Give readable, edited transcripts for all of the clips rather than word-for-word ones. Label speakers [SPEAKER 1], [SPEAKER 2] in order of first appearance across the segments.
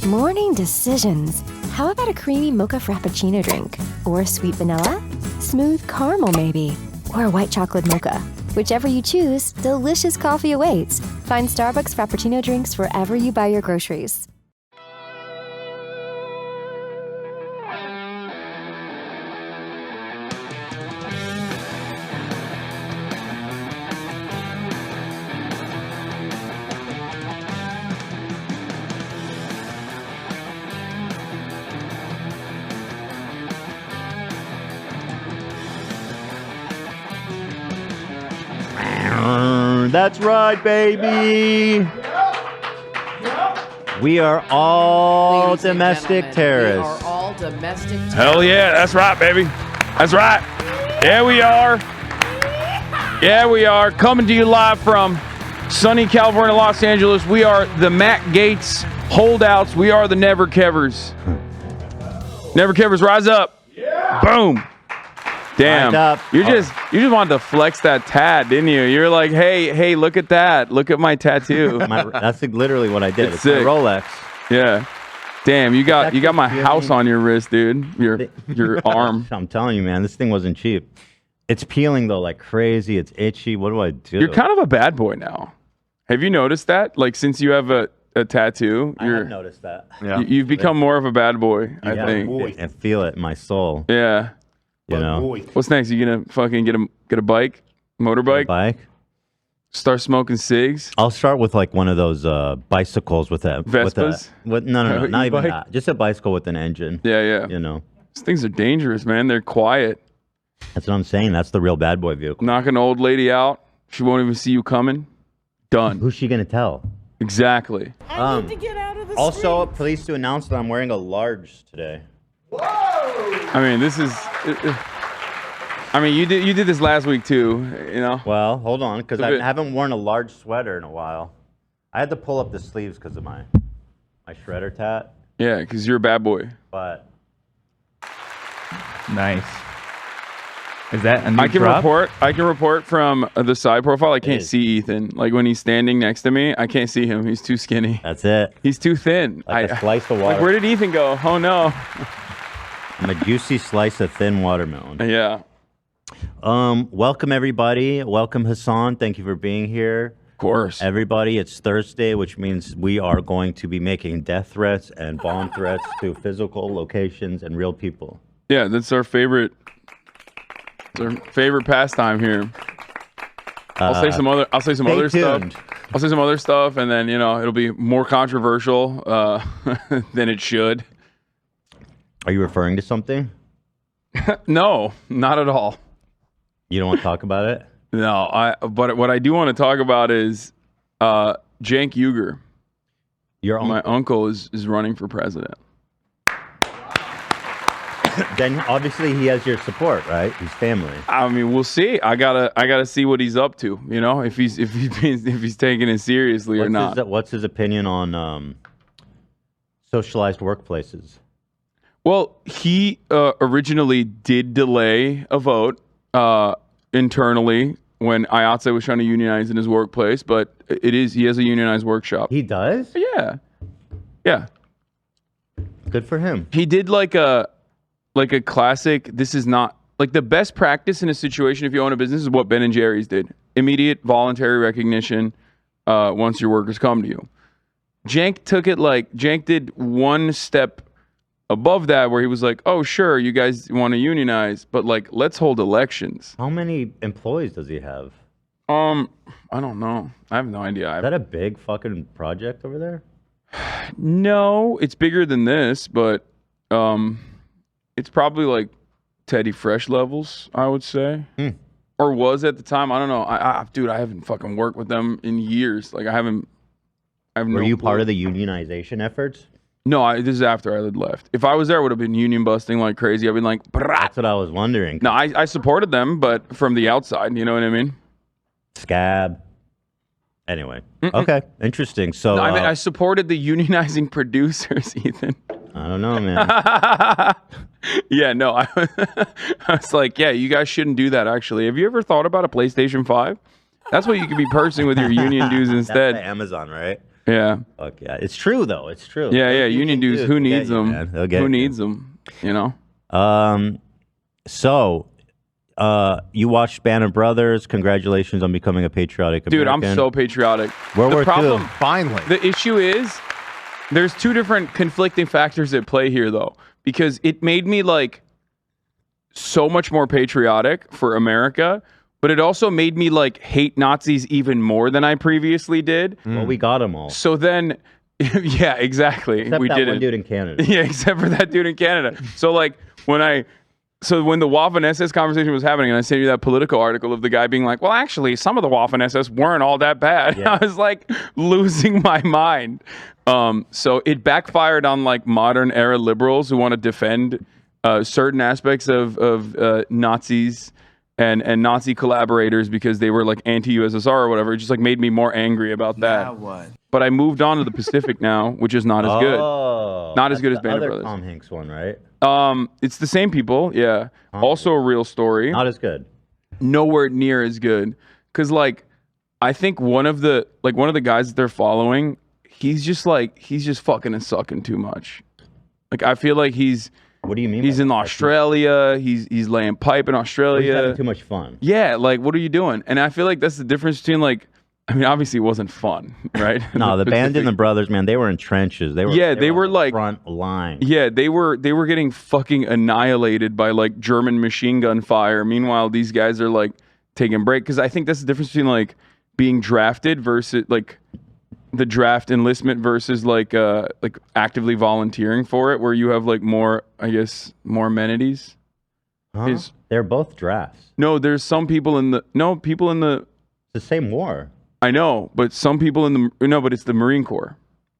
[SPEAKER 1] Morning decisions. How about a creamy mocha frappuccino drink? Or sweet vanilla? Smooth caramel maybe? Or a white chocolate mocha? Whichever you choose, delicious coffee awaits. Find Starbucks Frappuccino drinks wherever you buy your groceries.
[SPEAKER 2] That's right, baby. We are all domestic terrorists.
[SPEAKER 3] We are all domestic terrorists.
[SPEAKER 4] Hell yeah, that's right, baby. That's right. Yeah, we are. Yeah, we are. Coming to you live from sunny California, Los Angeles. We are the Matt Gaetz holdouts. We are the Never Kevers. Never Kevers, rise up. Yeah. Boom. Damn, you just wanted to flex that tat, didn't you? You're like, hey, look at that. Look at my tattoo.
[SPEAKER 2] That's literally what I did. It's my
[SPEAKER 4] sick.
[SPEAKER 2] Rolex.
[SPEAKER 4] Yeah. Damn, you got my house on your wrist, dude. Your arm.
[SPEAKER 2] I'm telling you, man, this thing wasn't cheap. It's peeling though like crazy. It's itchy. What do I do?
[SPEAKER 4] You're kind of a bad boy now. Have you noticed that? Like since you have a tattoo,
[SPEAKER 2] I have noticed that.
[SPEAKER 4] Yeah. You've become more of a bad boy, I think.
[SPEAKER 2] I feel it in my soul.
[SPEAKER 4] Yeah.
[SPEAKER 2] You know.
[SPEAKER 4] What's next? You gonna fucking get a bike, motorbike?
[SPEAKER 2] Bike.
[SPEAKER 4] Start smoking cigs.
[SPEAKER 2] I'll start with like one of those bicycles with a
[SPEAKER 4] Vespas.
[SPEAKER 2] No, not even that. Just a bicycle with an engine.
[SPEAKER 4] Yeah.
[SPEAKER 2] You know.
[SPEAKER 4] These things are dangerous, man. They're quiet.
[SPEAKER 2] That's what I'm saying. That's the real bad boy vehicle.
[SPEAKER 4] Knock an old lady out. She won't even see you coming. Done.
[SPEAKER 2] Who's she gonna tell?
[SPEAKER 4] Exactly.
[SPEAKER 3] I need to get out of the
[SPEAKER 2] Also,
[SPEAKER 3] street.
[SPEAKER 2] pleased to announce that I'm wearing a large today.
[SPEAKER 4] I mean, this is. I mean, you did this last week too, you know.
[SPEAKER 2] Well, hold on, because I haven't worn a large sweater in a while. I had to pull up the sleeves because of my shredder tat.
[SPEAKER 4] Yeah, because you're a bad boy.
[SPEAKER 2] But
[SPEAKER 5] nice. Is that a new
[SPEAKER 4] I can
[SPEAKER 5] drop?
[SPEAKER 4] report from the side profile. I can't see Ethan. Like when he's standing next to me, I can't see him. He's too skinny.
[SPEAKER 2] That's it.
[SPEAKER 4] He's too thin.
[SPEAKER 2] Like a slice of water.
[SPEAKER 4] Like where did Ethan go? Oh no.
[SPEAKER 2] I'm a juicy slice of thin watermelon.
[SPEAKER 4] Yeah.
[SPEAKER 2] Welcome everybody. Welcome Hassan. Thank you for being here.
[SPEAKER 4] Of course.
[SPEAKER 2] Everybody, it's Thursday, which means we are going to be making death threats and bomb threats to physical locations and real people.
[SPEAKER 4] Yeah, that's our favorite. It's our favorite pastime here. I'll say some other stuff. I'll say some other stuff, and then it'll be more controversial than it should.
[SPEAKER 2] Are you referring to something?
[SPEAKER 4] No, not at all.
[SPEAKER 2] You don't want to talk about it?
[SPEAKER 4] No, but what I do want to talk about is Cenk Uygur. My uncle is running for president.
[SPEAKER 2] Then obviously he has your support, right? His family.
[SPEAKER 4] I mean, we'll see. I gotta see what he's up to. If he's taking it seriously or not.
[SPEAKER 2] What's his opinion on socialized workplaces?
[SPEAKER 4] Well, he originally did delay a vote internally when Ayatse was trying to unionize in his workplace, but he has a unionized workshop.
[SPEAKER 2] He does?
[SPEAKER 4] Yeah.
[SPEAKER 2] Good for him.
[SPEAKER 4] He did like a classic. This is not like the best practice in a situation if you own a business is what Ben and Jerry's did. Immediate voluntary recognition once your workers come to you. Cenk did one step above that where he was like, oh, sure, you guys want to unionize, but let's hold elections.
[SPEAKER 2] How many employees does he have?
[SPEAKER 4] I don't know. I have no idea.
[SPEAKER 2] Is that a big fucking project over there?
[SPEAKER 4] No, it's bigger than this, but it's probably like Teddy Fresh levels, I would say. Or was at the time. I don't know. Dude, I haven't fucking worked with them in years. I haven't.
[SPEAKER 2] Were you part of the unionization efforts?
[SPEAKER 4] No, this is after I had left. If I was there, I would have been union busting like crazy. I'd been like, Brat.
[SPEAKER 2] That's what I was wondering.
[SPEAKER 4] No, I supported them, but from the outside, you know what I mean?
[SPEAKER 2] Scab. Anyway. Okay. Interesting. So
[SPEAKER 4] no, I supported the unionizing producers, Ethan.
[SPEAKER 2] I don't know, man.
[SPEAKER 4] Yeah, no. I was like, yeah, you guys shouldn't do that, actually. Have you ever thought about a PlayStation 5? That's what you could be purchasing with your union dues instead.
[SPEAKER 2] That's Amazon, right?
[SPEAKER 4] Yeah.
[SPEAKER 2] Fuck yeah. It's true, though. It's true.
[SPEAKER 4] Yeah,
[SPEAKER 2] Those
[SPEAKER 4] union dues. Who needs them? Who needs
[SPEAKER 2] you.
[SPEAKER 4] them? You know?
[SPEAKER 2] So, you watched Band of Brothers. Congratulations on becoming a patriotic American.
[SPEAKER 4] Dude, I'm so patriotic.
[SPEAKER 2] World War
[SPEAKER 4] problem,
[SPEAKER 2] II.
[SPEAKER 6] Finally.
[SPEAKER 4] The issue is there's two different conflicting factors at play here, though, because it made me like so much more patriotic for America, but it also made me like hate Nazis even more than I previously did.
[SPEAKER 2] Well, we got them all.
[SPEAKER 4] So then, yeah, exactly.
[SPEAKER 2] Except
[SPEAKER 4] we
[SPEAKER 2] that
[SPEAKER 4] didn't.
[SPEAKER 2] one dude in Canada.
[SPEAKER 4] Yeah, except for that dude in Canada. So like when the Waffen SS conversation was happening, and I sent you that Politico article of the guy being like, well, actually, some of the Waffen SS weren't all that bad.
[SPEAKER 2] Yeah.
[SPEAKER 4] I was like losing my mind. So it backfired on like modern era liberals who want to defend certain aspects of Nazis and Nazi collaborators because they were like anti-USSR or whatever. It just like made me more angry about that.
[SPEAKER 6] Now what?
[SPEAKER 4] But I moved on to the Pacific now, which is not as good.
[SPEAKER 2] Oh,
[SPEAKER 4] Not as good as
[SPEAKER 2] that's
[SPEAKER 4] Band of
[SPEAKER 2] the
[SPEAKER 4] Brothers.
[SPEAKER 2] other Tom Hanks one, right?
[SPEAKER 4] It's the same people, yeah. Also a real story.
[SPEAKER 2] Not as good.
[SPEAKER 4] Nowhere near as good. Cause like I think one of the guys that they're following, he's just fucking and sucking too much. Like I feel like
[SPEAKER 2] What do you mean?
[SPEAKER 4] he's
[SPEAKER 2] by
[SPEAKER 4] in
[SPEAKER 2] that?
[SPEAKER 4] Australia, he's laying pipe in
[SPEAKER 2] He's
[SPEAKER 4] Australia.
[SPEAKER 2] having too much fun.
[SPEAKER 4] Yeah, like what are you doing? And I feel like that's the difference between like I mean, obviously it wasn't fun, right?
[SPEAKER 2] No, the band and the brothers, man, they were in trenches. They were
[SPEAKER 4] were like
[SPEAKER 2] front line.
[SPEAKER 4] Yeah, they were getting fucking annihilated by like German machine gun fire. Meanwhile, these guys are like taking break because I think that's the difference between like being drafted versus like the draft enlistment versus like actively volunteering for it, where you have like more, I guess, more amenities.
[SPEAKER 2] Huh? They're both drafts.
[SPEAKER 4] No, there's some people in the
[SPEAKER 2] It's the same war.
[SPEAKER 4] I know, but some people but it's the Marine Corps.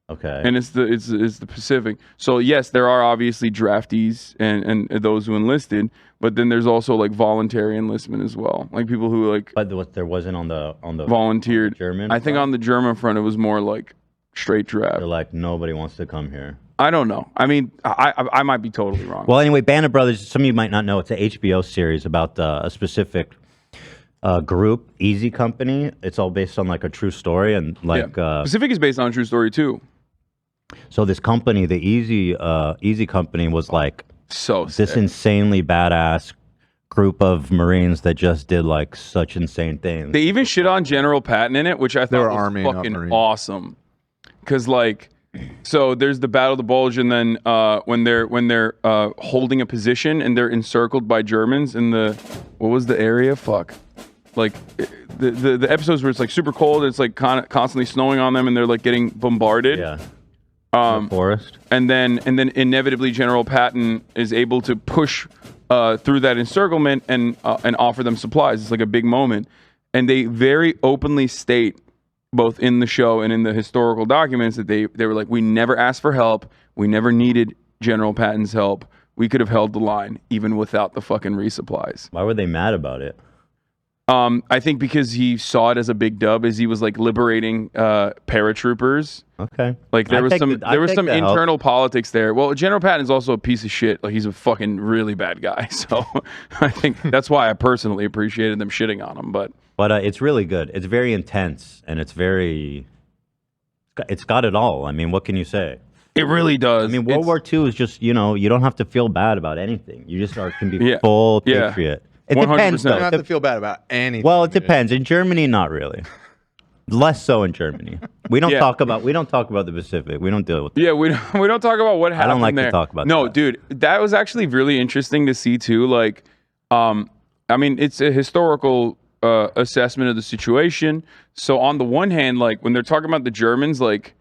[SPEAKER 2] Okay.
[SPEAKER 4] And it's the Pacific. So yes, there are obviously draftees and those who enlisted, but then there's also like voluntary enlistment as well, like people who like.
[SPEAKER 2] But there wasn't on the
[SPEAKER 4] volunteered.
[SPEAKER 2] on the German.
[SPEAKER 4] I think
[SPEAKER 2] front?
[SPEAKER 4] on the German front it was more like straight draft.
[SPEAKER 2] They're like nobody wants to come here.
[SPEAKER 4] I don't know. I mean, I might be totally wrong.
[SPEAKER 2] Well, anyway, Band of Brothers. Some of you might not know. It's an HBO series about a specific group, Easy Company. It's all based on like a true story and like
[SPEAKER 4] Pacific is based on a true story too.
[SPEAKER 2] So this company, the Easy Company, was like
[SPEAKER 4] So
[SPEAKER 2] this
[SPEAKER 4] sick.
[SPEAKER 2] insanely badass group of Marines that just did like such insane things.
[SPEAKER 4] They even shit on General Patton in it, which I thought
[SPEAKER 6] were
[SPEAKER 4] was
[SPEAKER 6] Army, not
[SPEAKER 4] fucking
[SPEAKER 6] Marine.
[SPEAKER 4] awesome. Because like, so there's the Battle of the Bulge, and then when they're holding a position and they're encircled by Germans in the what was the area? Fuck. Like the episodes where it's like super cold, it's like constantly snowing on them, and they're like getting bombarded.
[SPEAKER 2] Yeah. The forest.
[SPEAKER 4] And then inevitably General Patton is able to push through that encirclement and offer them supplies. It's like a big moment, and they very openly state, both in the show and in the historical documents, that they were like, we never asked for help, we never needed General Patton's help, we could have held the line even without the fucking resupplies.
[SPEAKER 2] Why were they mad about it?
[SPEAKER 4] I think because he saw it as a big dub, as he was like liberating paratroopers.
[SPEAKER 2] Okay.
[SPEAKER 4] Like there was some internal politics there. Well, General Patton is also a piece of shit. Like he's a fucking really bad guy. So I think that's why I personally appreciated them shitting on him. But
[SPEAKER 2] it's really good. It's very intense and it's got it all. I mean, what can you say?
[SPEAKER 4] it really does.
[SPEAKER 2] I mean, World War II is just, you don't have to feel bad about anything. You just can be full patriot. It
[SPEAKER 4] 100%.
[SPEAKER 2] depends, though.
[SPEAKER 6] You don't have to feel bad about anything.
[SPEAKER 2] Well, it depends. In Germany, not really. Less so in Germany. We don't talk about the Pacific. We don't deal with that.
[SPEAKER 4] Yeah, we don't talk about what happened.
[SPEAKER 2] I don't like
[SPEAKER 4] there.
[SPEAKER 2] to talk about
[SPEAKER 4] No,
[SPEAKER 2] that.
[SPEAKER 4] dude, that was actually really interesting to see too. Like, I mean, it's a historical assessment of the situation. So on the one hand, like when they're talking about the Germans, like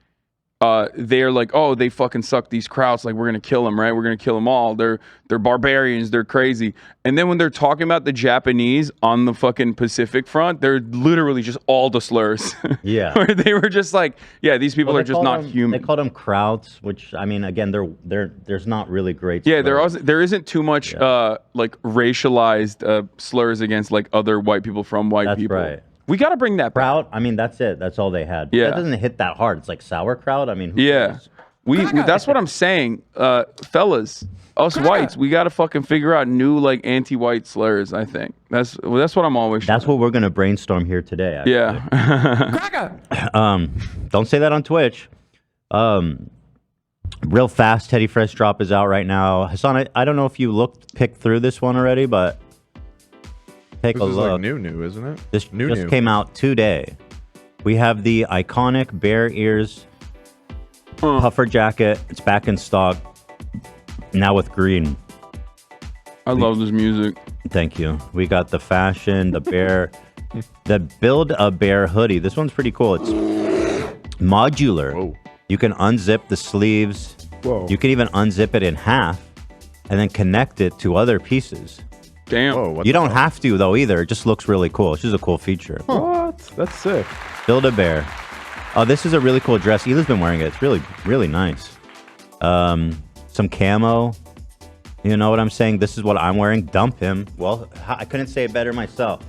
[SPEAKER 4] they're like, oh, they fucking suck these Krauts. Like, we're gonna kill them, right? We're gonna kill them all. They're barbarians. They're crazy. And then when they're talking about the Japanese on the fucking Pacific front, they're literally just all the slurs.
[SPEAKER 2] Yeah.
[SPEAKER 4] Where they were just like, yeah, these people are just not human.
[SPEAKER 2] They called them Krauts, which I mean, again, there's not really great.
[SPEAKER 4] Yeah,
[SPEAKER 2] slurs.
[SPEAKER 4] there isn't too much like racialized slurs against like other white people from white people.
[SPEAKER 2] That's right.
[SPEAKER 4] We got to bring that back.
[SPEAKER 2] Kraut. I mean, that's it. That's all they had.
[SPEAKER 4] Yeah.
[SPEAKER 2] That doesn't hit that hard. It's like sauerkraut. I mean, who
[SPEAKER 4] Yeah.
[SPEAKER 2] knows?
[SPEAKER 4] That's what I'm saying. Fellas, us whites, we got to fucking figure out new like anti-white slurs. I think that's what I'm always.
[SPEAKER 2] That's what we're gonna brainstorm here today. Actually.
[SPEAKER 4] Yeah.
[SPEAKER 2] Don't say that on Twitch. Real fast, Teddy Fresh drop is out right now. Hassan, I don't know if you picked through this one already, but take a
[SPEAKER 6] This is
[SPEAKER 2] look.
[SPEAKER 6] like new, isn't it?
[SPEAKER 2] This just came out today. We have the iconic Bear Ears puffer jacket. It's back in stock now with green.
[SPEAKER 4] I love this music.
[SPEAKER 2] Thank you. We got the fashion, the bear, the Build a Bear hoodie. This one's pretty cool. It's modular.
[SPEAKER 6] Whoa.
[SPEAKER 2] You can unzip the sleeves.
[SPEAKER 6] Whoa.
[SPEAKER 2] You can even unzip it in half and then connect it to other pieces.
[SPEAKER 4] Damn.
[SPEAKER 6] Whoa,
[SPEAKER 2] You don't have to though either. It just looks really cool. It's just a cool feature.
[SPEAKER 6] What? That's sick.
[SPEAKER 2] Build a Bear. Oh, this is a really cool dress. Hila's been wearing it. It's really, really nice. Some camo. You know what I'm saying? This is what I'm wearing. Dump him. Well, I couldn't say it better myself.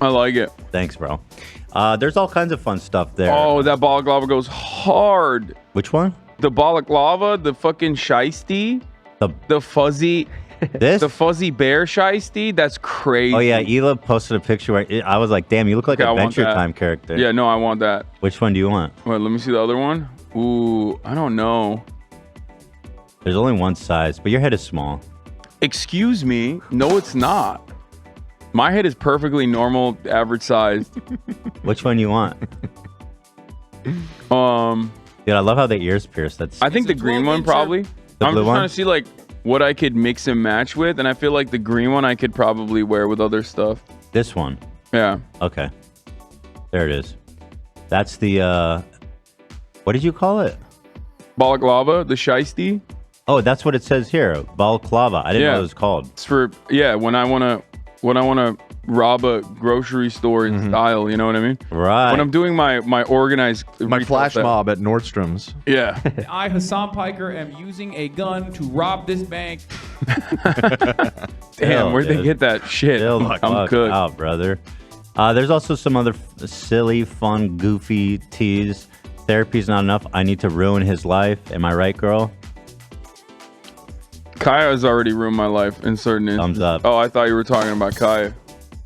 [SPEAKER 4] I like it.
[SPEAKER 2] Thanks, bro. There's all kinds of fun stuff there.
[SPEAKER 4] Oh, that balaclava goes hard.
[SPEAKER 2] Which one?
[SPEAKER 4] The balaclava, the fucking shiesty, the fuzzy,
[SPEAKER 2] This?
[SPEAKER 4] the fuzzy bear shiesty. That's crazy.
[SPEAKER 2] Oh yeah, Hila posted a picture where I was like, damn, you look like
[SPEAKER 4] Okay,
[SPEAKER 2] an
[SPEAKER 4] I want
[SPEAKER 2] Adventure
[SPEAKER 4] that.
[SPEAKER 2] Time character.
[SPEAKER 4] Yeah, no, I want that.
[SPEAKER 2] Which one do you want?
[SPEAKER 4] Wait, let me see the other one. Ooh, I don't know.
[SPEAKER 2] There's only one size, but your head is small.
[SPEAKER 4] Excuse me. No, it's not. My head is perfectly normal, average sized.
[SPEAKER 2] Which one you want? Dude, I love how the ears pierce. That's
[SPEAKER 4] I think the green one probably.
[SPEAKER 2] The
[SPEAKER 4] I'm
[SPEAKER 2] blue
[SPEAKER 4] just
[SPEAKER 2] one?
[SPEAKER 4] trying to see like what I could mix and match with, and I feel like the green one I could probably wear with other stuff.
[SPEAKER 2] this one.
[SPEAKER 4] Yeah.
[SPEAKER 2] Okay. There it is. That's the what did you call it?
[SPEAKER 4] Balaclava, the shiesty.
[SPEAKER 2] Oh, that's what it says here. Balaclava. I didn't know
[SPEAKER 4] Yeah.
[SPEAKER 2] it was called.
[SPEAKER 4] It's for when I wanna rob a grocery store in style. You know what I mean?
[SPEAKER 2] Right.
[SPEAKER 4] When I'm doing my organized
[SPEAKER 6] My
[SPEAKER 4] retail
[SPEAKER 6] flash
[SPEAKER 4] set.
[SPEAKER 6] mob at Nordstrom's.
[SPEAKER 4] Yeah.
[SPEAKER 5] I, Hassan Piker, am using a gun to rob this bank.
[SPEAKER 4] Damn, where'd they
[SPEAKER 2] dude.
[SPEAKER 4] get that shit?
[SPEAKER 2] Chill the
[SPEAKER 4] I'm
[SPEAKER 2] fuck
[SPEAKER 4] cooked.
[SPEAKER 2] out, brother. There's also some other silly, fun, goofy teas. Therapy's not enough. I need to ruin his life. Am I right, girl?
[SPEAKER 4] Kaya has already ruined my life in certain instances.
[SPEAKER 2] Thumbs up.
[SPEAKER 4] Oh, I thought you were talking about Kaya.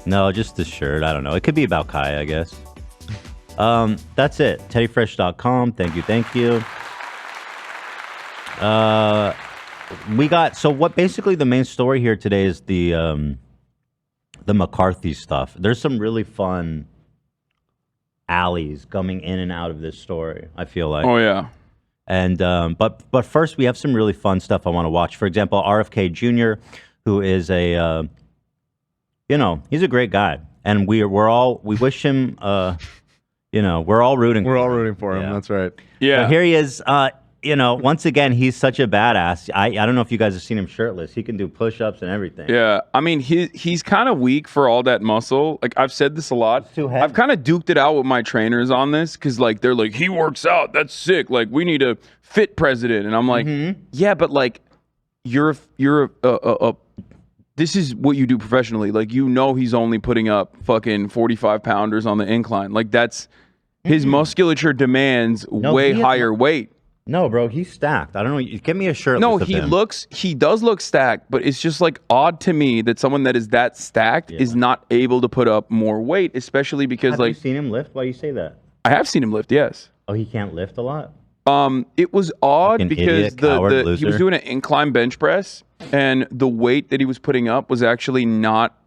[SPEAKER 2] No, just the shirt. I don't know. It could be about Kai, I guess. That's it. TeddyFresh.com. Thank you. We got what basically the main story here today is the McCarthy stuff. There's some really fun alleys coming in and out of this story, I feel like.
[SPEAKER 4] Oh yeah.
[SPEAKER 2] And but first we have some really fun stuff I want to watch. For example, RFK Jr., who is a he's a great guy, and we wish him we're all rooting.
[SPEAKER 6] We're all rooting for him.
[SPEAKER 2] Yeah.
[SPEAKER 6] That's right.
[SPEAKER 4] Yeah.
[SPEAKER 2] So here he is. Once again, he's such a badass. I don't know if you guys have seen him shirtless. He can do push-ups and everything.
[SPEAKER 4] Yeah, I mean he's kind of weak for all that muscle. Like I've said this a lot.
[SPEAKER 2] Too heavy.
[SPEAKER 4] I've kind of duked it out with my trainers on this because like they're like he works out. That's sick. Like we need a fit president, and I'm like, yeah, but like you're a this is what you do professionally. Like he's only putting up fucking 45 pounders on the incline. Like that's his musculature demands way higher weight.
[SPEAKER 2] No, bro, he's stacked. I don't know. Give me a shirt.
[SPEAKER 4] No, he does look stacked, but it's just like odd to me that someone that is that stacked is not able to put up more weight, especially because
[SPEAKER 2] Have you seen him lift? Why do you say that?
[SPEAKER 4] I have seen him lift, yes.
[SPEAKER 2] Oh, he can't lift a lot?
[SPEAKER 4] It was odd
[SPEAKER 2] Fucking
[SPEAKER 4] because
[SPEAKER 2] idiot, coward,
[SPEAKER 4] he was
[SPEAKER 2] loser.
[SPEAKER 4] doing an incline bench press, and the weight that he was putting up was actually not.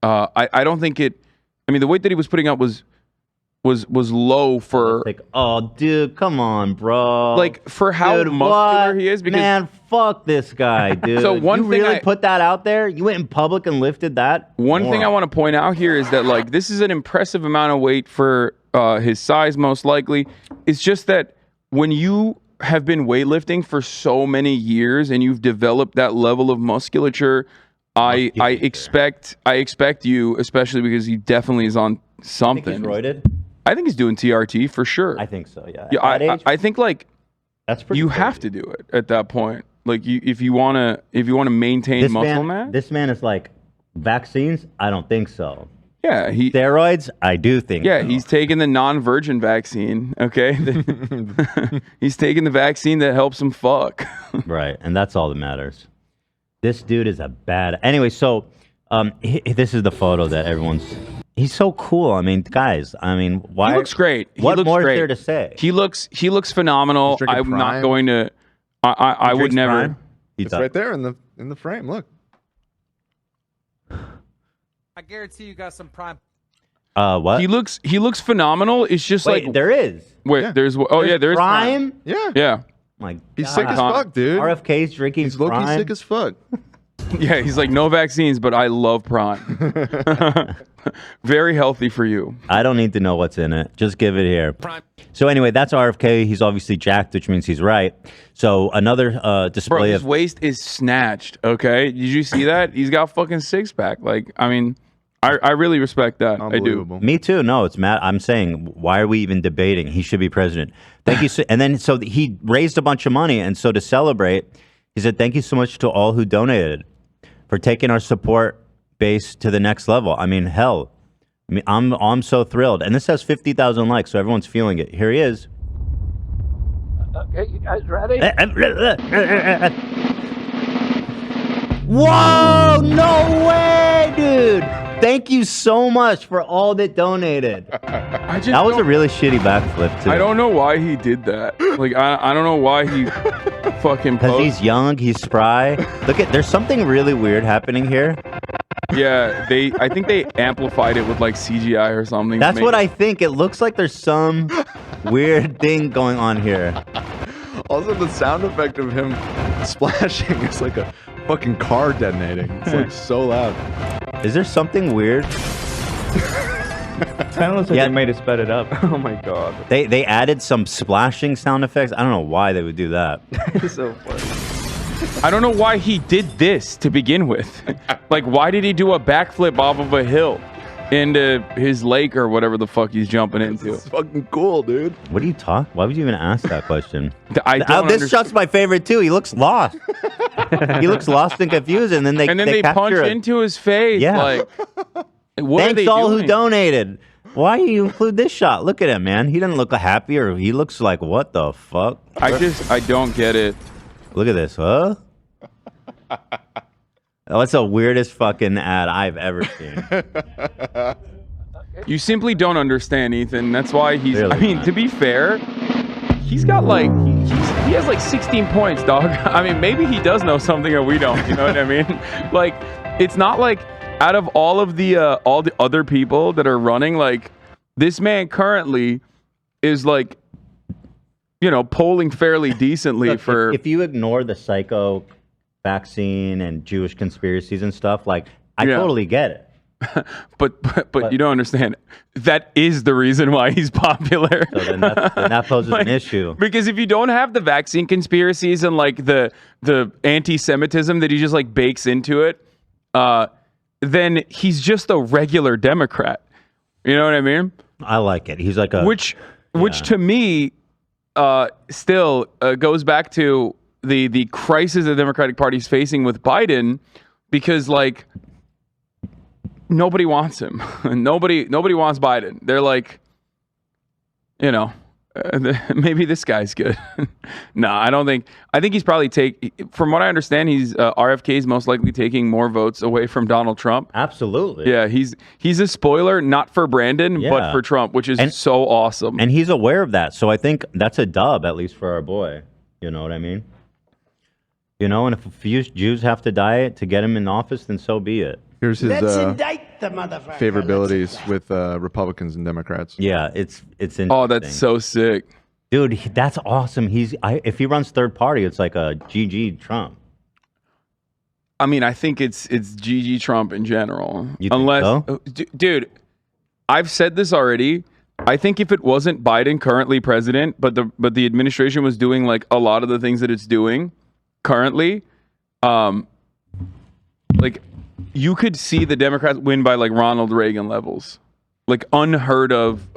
[SPEAKER 4] I don't think it. I mean, the weight that he was putting up was low for
[SPEAKER 2] Like, oh, dude, come on, bro.
[SPEAKER 4] like for how
[SPEAKER 2] Dude,
[SPEAKER 4] muscular
[SPEAKER 2] what?
[SPEAKER 4] he is. Because
[SPEAKER 2] Man, fuck this guy, dude.
[SPEAKER 4] So one
[SPEAKER 2] you
[SPEAKER 4] thing
[SPEAKER 2] really
[SPEAKER 4] I-
[SPEAKER 2] put that out there? You went in public and lifted that?
[SPEAKER 4] one thing I
[SPEAKER 2] Moron.
[SPEAKER 4] want to point out here is that like this is an impressive amount of weight for his size, most likely. It's just that when you have been weightlifting for so many years and you've developed that level of musculature, I expect you, especially because he definitely is on
[SPEAKER 2] Think
[SPEAKER 4] something.
[SPEAKER 2] he's roided?
[SPEAKER 4] I think he's doing TRT for sure.
[SPEAKER 2] I think so, yeah.
[SPEAKER 4] Yeah,
[SPEAKER 2] At that age,
[SPEAKER 4] I think like
[SPEAKER 2] that's pretty
[SPEAKER 4] you
[SPEAKER 2] crazy.
[SPEAKER 4] have to do it at that point. Like if you wanna maintain muscle mass.
[SPEAKER 2] This man is like, vaccines? I don't think so.
[SPEAKER 4] Yeah,
[SPEAKER 2] steroids. I do think.
[SPEAKER 4] Yeah,
[SPEAKER 2] so.
[SPEAKER 4] he's taking the non-virgin vaccine. Okay, he's taking the vaccine that helps him fuck.
[SPEAKER 2] Right, and that's all that matters. This dude is a bad. Anyway, so this is the photo that everyone's. He's so cool. I mean, guys. I mean, why?
[SPEAKER 4] He looks great.
[SPEAKER 2] What more
[SPEAKER 4] great.
[SPEAKER 2] is there to say?
[SPEAKER 4] He looks phenomenal. I'm not going to. I would never.
[SPEAKER 2] Prime?
[SPEAKER 6] It's right there in the frame. Look.
[SPEAKER 7] I guarantee you got some prime.
[SPEAKER 2] What?
[SPEAKER 4] He looks phenomenal. It's just
[SPEAKER 2] Wait, there is.
[SPEAKER 4] Wait,
[SPEAKER 6] Yeah.
[SPEAKER 4] there's
[SPEAKER 2] Prime.
[SPEAKER 6] Yeah.
[SPEAKER 4] Yeah.
[SPEAKER 2] My God.
[SPEAKER 6] He's sick as fuck, dude.
[SPEAKER 2] RFK's drinking
[SPEAKER 6] He's low-key
[SPEAKER 2] Prime.
[SPEAKER 6] sick as fuck.
[SPEAKER 4] Yeah, he's like, no vaccines, but I love Prime. Very healthy for you.
[SPEAKER 2] I don't need to know what's in it. Just give it here. So anyway, that's RFK. He's obviously jacked, which means he's right. So another
[SPEAKER 4] Bro,
[SPEAKER 2] display
[SPEAKER 4] his
[SPEAKER 2] of
[SPEAKER 4] waist is snatched. Okay, did you see that? He's got fucking six pack. Like, I mean, I really respect that. I do.
[SPEAKER 6] Unbelievable.
[SPEAKER 2] Me too. No, it's Matt. I'm saying, why are we even debating? He should be president. Thank you. And then so he raised a bunch of money, and so to celebrate, he said, "Thank you so much to all who donated for taking our support base to the next level." I mean, hell, I mean, I'm so thrilled. And this has 50,000 likes, so everyone's feeling it. Here he is.
[SPEAKER 8] Okay, you guys ready?
[SPEAKER 2] Whoa! No way, dude! Thank you so much for all that donated. That was a really shitty backflip, too.
[SPEAKER 4] I don't know why he did that. Like, I don't know why he fucking
[SPEAKER 2] Because
[SPEAKER 4] posed.
[SPEAKER 2] he's young, he's spry. Look there's something really weird happening here.
[SPEAKER 4] Yeah, I think they amplified it with like CGI or something.
[SPEAKER 2] That's what I think. It looks like there's some weird thing going on here.
[SPEAKER 6] Also, the sound effect of him splashing is like a fucking car detonating. It's like so loud.
[SPEAKER 2] Is there something weird?
[SPEAKER 9] Kind of looks like they made it sped it up. Oh my god.
[SPEAKER 2] They added some splashing sound effects. I don't know why they would do that.
[SPEAKER 9] It's so funny.
[SPEAKER 4] I don't know why he did this to begin with. Like, why did he do a backflip off of a hill into his lake or whatever the fuck he's jumping into?
[SPEAKER 6] It's fucking cool, dude.
[SPEAKER 2] What are you talking? Why would you even ask that question?
[SPEAKER 4] This
[SPEAKER 2] shot's my favorite too. He looks lost. He looks lost and confused, and then they
[SPEAKER 4] punch
[SPEAKER 2] capture
[SPEAKER 4] into his face.
[SPEAKER 2] Yeah.
[SPEAKER 4] Like, what are
[SPEAKER 2] Thanks
[SPEAKER 4] they
[SPEAKER 2] all
[SPEAKER 4] doing?
[SPEAKER 2] who donated. Why do you include this shot? Look at him, man. He doesn't look happy, or he looks like, what the fuck?
[SPEAKER 4] I don't get it.
[SPEAKER 2] Look at this, huh? That's the weirdest fucking ad I've ever seen.
[SPEAKER 4] You simply don't understand, Ethan. That's why he's.
[SPEAKER 2] Really
[SPEAKER 4] I mean,
[SPEAKER 2] not.
[SPEAKER 4] to be fair, he's got like he has like 16 points, dog. I mean, maybe he does know something that we don't. You know what I mean? Like, it's not like out of all the other people that are running, like this man currently is like, you know, polling fairly decently.
[SPEAKER 2] Look,
[SPEAKER 4] for
[SPEAKER 2] if you ignore the psycho vaccine and Jewish conspiracies and stuff, like I totally get it.
[SPEAKER 4] But you don't understand. That is the reason why he's popular.
[SPEAKER 2] So then that poses an issue.
[SPEAKER 4] Because if you don't have the vaccine conspiracies and like the anti-Semitism that he just like bakes into it, then he's just a regular Democrat. You know what I mean?
[SPEAKER 2] I like it. He's like a
[SPEAKER 4] which to me still goes back to the crisis the Democratic Party is facing with Biden, because like nobody wants him. nobody wants Biden. They're like, you know, maybe this guy's good. No, I don't think. I think he's probably from what I understand, he's RFK is most likely taking more votes away from Donald Trump.
[SPEAKER 2] Absolutely.
[SPEAKER 4] Yeah, he's a spoiler, not for Brandon, but for Trump, which is so awesome.
[SPEAKER 2] And he's aware of that. So I think that's a dub, at least for our boy. You know what I mean? You know, and if a few Jews have to die to get him in office, then so be it.
[SPEAKER 6] Here's his
[SPEAKER 8] Let's indict the motherfucker.
[SPEAKER 6] favorabilities with Republicans and Democrats.
[SPEAKER 2] Yeah, it's interesting.
[SPEAKER 4] Oh, that's so sick.
[SPEAKER 2] Dude, that's awesome. If he runs third party, it's like a GG Trump.
[SPEAKER 4] I mean, I think it's GG Trump in general.
[SPEAKER 2] You think so?
[SPEAKER 4] Dude, I've said this already. I think if it wasn't Biden currently president, but the administration was doing like a lot of the things that it's doing currently, like you could see the Democrats win by like Ronald Reagan levels, like unheard of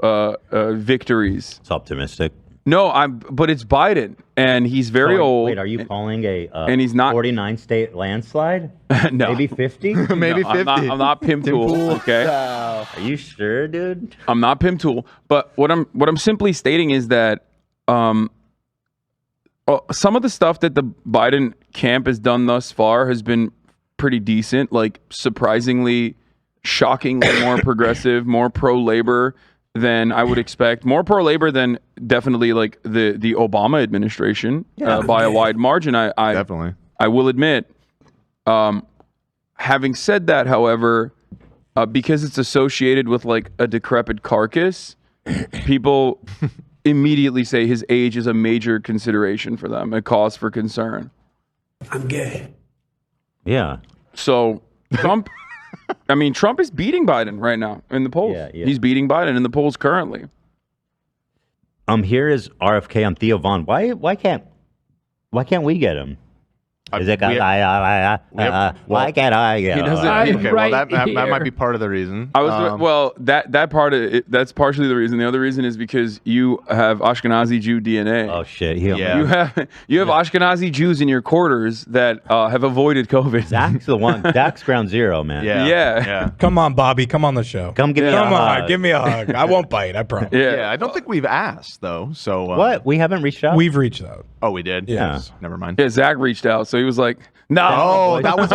[SPEAKER 4] victories.
[SPEAKER 2] It's optimistic.
[SPEAKER 4] No, but it's Biden, and he's very old.
[SPEAKER 2] Wait, are you calling a
[SPEAKER 4] and he's not
[SPEAKER 2] 49 state landslide?
[SPEAKER 4] No,
[SPEAKER 2] maybe 50.
[SPEAKER 6] Maybe 50.
[SPEAKER 4] I'm not Pim Tool. Okay,
[SPEAKER 2] Are you sure, dude?
[SPEAKER 4] I'm not Pim Tool. But what I'm simply stating is that some of the stuff that the Biden camp has done thus far has been pretty decent. Like surprisingly, shockingly more progressive, more pro-labor than I would expect. More pro-labor than definitely like the Obama administration by a wide margin. I
[SPEAKER 6] Definitely.
[SPEAKER 4] I will admit. Having said that, however, because it's associated with like a decrepit carcass, people immediately say his age is a major consideration for them, a cause for concern.
[SPEAKER 8] I'm gay.
[SPEAKER 2] Yeah.
[SPEAKER 4] So Trump is beating Biden right now in the polls.
[SPEAKER 2] Yeah.
[SPEAKER 4] He's beating Biden in the polls currently.
[SPEAKER 2] Here is RFK on Theo Vaughn. Why can't we get him? Is it why can't I get him?
[SPEAKER 6] Okay, well that might be part of the reason.
[SPEAKER 4] That part of it, that's partially the reason. The other reason is because you have Ashkenazi Jew DNA.
[SPEAKER 2] Oh shit!
[SPEAKER 4] You have Ashkenazi Jews in your quarters that have avoided COVID.
[SPEAKER 2] Zach's the one. Zach's ground zero, man.
[SPEAKER 4] Yeah.
[SPEAKER 10] Come on, Bobby. Come on the show.
[SPEAKER 2] Come give me a hug.
[SPEAKER 10] Give me a hug. I won't bite. I promise.
[SPEAKER 6] Yeah, I don't think we've asked though. So
[SPEAKER 2] what? We haven't reached out.
[SPEAKER 10] We've reached out.
[SPEAKER 6] Oh, we did.
[SPEAKER 10] Yes.
[SPEAKER 6] Never mind.
[SPEAKER 4] Yeah, Zach reached out, so he was like, "No."
[SPEAKER 6] Oh, that was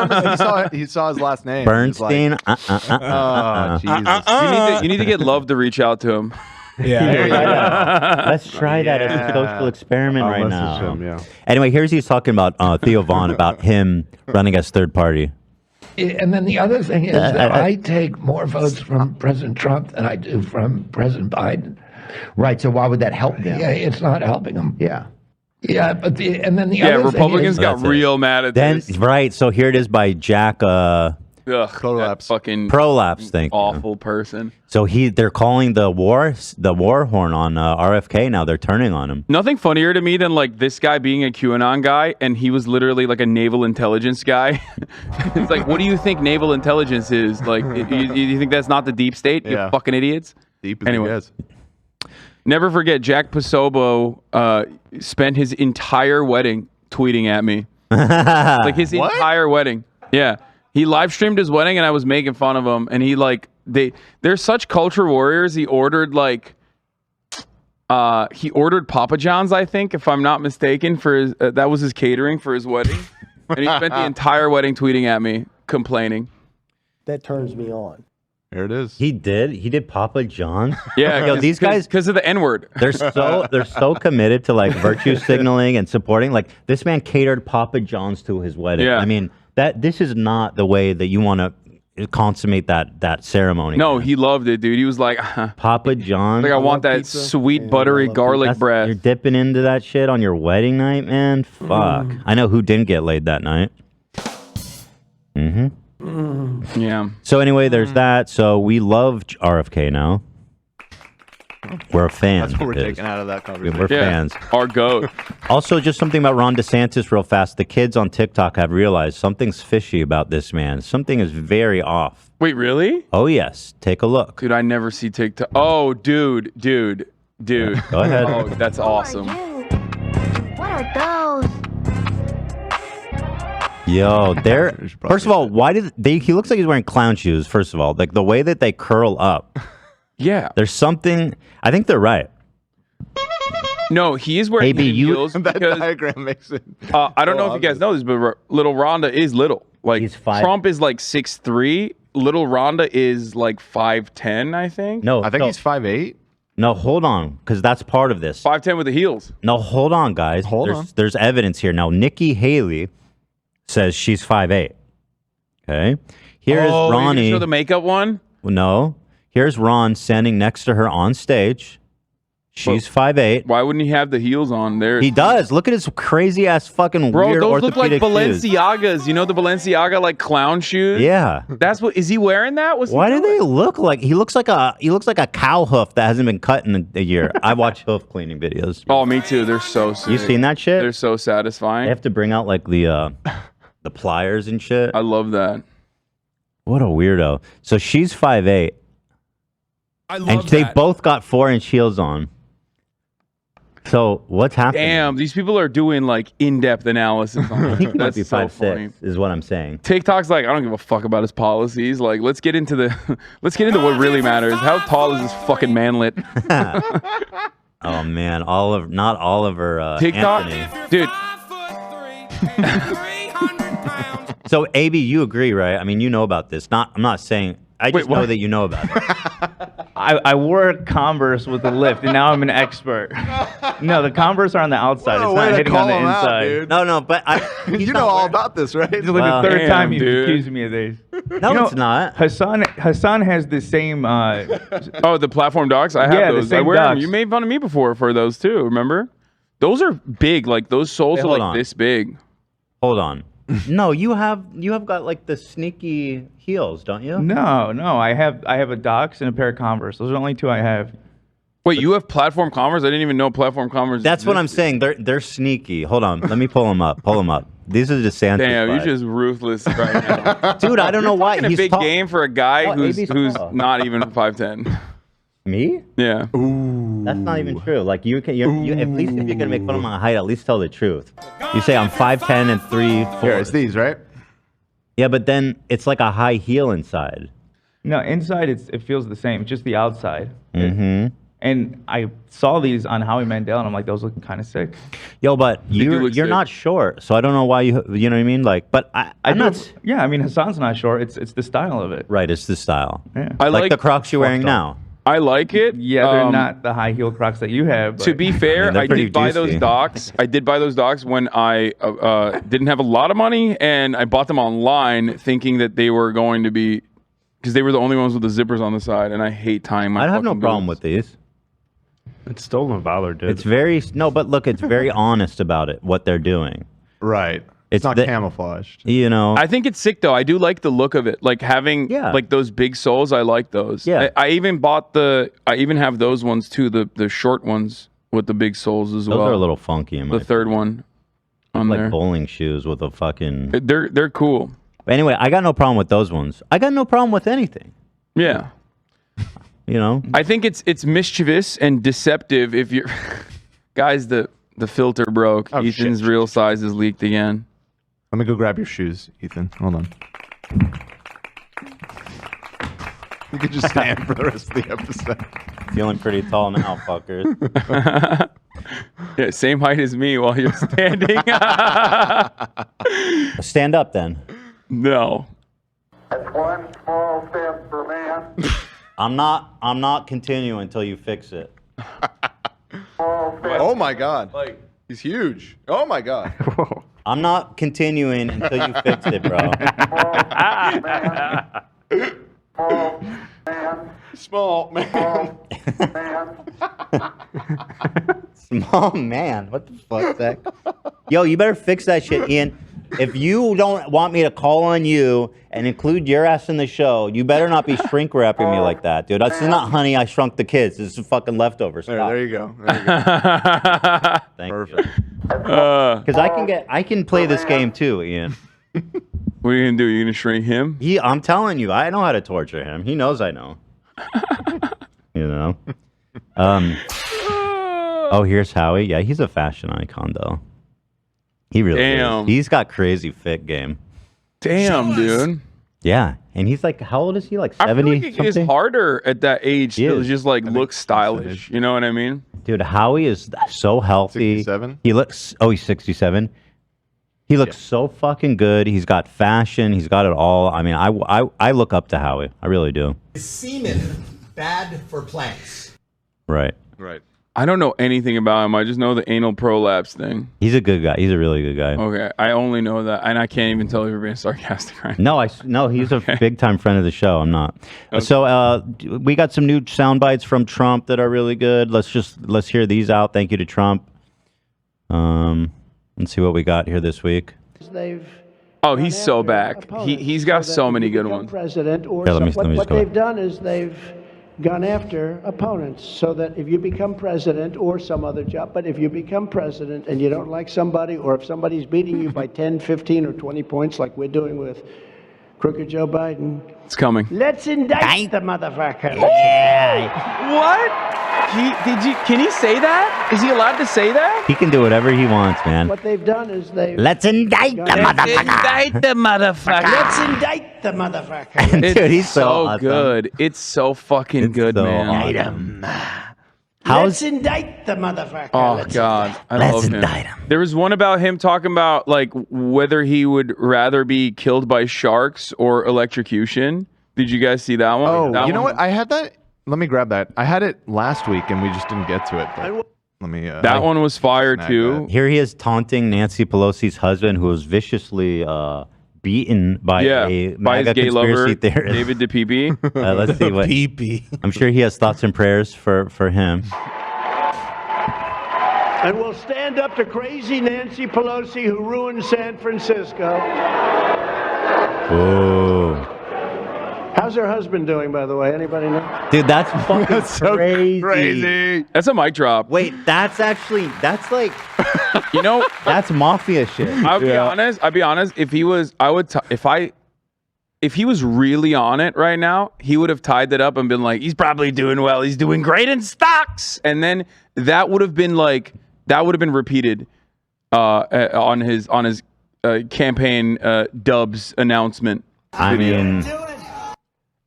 [SPEAKER 6] he saw his last name.
[SPEAKER 2] Bernstein.
[SPEAKER 6] Oh, Jesus.
[SPEAKER 4] You need to get Love to reach out to him.
[SPEAKER 10] Yeah.
[SPEAKER 2] Let's try that as a social experiment right now.
[SPEAKER 6] Him, yeah.
[SPEAKER 2] Anyway, he's talking about Theo Vaughn, about him running as third party.
[SPEAKER 8] And then the other thing is that I take more votes from President Trump than I do from President Biden.
[SPEAKER 11] Right. So why would that help them?
[SPEAKER 8] Yeah, it's not helping them.
[SPEAKER 11] Yeah.
[SPEAKER 8] Yeah, but and then the other
[SPEAKER 4] Republicans
[SPEAKER 8] thing
[SPEAKER 4] got real mad at this.
[SPEAKER 2] Right. So here it is by Jack.
[SPEAKER 6] Prolapse.
[SPEAKER 4] Fucking
[SPEAKER 2] Prolapse thing.
[SPEAKER 4] Awful person.
[SPEAKER 2] So they're calling the war horn on RFK now. They're turning on him.
[SPEAKER 4] Nothing funnier to me than like this guy being a QAnon guy, and he was literally like a naval intelligence guy. It's like, what do you think naval intelligence is? Like, you think that's not the deep state? You fucking idiots.
[SPEAKER 6] Deep as
[SPEAKER 4] anyway.
[SPEAKER 6] he is.
[SPEAKER 4] Never forget, Jack Posobo spent his entire wedding tweeting at me. Like his entire wedding. Yeah. He live streamed his wedding and I was making fun of him. And he they're such culture warriors. He ordered Papa John's, I think, if I'm not mistaken, for his, that was his catering for his wedding. And he spent the entire wedding tweeting at me, complaining.
[SPEAKER 11] That turns me on.
[SPEAKER 6] There it is.
[SPEAKER 2] He did Papa John's.
[SPEAKER 4] Yeah,
[SPEAKER 2] Yo, these guys,
[SPEAKER 4] because of the N-word.
[SPEAKER 2] they're so committed to like virtue signaling and supporting. Like this man catered Papa John's to his wedding.
[SPEAKER 4] Yeah.
[SPEAKER 2] I mean this is not the way that you want to consummate that ceremony.
[SPEAKER 4] No, he loved it, dude. He was like,
[SPEAKER 2] Papa John's.
[SPEAKER 4] Like I want that sweet buttery garlic bread.
[SPEAKER 2] You're dipping into that shit on your wedding night, man. Fuck. I know who didn't get laid that night.
[SPEAKER 4] Yeah.
[SPEAKER 2] So anyway, there's that. So we love RFK now. We're a fan.
[SPEAKER 6] That's what we're taking out of that conversation.
[SPEAKER 2] We're fans.
[SPEAKER 4] Our goat.
[SPEAKER 2] Also, just something about Ron DeSantis real fast. The kids on TikTok have realized something's fishy about this man. Something is very off.
[SPEAKER 4] Wait, really?
[SPEAKER 2] Oh, yes. Take a look.
[SPEAKER 4] Dude, I never see TikTok. Oh, dude.
[SPEAKER 2] Go ahead.
[SPEAKER 4] Oh, that's awesome.
[SPEAKER 1] What are those?
[SPEAKER 2] Yo, first of all, why did he looks like he's wearing clown shoes, first of all. Like the way that they curl up.
[SPEAKER 4] Yeah.
[SPEAKER 2] There's something, I think they're right.
[SPEAKER 4] No, he is wearing heels.
[SPEAKER 6] That diagram makes it.
[SPEAKER 4] I don't know if you guys know this, but little Rhonda is little. Like
[SPEAKER 2] He's 5.
[SPEAKER 4] Trump is like 6'3". Little Rhonda is like 5'10", I think.
[SPEAKER 2] No,
[SPEAKER 6] I think he's 5'8".
[SPEAKER 2] No, hold on, because that's part of this.
[SPEAKER 4] 5'10" with the heels.
[SPEAKER 2] No, hold on, guys.
[SPEAKER 6] Hold on.
[SPEAKER 2] There's evidence here. Now, Nikki Haley says she's 5'8". Okay. Here is Ronnie.
[SPEAKER 4] You show the makeup one?
[SPEAKER 2] No. Here's Ron standing next to her on stage. She's 5'8".
[SPEAKER 4] Why wouldn't he have the heels on there?
[SPEAKER 2] He does. Look at his crazy ass fucking
[SPEAKER 4] Bro,
[SPEAKER 2] weird
[SPEAKER 4] those look like
[SPEAKER 2] orthopedic shoes.
[SPEAKER 4] Balenciagas. You know the Balenciaga like clown shoes?
[SPEAKER 2] Yeah.
[SPEAKER 4] That's what is he wearing that?
[SPEAKER 2] Why do they look like he looks like a cow hoof that hasn't been cut in a year? I watch hoof cleaning videos.
[SPEAKER 4] Oh, me too. They're so sick.
[SPEAKER 2] You seen that shit?
[SPEAKER 4] They're so satisfying.
[SPEAKER 2] They have to bring out like the pliers and shit.
[SPEAKER 4] I love that.
[SPEAKER 2] What a weirdo. So she's 5'8".
[SPEAKER 10] I love
[SPEAKER 2] and
[SPEAKER 10] that.
[SPEAKER 2] they both got 4-inch heels on. So what's happening?
[SPEAKER 4] Damn, these people are doing like in-depth analysis on
[SPEAKER 2] I think
[SPEAKER 4] it.
[SPEAKER 2] he might
[SPEAKER 4] That's
[SPEAKER 2] be
[SPEAKER 4] so
[SPEAKER 2] 5'6",
[SPEAKER 4] funny.
[SPEAKER 2] is what I'm saying.
[SPEAKER 4] TikTok's like, I don't give a fuck about his policies. Like, let's get into what really matters. How tall is this fucking manlet?
[SPEAKER 2] Oh man, not Oliver.
[SPEAKER 4] TikTok,
[SPEAKER 2] Anthony.
[SPEAKER 4] dude.
[SPEAKER 2] So AB, you agree, right? I mean, you know about this. I'm not saying. I just know that you know about it.
[SPEAKER 9] I wore Converse with a lift, and now I'm an expert. No, the Converse are on the outside.
[SPEAKER 6] What a
[SPEAKER 9] It's
[SPEAKER 6] way
[SPEAKER 9] not
[SPEAKER 6] to
[SPEAKER 9] hitting
[SPEAKER 6] call
[SPEAKER 9] on the
[SPEAKER 6] him out,
[SPEAKER 9] inside.
[SPEAKER 6] dude.
[SPEAKER 2] No, but
[SPEAKER 6] you know all about this, right?
[SPEAKER 9] This is like
[SPEAKER 2] Wow.
[SPEAKER 9] the third
[SPEAKER 4] Damn,
[SPEAKER 9] time you've
[SPEAKER 4] dude.
[SPEAKER 9] accused me of this.
[SPEAKER 2] No, it's not.
[SPEAKER 9] Hassan has the same.
[SPEAKER 4] Oh, the platform docs. I have
[SPEAKER 9] Yeah, the
[SPEAKER 4] those. I
[SPEAKER 9] same
[SPEAKER 4] wear them.
[SPEAKER 9] docs.
[SPEAKER 4] You made fun of me before for those too. Remember? Those are big. Like those soles
[SPEAKER 2] Hey,
[SPEAKER 4] are
[SPEAKER 2] hold
[SPEAKER 4] like
[SPEAKER 2] on.
[SPEAKER 4] this big.
[SPEAKER 2] Hold on. No, you have got like the sneaky heels, don't you?
[SPEAKER 9] No, I have a Docs and a pair of Converse. Those are the only two I have.
[SPEAKER 4] Wait, you have platform Converse? I didn't even know platform Converse.
[SPEAKER 2] That's what I'm saying. They're sneaky. Hold on. Let me pull them up. These are DeSantis.
[SPEAKER 4] Damn, you're
[SPEAKER 2] vibes.
[SPEAKER 4] just ruthless right now.
[SPEAKER 2] Dude, I don't know why.
[SPEAKER 4] Talking a
[SPEAKER 2] He's
[SPEAKER 4] big
[SPEAKER 2] tall.
[SPEAKER 4] game for a guy
[SPEAKER 2] Oh,
[SPEAKER 4] who's
[SPEAKER 2] AB's tall.
[SPEAKER 4] not even 5'10".
[SPEAKER 2] Me?
[SPEAKER 4] Yeah.
[SPEAKER 2] That's not even true. Like you at least if you're gonna make fun of my height, at least tell the truth. You say I'm 5'10" and 3'4".
[SPEAKER 6] Here, it's these, right?
[SPEAKER 2] Yeah, but then it's like a high heel inside.
[SPEAKER 9] No, inside it feels the same. It's just the outside.
[SPEAKER 2] Mm-hmm.
[SPEAKER 9] And I saw these on Howie Mandel, and I'm like, those look kind of sick.
[SPEAKER 2] Yo, but you're
[SPEAKER 4] sick.
[SPEAKER 2] not short, so I don't know why you know what I mean. Like, but I'm not.
[SPEAKER 9] Yeah, I mean Hassan's not short. It's the style of it.
[SPEAKER 2] Right, it's the style.
[SPEAKER 9] Yeah.
[SPEAKER 4] I
[SPEAKER 2] like the Crocs you're wearing now.
[SPEAKER 4] I like it.
[SPEAKER 9] Yeah, they're not the high heel Crocs that you have.
[SPEAKER 4] To be fair,
[SPEAKER 2] they're
[SPEAKER 4] I
[SPEAKER 2] pretty
[SPEAKER 4] did buy
[SPEAKER 2] juicy.
[SPEAKER 4] those docs. I did buy those docs when I didn't have a lot of money, and I bought them online thinking that they were going to be, because they were the only ones with the zippers on the side, and I hate tying my
[SPEAKER 2] I have no
[SPEAKER 4] fucking
[SPEAKER 2] problem
[SPEAKER 4] boots.
[SPEAKER 2] with these.
[SPEAKER 10] It's stolen valor, dude.
[SPEAKER 2] It's very but look, it's very honest about it. What they're doing.
[SPEAKER 6] Right. It's not camouflaged.
[SPEAKER 2] You know.
[SPEAKER 4] I think it's sick though. I do like the look of it. Like having like those big soles. I like those.
[SPEAKER 2] Yeah.
[SPEAKER 4] I even have those ones too. The short ones with the big soles as well.
[SPEAKER 2] Those are a little funky in my
[SPEAKER 4] The third one on
[SPEAKER 2] like
[SPEAKER 4] there.
[SPEAKER 2] bowling shoes with a fucking.
[SPEAKER 4] They're cool.
[SPEAKER 2] But anyway, I got no problem with those ones. I got no problem with anything.
[SPEAKER 4] Yeah.
[SPEAKER 2] You know.
[SPEAKER 4] I think it's mischievous and deceptive if you're guys. The filter broke.
[SPEAKER 6] Oh,
[SPEAKER 4] Ethan's real size is leaked again.
[SPEAKER 6] Let me go grab your shoes, Ethan. Hold on. You can just stand for the rest of the episode.
[SPEAKER 2] Feeling pretty tall now, fuckers.
[SPEAKER 4] Yeah, same height as me while you're standing.
[SPEAKER 2] Stand up then.
[SPEAKER 4] No.
[SPEAKER 12] That's one small step for man.
[SPEAKER 2] I'm not continuing until you fix it.
[SPEAKER 6] Oh my God. He's huge. Oh my God.
[SPEAKER 2] I'm not continuing until you fix it, bro.
[SPEAKER 6] Small man.
[SPEAKER 2] Small man. What the fuck, Zach? Yo, you better fix that shit, Ian. If you don't want me to call on you and include your ass in the show, you better not be shrink wrapping me like that, dude. This is not Honey, I Shrunk the Kids. This is fucking leftovers.
[SPEAKER 6] There you go.
[SPEAKER 2] Thank
[SPEAKER 6] Perfect.
[SPEAKER 2] Because I can play this game too, Ian.
[SPEAKER 4] What are you gonna do? You gonna shrink him?
[SPEAKER 2] I'm telling you, I know how to torture him. He knows I know. You know. Oh, here's Howie. Yeah, he's a fashion icon though. He really is. He's got crazy fit game.
[SPEAKER 4] Damn, dude.
[SPEAKER 2] Yeah, and he's like, how old is he? Like 70
[SPEAKER 4] I feel like it is
[SPEAKER 2] something?
[SPEAKER 4] harder at that age
[SPEAKER 2] He
[SPEAKER 4] to
[SPEAKER 2] is.
[SPEAKER 4] just like look stylish. You know what I mean?
[SPEAKER 2] Dude, Howie is so healthy.
[SPEAKER 6] 67?
[SPEAKER 2] He looks. Oh, he's 67. He looks so fucking good. He's got fashion. He's got it all. I mean, I look up to Howie. I really do.
[SPEAKER 13] Is semen bad for plants?
[SPEAKER 2] Right.
[SPEAKER 6] Right.
[SPEAKER 4] I don't know anything about him. I just know the anal prolapse thing.
[SPEAKER 2] He's a good guy. He's a really good guy.
[SPEAKER 4] Okay, I only know that, and I can't even tell if you're being sarcastic right now.
[SPEAKER 2] No, he's a big time friend of the show. I'm not. So we got some new sound bites from Trump that are really good. Let's hear these out. Thank you to Trump. Let's see what we got here this week.
[SPEAKER 4] Oh, he's so back. He's got so many good ones.
[SPEAKER 14] President or
[SPEAKER 2] Here, let me
[SPEAKER 14] what
[SPEAKER 2] just go
[SPEAKER 14] they've done is they've gone after opponents so that if you become president or some other job, but if you become president and you don't like somebody, or if somebody's beating you by 10, 15, or 20 points like we're doing with crooked Joe Biden,
[SPEAKER 4] it's coming.
[SPEAKER 14] let's indict the motherfucker.
[SPEAKER 4] What? Can he say that? Is he allowed to say that?
[SPEAKER 2] He can do whatever he wants, man.
[SPEAKER 14] What they've done is they've...
[SPEAKER 2] Let's indict the motherfucker.
[SPEAKER 4] Indict the motherfucker.
[SPEAKER 14] Let's indict the motherfucker.
[SPEAKER 2] Dude, he's so
[SPEAKER 4] so
[SPEAKER 2] awesome.
[SPEAKER 4] good. It's so fucking good,
[SPEAKER 2] so
[SPEAKER 4] man.
[SPEAKER 2] awesome.
[SPEAKER 14] Let's indict the motherfucker.
[SPEAKER 4] Oh God, I love him. There was one about him talking about like whether he would rather be killed by sharks or electrocution. Did you guys see that one?
[SPEAKER 6] Oh,
[SPEAKER 4] that
[SPEAKER 6] you know
[SPEAKER 4] one?
[SPEAKER 6] what? I had that. Let me grab that. I had it last week and we just didn't get to it. But let me.
[SPEAKER 4] That one was fire too.
[SPEAKER 2] Here he is taunting Nancy Pelosi's husband, who was viciously beaten by a
[SPEAKER 4] by his
[SPEAKER 2] MAGA
[SPEAKER 4] gay
[SPEAKER 2] conspiracy
[SPEAKER 4] lover,
[SPEAKER 2] theorist.
[SPEAKER 4] David DePipe.
[SPEAKER 2] Let's see what. I'm sure he has thoughts and prayers for him.
[SPEAKER 14] And we'll stand up to crazy Nancy Pelosi who ruined San Francisco.
[SPEAKER 2] Whoa.
[SPEAKER 14] How's her husband doing, by the way? Anybody know?
[SPEAKER 2] Dude, that's fucking
[SPEAKER 6] so crazy.
[SPEAKER 4] That's a mic drop.
[SPEAKER 2] Wait, that's like,
[SPEAKER 4] you know,
[SPEAKER 2] that's mafia shit.
[SPEAKER 4] I'll be honest. If he was, if he was really on it right now, he would have tied that up and been like, he's probably doing well. He's doing great in stocks. And then that would have been repeated on his campaign Dubs announcement.
[SPEAKER 2] I mean,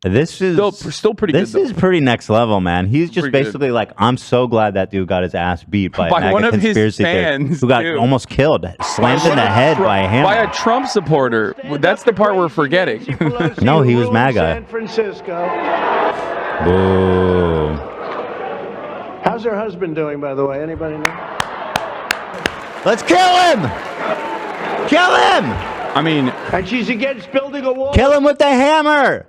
[SPEAKER 2] this is
[SPEAKER 4] still pretty good.
[SPEAKER 2] This is pretty next level, man. He's just basically like, I'm so glad that dude got his ass beat by a
[SPEAKER 4] one of his
[SPEAKER 2] conspiracy theorist
[SPEAKER 4] fans
[SPEAKER 2] who got
[SPEAKER 4] dude.
[SPEAKER 2] almost killed, slammed in the head by a hammer.
[SPEAKER 4] By a Trump supporter. That's the part we're forgetting.
[SPEAKER 2] No, he was MAGA.
[SPEAKER 14] San Francisco.
[SPEAKER 2] Boo.
[SPEAKER 14] How's her husband doing, by the way? Anybody know?
[SPEAKER 2] Let's kill him! Kill him!
[SPEAKER 4] I mean...
[SPEAKER 14] And she's against building a wall.
[SPEAKER 2] Kill him with the hammer!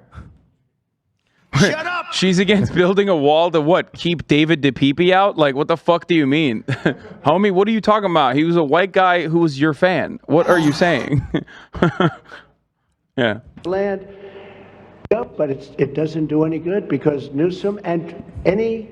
[SPEAKER 14] Shut up!
[SPEAKER 4] She's against building a wall to what? Keep David DePipe out? Like, what the fuck do you mean? Homie, what are you talking about? He was a white guy who was your fan. What are you saying? Yeah.
[SPEAKER 14] Land up, but it doesn't do any good because Newsom and any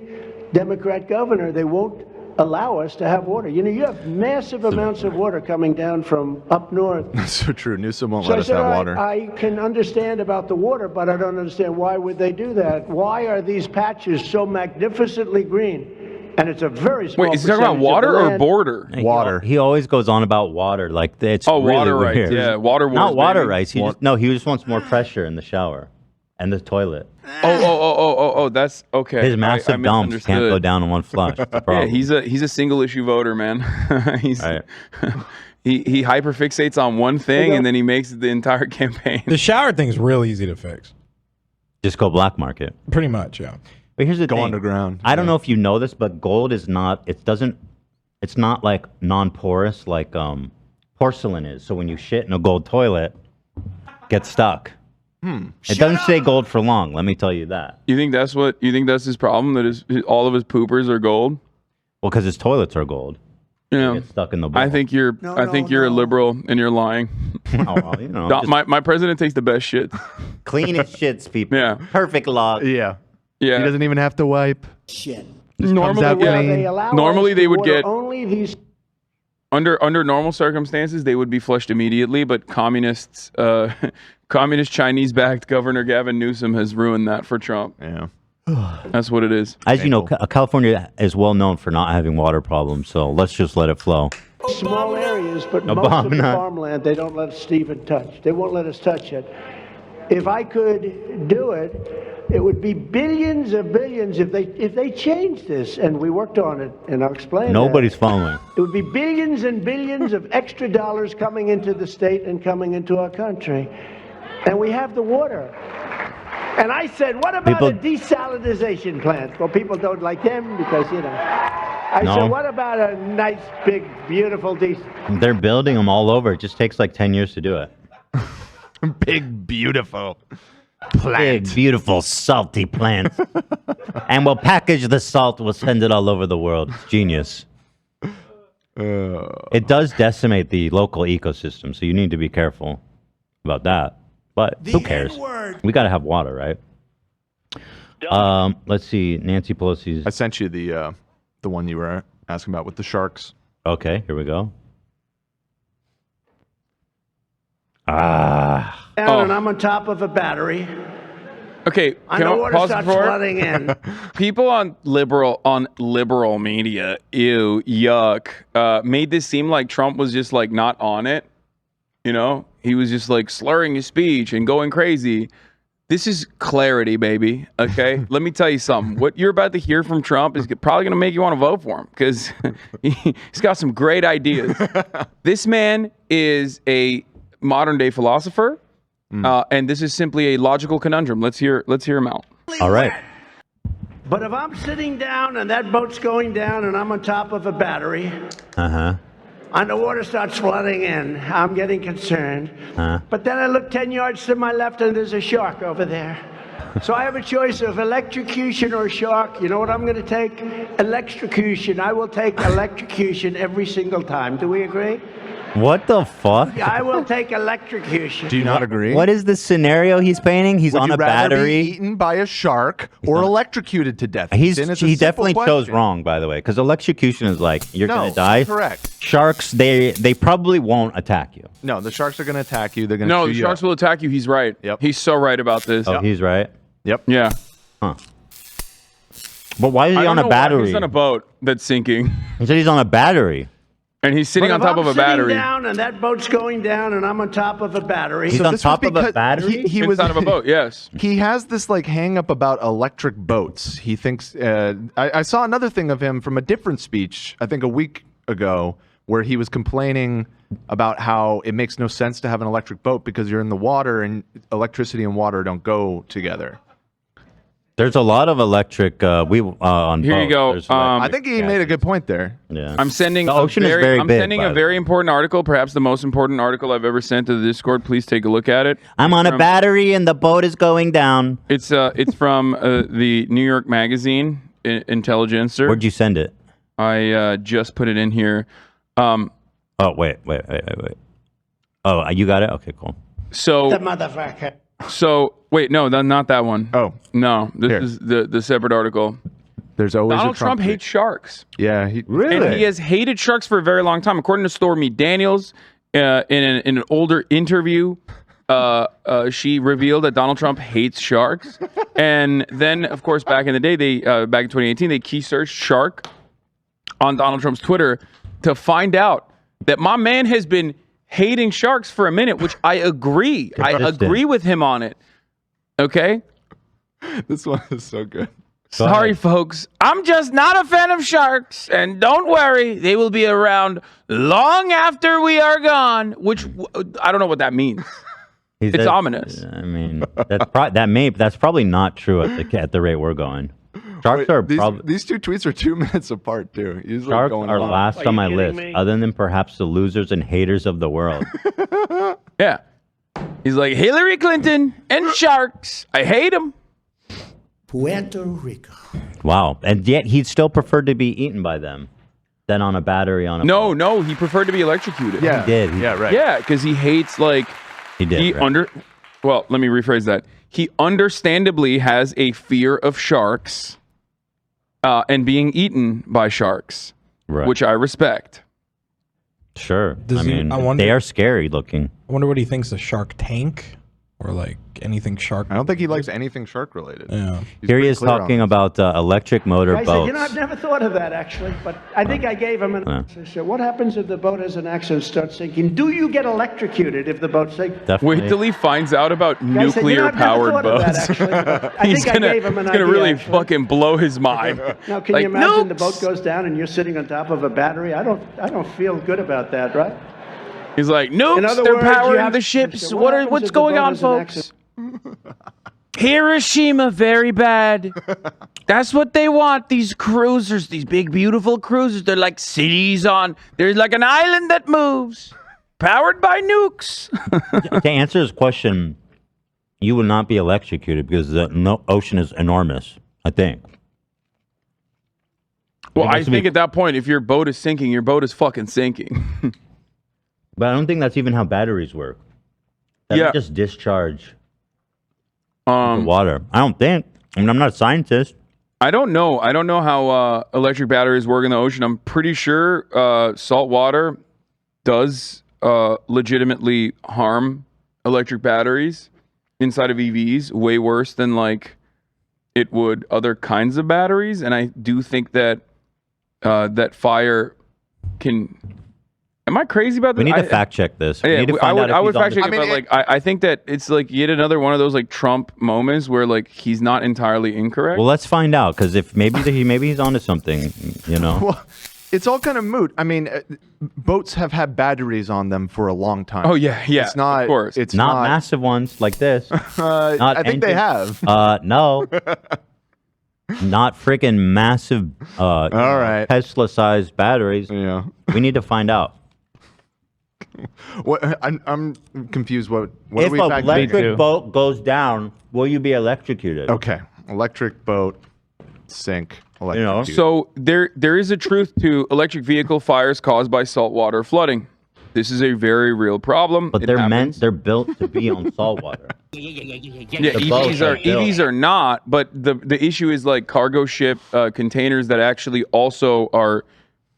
[SPEAKER 14] Democrat governor, they won't allow us to have water. You know, you have massive amounts of water coming down from up north.
[SPEAKER 6] That's so true. Newsom won't
[SPEAKER 14] So
[SPEAKER 6] let
[SPEAKER 14] I
[SPEAKER 6] us
[SPEAKER 14] said,
[SPEAKER 6] have
[SPEAKER 14] all right,
[SPEAKER 6] water.
[SPEAKER 14] I can understand about the water, but I don't understand why would they do that? Why are these patches so magnificently green? And it's a very small
[SPEAKER 4] Wait, is he talking about water or border?
[SPEAKER 2] Water. He always goes on about water. Like, it's really
[SPEAKER 4] water rights.
[SPEAKER 2] weird.
[SPEAKER 4] Yeah, water wars,
[SPEAKER 2] Not water
[SPEAKER 4] baby.
[SPEAKER 2] rights. He just wants more pressure in the shower and the toilet.
[SPEAKER 4] Oh, that's okay.
[SPEAKER 2] His massive
[SPEAKER 4] I
[SPEAKER 2] dumps can't go down in one flush. That's the
[SPEAKER 4] Yeah,
[SPEAKER 2] problem.
[SPEAKER 4] he's a single issue voter, man. He's he hyperfixates on one thing and then he makes it the entire campaign.
[SPEAKER 15] The shower thing's real easy to fix.
[SPEAKER 2] Just go black market.
[SPEAKER 15] Pretty much, yeah.
[SPEAKER 2] But here's the thing.
[SPEAKER 6] Go underground.
[SPEAKER 2] I don't know if you know this, but gold is not. It's not like non-porous like porcelain is. So when you shit in a gold toilet, it gets stuck. It doesn't stay gold for long. Let me tell you that.
[SPEAKER 4] You think that's his problem? That all of his poopers are gold?
[SPEAKER 2] Well, because his toilets are gold.
[SPEAKER 4] Yeah,
[SPEAKER 2] get stuck in the bowl.
[SPEAKER 4] I think you're a liberal and you're lying.
[SPEAKER 2] Well, you know,
[SPEAKER 4] my president takes the best shit.
[SPEAKER 2] Clean as shits, people.
[SPEAKER 4] Yeah,
[SPEAKER 2] perfect log.
[SPEAKER 6] Yeah.
[SPEAKER 4] Yeah.
[SPEAKER 6] He doesn't even have to wipe.
[SPEAKER 14] Shit.
[SPEAKER 4] Normally they would get
[SPEAKER 14] only these.
[SPEAKER 4] Under normal circumstances they would be flushed immediately, but communist Chinese backed Governor Gavin Newsom has ruined that for Trump.
[SPEAKER 6] Yeah.
[SPEAKER 4] That's what it is.
[SPEAKER 2] As you know, California is well known for not having water problems, so let's just let it flow.
[SPEAKER 14] Small areas, but most of the farmland they don't let us even touch. They won't let us touch it. If I could do it, it would be billions of billions if they changed this, and we worked on it, and I'll explain.
[SPEAKER 2] Nobody's following.
[SPEAKER 14] It would be billions and billions of extra dollars coming into the state and coming into our country, and we have the water. And I said, what about a desalinization plant? Well, people don't like them because, you know. I said, what about a nice, big, beautiful
[SPEAKER 2] They're building them all over. It just takes like 10 years to do it.
[SPEAKER 6] Big, beautiful
[SPEAKER 2] plant. Big, beautiful, salty plant. And we'll package the salt. We'll send it all over the world. It's genius. It does decimate the local ecosystem, so you need to be careful about that. But who cares? We got to have water, right? Let's see. Nancy Pelosi's.
[SPEAKER 6] I sent you the one you were asking about with the sharks.
[SPEAKER 2] Okay, here we go.
[SPEAKER 14] And I'm on top of a battery.
[SPEAKER 4] Okay, can I
[SPEAKER 14] Underwater
[SPEAKER 4] pause
[SPEAKER 14] starts
[SPEAKER 4] before?
[SPEAKER 14] flooding in.
[SPEAKER 4] People on liberal media, ew, yuck, made this seem like Trump was just like not on it. You know, he was just like slurring his speech and going crazy. This is clarity, baby. Okay, let me tell you something. What you're about to hear from Trump is probably going to make you want to vote for him because he's got some great ideas. This man is a modern day philosopher. And this is simply a logical conundrum. Let's hear him out.
[SPEAKER 2] All right.
[SPEAKER 14] But if I'm sitting down and that boat's going down and I'm on top of a battery, and the water starts flooding in, I'm getting concerned. But then I look 10 yards to my left and there's a shark over there. So I have a choice of electrocution or shark. You know what I'm going to take? Electrocution. I will take electrocution every single time. Do we agree?
[SPEAKER 2] What the fuck?
[SPEAKER 14] I will take electrocution.
[SPEAKER 6] Do you not agree?
[SPEAKER 2] What is the scenario he's painting? He's
[SPEAKER 6] Would
[SPEAKER 2] on
[SPEAKER 6] you
[SPEAKER 2] a
[SPEAKER 6] rather
[SPEAKER 2] battery.
[SPEAKER 6] be eaten by a shark or electrocuted to death?
[SPEAKER 2] He
[SPEAKER 6] Then it's a
[SPEAKER 2] definitely
[SPEAKER 6] simple
[SPEAKER 2] chose
[SPEAKER 6] question.
[SPEAKER 2] wrong, by the way, because electrocution is like you're
[SPEAKER 6] No,
[SPEAKER 2] gonna die.
[SPEAKER 6] correct.
[SPEAKER 2] Sharks, they probably won't attack you.
[SPEAKER 6] No, the sharks are going to attack you. They're going to
[SPEAKER 4] No,
[SPEAKER 6] chew
[SPEAKER 4] the
[SPEAKER 6] you
[SPEAKER 4] sharks
[SPEAKER 6] up.
[SPEAKER 4] will attack you. He's right.
[SPEAKER 6] Yep.
[SPEAKER 4] He's so right about this.
[SPEAKER 2] Oh, he's right.
[SPEAKER 6] Yep.
[SPEAKER 4] Yeah.
[SPEAKER 2] Huh. But why is
[SPEAKER 4] I
[SPEAKER 2] he
[SPEAKER 4] don't
[SPEAKER 2] on a
[SPEAKER 4] know why
[SPEAKER 2] battery?
[SPEAKER 4] He's on a boat that's sinking,
[SPEAKER 2] He said he's on a battery.
[SPEAKER 4] and he's sitting
[SPEAKER 14] But
[SPEAKER 4] on
[SPEAKER 14] if
[SPEAKER 4] top
[SPEAKER 14] I'm
[SPEAKER 4] of a battery.
[SPEAKER 14] sitting down and that boat's going down and I'm on top of a battery.
[SPEAKER 2] He's on top of a battery?
[SPEAKER 6] He was
[SPEAKER 4] Inside of a boat, yes.
[SPEAKER 6] He has this like hang up about electric boats. He thinks I saw another thing of him from a different speech, I think a week ago, where he was complaining about how it makes no sense to have an electric boat because you're in the water and electricity and water don't go together.
[SPEAKER 2] There's a lot of electric on
[SPEAKER 4] Here you
[SPEAKER 2] boats.
[SPEAKER 4] go.
[SPEAKER 2] There's
[SPEAKER 6] I
[SPEAKER 2] electric
[SPEAKER 6] think he made a good point there.
[SPEAKER 2] Yeah.
[SPEAKER 4] I'm sending
[SPEAKER 2] The ocean is very
[SPEAKER 4] I'm
[SPEAKER 2] big,
[SPEAKER 4] sending
[SPEAKER 2] by
[SPEAKER 4] a
[SPEAKER 2] the
[SPEAKER 4] very important article, perhaps the most important article I've ever sent to the Discord. Please take a look at it.
[SPEAKER 2] I'm on a
[SPEAKER 4] From-
[SPEAKER 2] battery and the boat is going down.
[SPEAKER 4] It's from the New York Magazine, Intelligencer.
[SPEAKER 2] Where'd you send it?
[SPEAKER 4] I just put it in here.
[SPEAKER 2] Oh, wait. Oh, you got it? Okay, cool.
[SPEAKER 4] So
[SPEAKER 14] The motherfucker.
[SPEAKER 4] So wait, no, not that one.
[SPEAKER 6] Oh,
[SPEAKER 4] no, this is the separate artical.
[SPEAKER 6] There's always
[SPEAKER 4] Donald
[SPEAKER 6] a Trump
[SPEAKER 4] Trump hates sharks.
[SPEAKER 6] Yeah,
[SPEAKER 4] And he has hated sharks for a very long time. According to Stormy Daniels, in an older interview, she revealed that Donald Trump hates sharks. And then, of course, back in the day, back in 2018, they key searched shark on Donald Trump's Twitter to find out that my man has been hating sharks for a minute, which I agree. I agree with him on it. Okay?
[SPEAKER 6] This one is so good.
[SPEAKER 4] Sorry, folks. I'm just not a fan of sharks. And don't worry, they will be around long after we are gone, which I don't know what that means. It's ominous.
[SPEAKER 2] I mean, that's probably not true at the rate we're going. Sharks are probably
[SPEAKER 6] these two tweets are 2 minutes apart too. He's like
[SPEAKER 2] sharks
[SPEAKER 6] going
[SPEAKER 2] are
[SPEAKER 6] along.
[SPEAKER 2] last on my list, other than perhaps the losers and haters of the world.
[SPEAKER 4] Yeah. He's like, Hillary Clinton and sharks. I hate them.
[SPEAKER 13] Puerto Rico.
[SPEAKER 2] Wow, and yet he'd still prefer to be eaten by them than on a battery on a boat.
[SPEAKER 4] No, he preferred to be electrocuted.
[SPEAKER 6] Yeah,
[SPEAKER 2] he did.
[SPEAKER 6] Yeah, right.
[SPEAKER 4] Yeah, because he hates
[SPEAKER 2] he did.
[SPEAKER 4] Well, let me rephrase that. He understandably has a fear of sharks and being eaten by sharks, which I respect.
[SPEAKER 2] Sure.
[SPEAKER 15] Does he- I wonder-
[SPEAKER 2] they are scary looking.
[SPEAKER 15] I wonder what he thinks of Shark Tank or like anything shark.
[SPEAKER 6] I don't think he likes anything shark related.
[SPEAKER 15] Yeah.
[SPEAKER 2] Here he is talking about electric motor
[SPEAKER 14] I said,
[SPEAKER 2] boats.
[SPEAKER 14] I've never thought of that actually, but I think I gave him an answer. So what happens if the boat has an accident, starts sinking? Do you get electrocuted if the boat sinks?
[SPEAKER 4] Wait till he finds out about
[SPEAKER 14] Guy said,
[SPEAKER 4] nuclear powered
[SPEAKER 14] I've never thought of
[SPEAKER 4] boats.
[SPEAKER 14] that, actually, but I
[SPEAKER 4] He's
[SPEAKER 14] think I gave him an
[SPEAKER 4] it's gonna
[SPEAKER 14] idea,
[SPEAKER 4] really
[SPEAKER 14] actually.
[SPEAKER 4] fucking blow his mind.
[SPEAKER 14] Now, can
[SPEAKER 4] Like,
[SPEAKER 14] you imagine the
[SPEAKER 4] nukes.
[SPEAKER 14] boat goes down and you're sitting on top of a battery? I don't feel good about that, right?
[SPEAKER 4] He's like,
[SPEAKER 14] In
[SPEAKER 4] nukes,
[SPEAKER 14] other
[SPEAKER 4] they're
[SPEAKER 14] words, you
[SPEAKER 4] powering
[SPEAKER 14] have
[SPEAKER 4] the
[SPEAKER 14] to-
[SPEAKER 4] ships.
[SPEAKER 14] so what happens
[SPEAKER 4] What's
[SPEAKER 14] if the
[SPEAKER 4] going
[SPEAKER 14] boat
[SPEAKER 4] on,
[SPEAKER 14] has an
[SPEAKER 4] folks? Hiroshima, very bad. That's what they want. These cruisers, these big, beautiful cruisers. They're like cities on. There's like an island that moves, powered by nukes.
[SPEAKER 2] To answer his question, you will not be electrocuted because the ocean is enormous, I think.
[SPEAKER 4] Well, I think at that point, if your boat is sinking, your boat is fucking sinking.
[SPEAKER 2] But I don't think that's even how batteries work. They
[SPEAKER 4] Yeah.
[SPEAKER 2] just discharge the water. I don't think. I mean, I'm not a scientist.
[SPEAKER 4] I don't know. I don't know how electric batteries work in the ocean. I'm pretty sure salt water does legitimately harm electric batteries. inside of EVs way worse than like it would other kinds of batteries, and I do think that that fire can. Am I crazy about this?
[SPEAKER 2] We need to fact check this. We need to find out if
[SPEAKER 4] I would
[SPEAKER 2] he's on
[SPEAKER 4] fact check it, but like I think that it's like yet another one of those like Trump moments where like he's not entirely incorrect.
[SPEAKER 2] Well, let's find out, because if maybe he's onto something, you know.
[SPEAKER 6] Well, it's all kind of moot. I mean, boats have had batteries on them for a long time.
[SPEAKER 4] Oh yeah.
[SPEAKER 6] It's not.
[SPEAKER 4] Of course.
[SPEAKER 6] It's
[SPEAKER 2] not massive ones like this.
[SPEAKER 6] I think they have.
[SPEAKER 2] No. Not freaking massive.
[SPEAKER 6] All right.
[SPEAKER 2] Tesla-sized batteries.
[SPEAKER 6] Yeah.
[SPEAKER 2] We need to find out.
[SPEAKER 6] What I'm confused. What
[SPEAKER 2] If
[SPEAKER 6] are we
[SPEAKER 2] an
[SPEAKER 6] factoring?
[SPEAKER 2] electric boat goes down, will you be electrocuted?
[SPEAKER 6] Okay, electric boat sink. Electrocuted.
[SPEAKER 4] So there is a truth to electric vehicle fires caused by saltwater flooding. This is a very real problem.
[SPEAKER 2] But they're built to be on saltwater.
[SPEAKER 4] Yeah, EVs are not, but the issue is like cargo ship containers that actually also are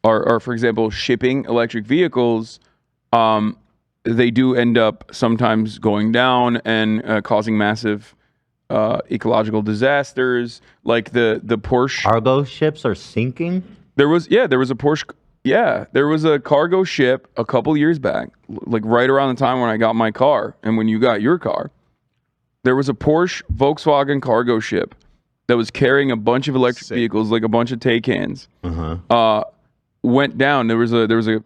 [SPEAKER 4] for example shipping electric vehicles. They do end up sometimes going down and causing massive ecological disasters, like the Porsche.
[SPEAKER 2] Cargo ships are sinking?
[SPEAKER 4] There was a Porsche. Yeah, there was a cargo ship a couple years back, like right around the time when I got my car and when you got your car. There was a Porsche Volkswagen cargo ship that was carrying a bunch of electric vehicles, like a bunch of Taycans. Went down. There was a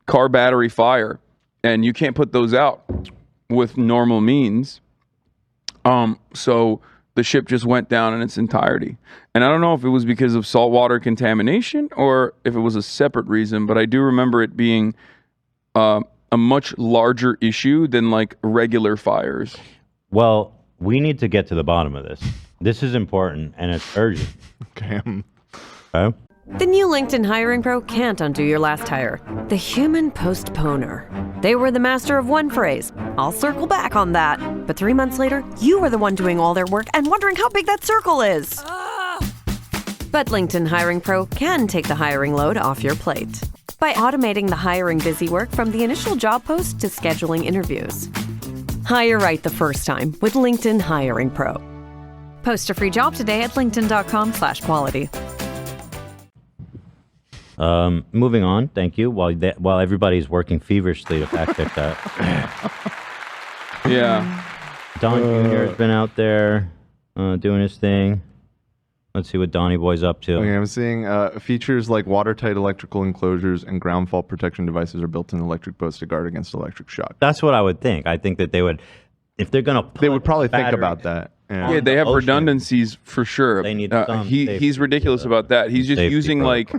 [SPEAKER 4] car battery fire, and you can't put those out with normal means. So the ship just went down in its entirety. And I don't know if it was because of saltwater contamination or if it was a separate reason, but I do remember it being a much larger issue than like regular fires.
[SPEAKER 2] Well, we need to get to the bottom of this. This is important and it's urgent.
[SPEAKER 6] Okay.
[SPEAKER 2] Okay?
[SPEAKER 16] The new LinkedIn Hiring Pro can't undo your last hire. The human postponer. They were the master of one phrase. I'll circle back on that. But 3 months later, you were the one doing all their work and wondering how big that circle is. But LinkedIn Hiring Pro can take the hiring load off your plate by automating the hiring busy work from the initial job post to scheduling interviews. Hire right the first time with LinkedIn Hiring Pro. Post a free job today at linkedin.com/quality.
[SPEAKER 2] Moving on, thank you. While everybody's working feverishly to fact check that.
[SPEAKER 4] Yeah.
[SPEAKER 2] Don Jr. has been out there doing his thing. Let's see what Donnie Boy's up to.
[SPEAKER 6] Okay, I'm seeing features like watertight electrical enclosures and ground fault protection devices are built in electric boats to guard against electric shock.
[SPEAKER 2] That's what I would think. I think that they would, if they're going to put
[SPEAKER 6] they would probably think
[SPEAKER 2] batteries
[SPEAKER 6] about that.
[SPEAKER 4] Yeah, they have redundancies for sure.
[SPEAKER 2] They need some
[SPEAKER 4] he's ridiculous about that. He's just using like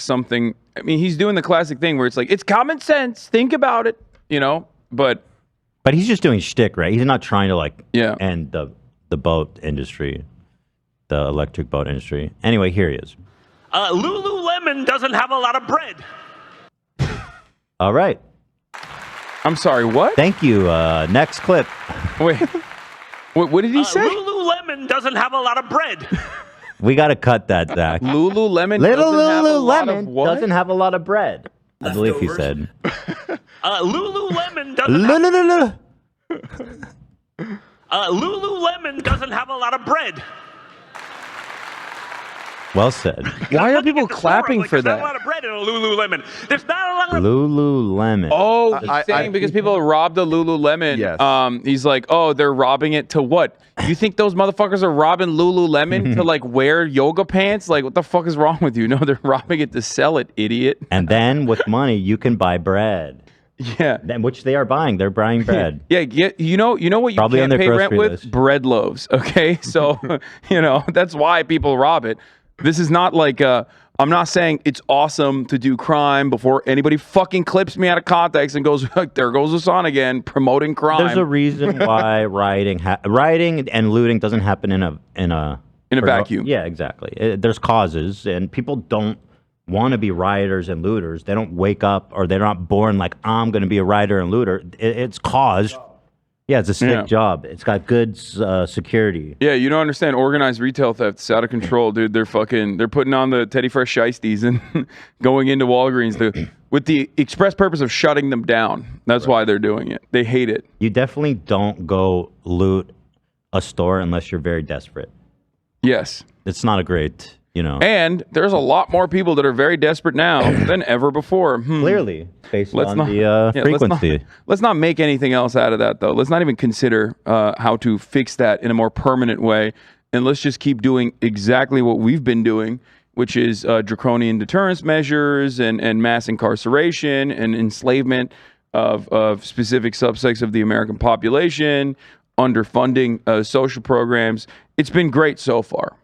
[SPEAKER 4] something. I mean, he's doing the classic thing where it's like, it's common sense. Think about it, you know. But
[SPEAKER 2] he's just doing shtick, right? He's not trying to end the boat industry, the electric boat industry. Anyway, here he is.
[SPEAKER 17] Lululemon doesn't have a lot of bread.
[SPEAKER 2] All right.
[SPEAKER 4] I'm sorry, what?
[SPEAKER 2] Thank you. Next clip.
[SPEAKER 4] Wait. What did he say?
[SPEAKER 17] Lululemon doesn't have a lot of bread.
[SPEAKER 2] We got to cut that, Zach.
[SPEAKER 4] Lululemon
[SPEAKER 2] doesn't have a lot of bread. I believe he said.
[SPEAKER 17] Lululemon doesn't Lululemon doesn't have a lot of bread.
[SPEAKER 2] Well said.
[SPEAKER 4] Why are people clapping for
[SPEAKER 17] There's not a
[SPEAKER 4] that?
[SPEAKER 17] lot of bread in a Lululemon. There's not a lot of
[SPEAKER 2] Lululemon.
[SPEAKER 4] Oh, he's saying because people robbed a Lululemon.
[SPEAKER 6] Yes.
[SPEAKER 4] He's like, oh, they're robbing it to what? You think those motherfuckers are robbing Lululemon to like wear yoga pants? Like, what the fuck is wrong with you? No, they're robbing it to sell it, idiot.
[SPEAKER 2] And then with money, you can buy bread.
[SPEAKER 4] Yeah.
[SPEAKER 2] Which they are buying. They're buying bread.
[SPEAKER 4] Yeah, you know what you
[SPEAKER 2] Probably on
[SPEAKER 4] can't
[SPEAKER 2] their
[SPEAKER 4] pay rent
[SPEAKER 2] grocery
[SPEAKER 4] with?
[SPEAKER 2] list.
[SPEAKER 4] Bread loaves, okay? So, that's why people rob it. This is not like, I'm not saying it's awesome to do crime before anybody fucking clips me out of context and goes, there goes the son again, promoting crime.
[SPEAKER 2] There's a reason why rioting and looting doesn't happen in a
[SPEAKER 4] vacuum.
[SPEAKER 2] Yeah, exactly. There's causes, and people don't want to be rioters and looters. They don't wake up, or they're not born like, I'm going to be a rioter and looter. It's caused Yeah, it's a sick job. It's got good security.
[SPEAKER 4] Yeah, you don't understand. Organized retail theft. It's out of control, dude. They're putting on the Teddy Fresh shiesties and going into Walgreens with the express purpose of shutting them down. That's why they're doing it. They hate it.
[SPEAKER 2] You definitely don't go loot a store unless you're very desperate.
[SPEAKER 4] Yes.
[SPEAKER 2] It's not a great,
[SPEAKER 4] And there's a lot more people that are very desperate now than ever before.
[SPEAKER 2] Clearly, based on the frequency.
[SPEAKER 4] Let's not make anything else out of that, though. Let's not even consider how to fix that in a more permanent way. And let's just keep doing exactly what we've been doing, which is draconian deterrence measures and mass incarceration and enslavement of specific subsects of the American population, underfunding social programs. It's been great so far.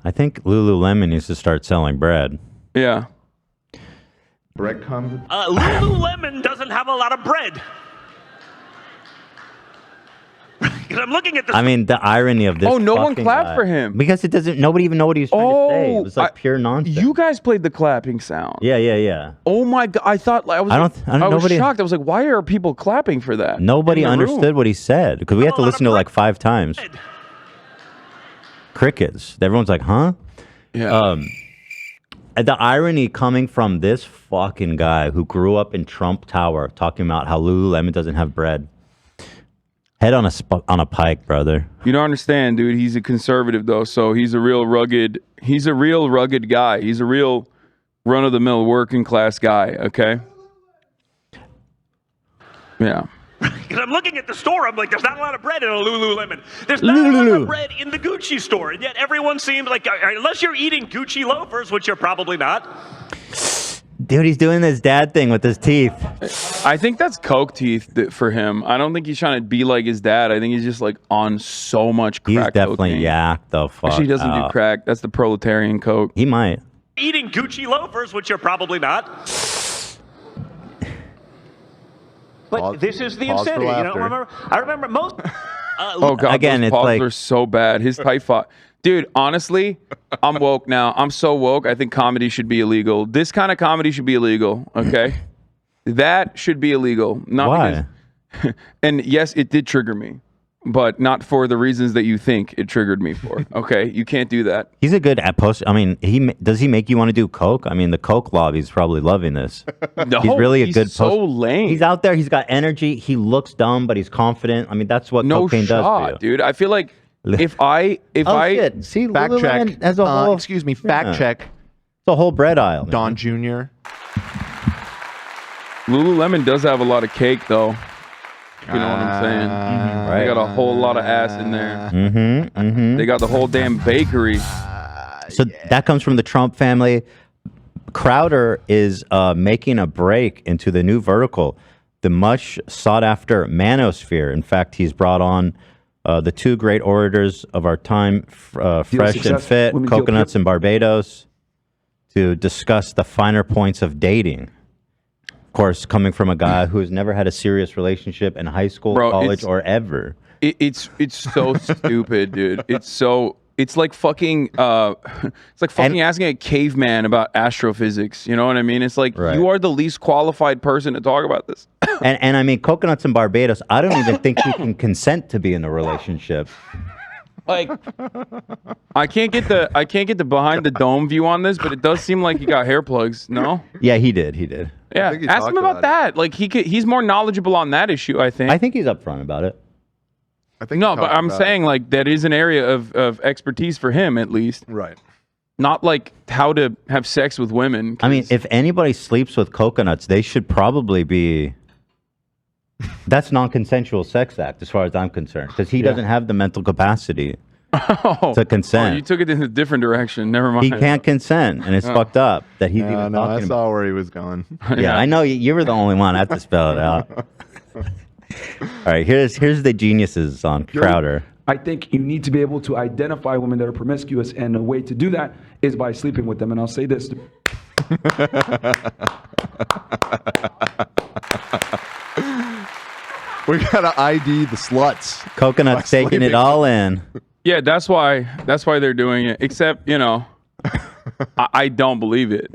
[SPEAKER 2] I think Lululemon needs to start selling bread.
[SPEAKER 4] Yeah.
[SPEAKER 6] Bread comes.
[SPEAKER 17] Lululemon doesn't have a lot of bread. I'm looking at this.
[SPEAKER 2] I mean, the irony of this.
[SPEAKER 4] Oh, no one
[SPEAKER 2] fucking
[SPEAKER 4] clapped
[SPEAKER 2] guy.
[SPEAKER 4] for him.
[SPEAKER 2] Because it doesn't. Nobody even know what he was trying to say. It was like pure nonsense.
[SPEAKER 4] You guys played the clapping sound.
[SPEAKER 2] Yeah.
[SPEAKER 4] Oh my god! I thought I was shocked. I was like, why are people clapping for that?
[SPEAKER 2] Nobody understood what he said because we had to listen to it like 5 times. Crickets. Everyone's like, huh?
[SPEAKER 4] Yeah.
[SPEAKER 2] The irony coming from this fucking guy who grew up in Trump Tower talking about how Lululemon doesn't have bread. Head on a pike, brother.
[SPEAKER 4] You don't understand, dude. He's a conservative though, so he's a real rugged guy. He's a real run-of-the-mill working class guy, okay? Yeah.
[SPEAKER 17] I'm looking at the store. I'm like, there's not a lot of bread in a Lululemon. There's not a lot of bread in the Gucci store. And yet everyone seems like, unless you're eating Gucci loafers, which you're probably not.
[SPEAKER 2] Dude, he's doing this dad thing with his teeth.
[SPEAKER 4] I think that's Coke teeth for him. I don't think he's trying to be like his dad. I think he's just like on so much crack.
[SPEAKER 2] He's definitely
[SPEAKER 4] cocaine.
[SPEAKER 2] yacked the fuck
[SPEAKER 4] Actually, he doesn't do crack. That's the proletarian Coke.
[SPEAKER 2] He might.
[SPEAKER 17] Eating Gucci loafers, which you're probably not. But this is the insanity. I remember most.
[SPEAKER 4] Oh god,
[SPEAKER 2] again,
[SPEAKER 4] those
[SPEAKER 2] it's
[SPEAKER 4] pauses
[SPEAKER 2] like
[SPEAKER 4] are so bad. His tight fought. Dude, honestly, I'm woke now. I'm so woke. I think comedy should be illegal. This kind of comedy should be illegal. Okay, that should be illegal. Not
[SPEAKER 2] why?
[SPEAKER 4] Because, and yes, it did trigger me, but not for the reasons that you think it triggered me for. Okay, you can't do that.
[SPEAKER 2] He's a good post. I mean, does he make you want to do coke? I mean, the coke lobby's probably loving this.
[SPEAKER 4] No,
[SPEAKER 2] he's really a good
[SPEAKER 4] so
[SPEAKER 2] post.
[SPEAKER 4] lame.
[SPEAKER 2] He's out there. He's got energy. He looks dumb, but he's confident. I mean, that's what cocaine does for you.
[SPEAKER 4] Dude. I feel like if I
[SPEAKER 2] shit. See,
[SPEAKER 6] fact check
[SPEAKER 2] as a whole.
[SPEAKER 6] Excuse me, fact check.
[SPEAKER 2] It's a whole bread aisle.
[SPEAKER 6] Don Jr.
[SPEAKER 4] Lululemon does have a lot of cake, though. You know what I'm saying?
[SPEAKER 2] Right.
[SPEAKER 4] They got a whole lot of ass in there.
[SPEAKER 2] Mm-hmm.
[SPEAKER 4] They got the whole damn bakery.
[SPEAKER 2] So that comes from the Trump family. Crowder is making a break into the new vertical, the much sought after manosphere. In fact, he's brought on the 2 great orators of our time, Fresh and Fit, Coconuts and Barbados, to discuss the finer points of dating. Of course, coming from a guy who has never had a serious relationship in high school, college, or ever.
[SPEAKER 4] It's so stupid, dude. It's like fucking asking a caveman about astrophysics. You know what I mean? It's like you are the least qualified person to talk about this.
[SPEAKER 2] and I mean, Coconuts and Barbados, I don't even think he can consent to be in a relationship.
[SPEAKER 4] Like, I can't get the behind the dome view on this, but it does seem like he got hair plugs. No?
[SPEAKER 2] Yeah, he did.
[SPEAKER 4] Yeah, ask him about that. Like he's more knowledgeable on that issue. I think
[SPEAKER 2] he's upfront about it.
[SPEAKER 6] I think
[SPEAKER 4] no, but I'm saying like that is an area of expertise for him at least.
[SPEAKER 6] Right.
[SPEAKER 4] Not like how to have sex with women.
[SPEAKER 2] I mean, if anybody sleeps with coconuts, they should probably be. That's non-consensual sex act, as far as I'm concerned, because he doesn't have the mental capacity to consent.
[SPEAKER 4] Oh, you took it in a different direction. Never mind.
[SPEAKER 2] He can't consent, and it's fucked up that he's even talking
[SPEAKER 6] I
[SPEAKER 2] about.
[SPEAKER 6] saw where he was going.
[SPEAKER 2] Yeah, I know you were the only one. I have to spell it out. All right, here's the geniuses on Crowder.
[SPEAKER 18] I think you need to be able to identify women that are promiscuous, and a way to do that is by sleeping with them. And I'll say this.
[SPEAKER 6] We gotta ID the sluts.
[SPEAKER 2] Coconut's taking it all in.
[SPEAKER 4] Yeah, that's why they're doing it. Except, I don't believe it.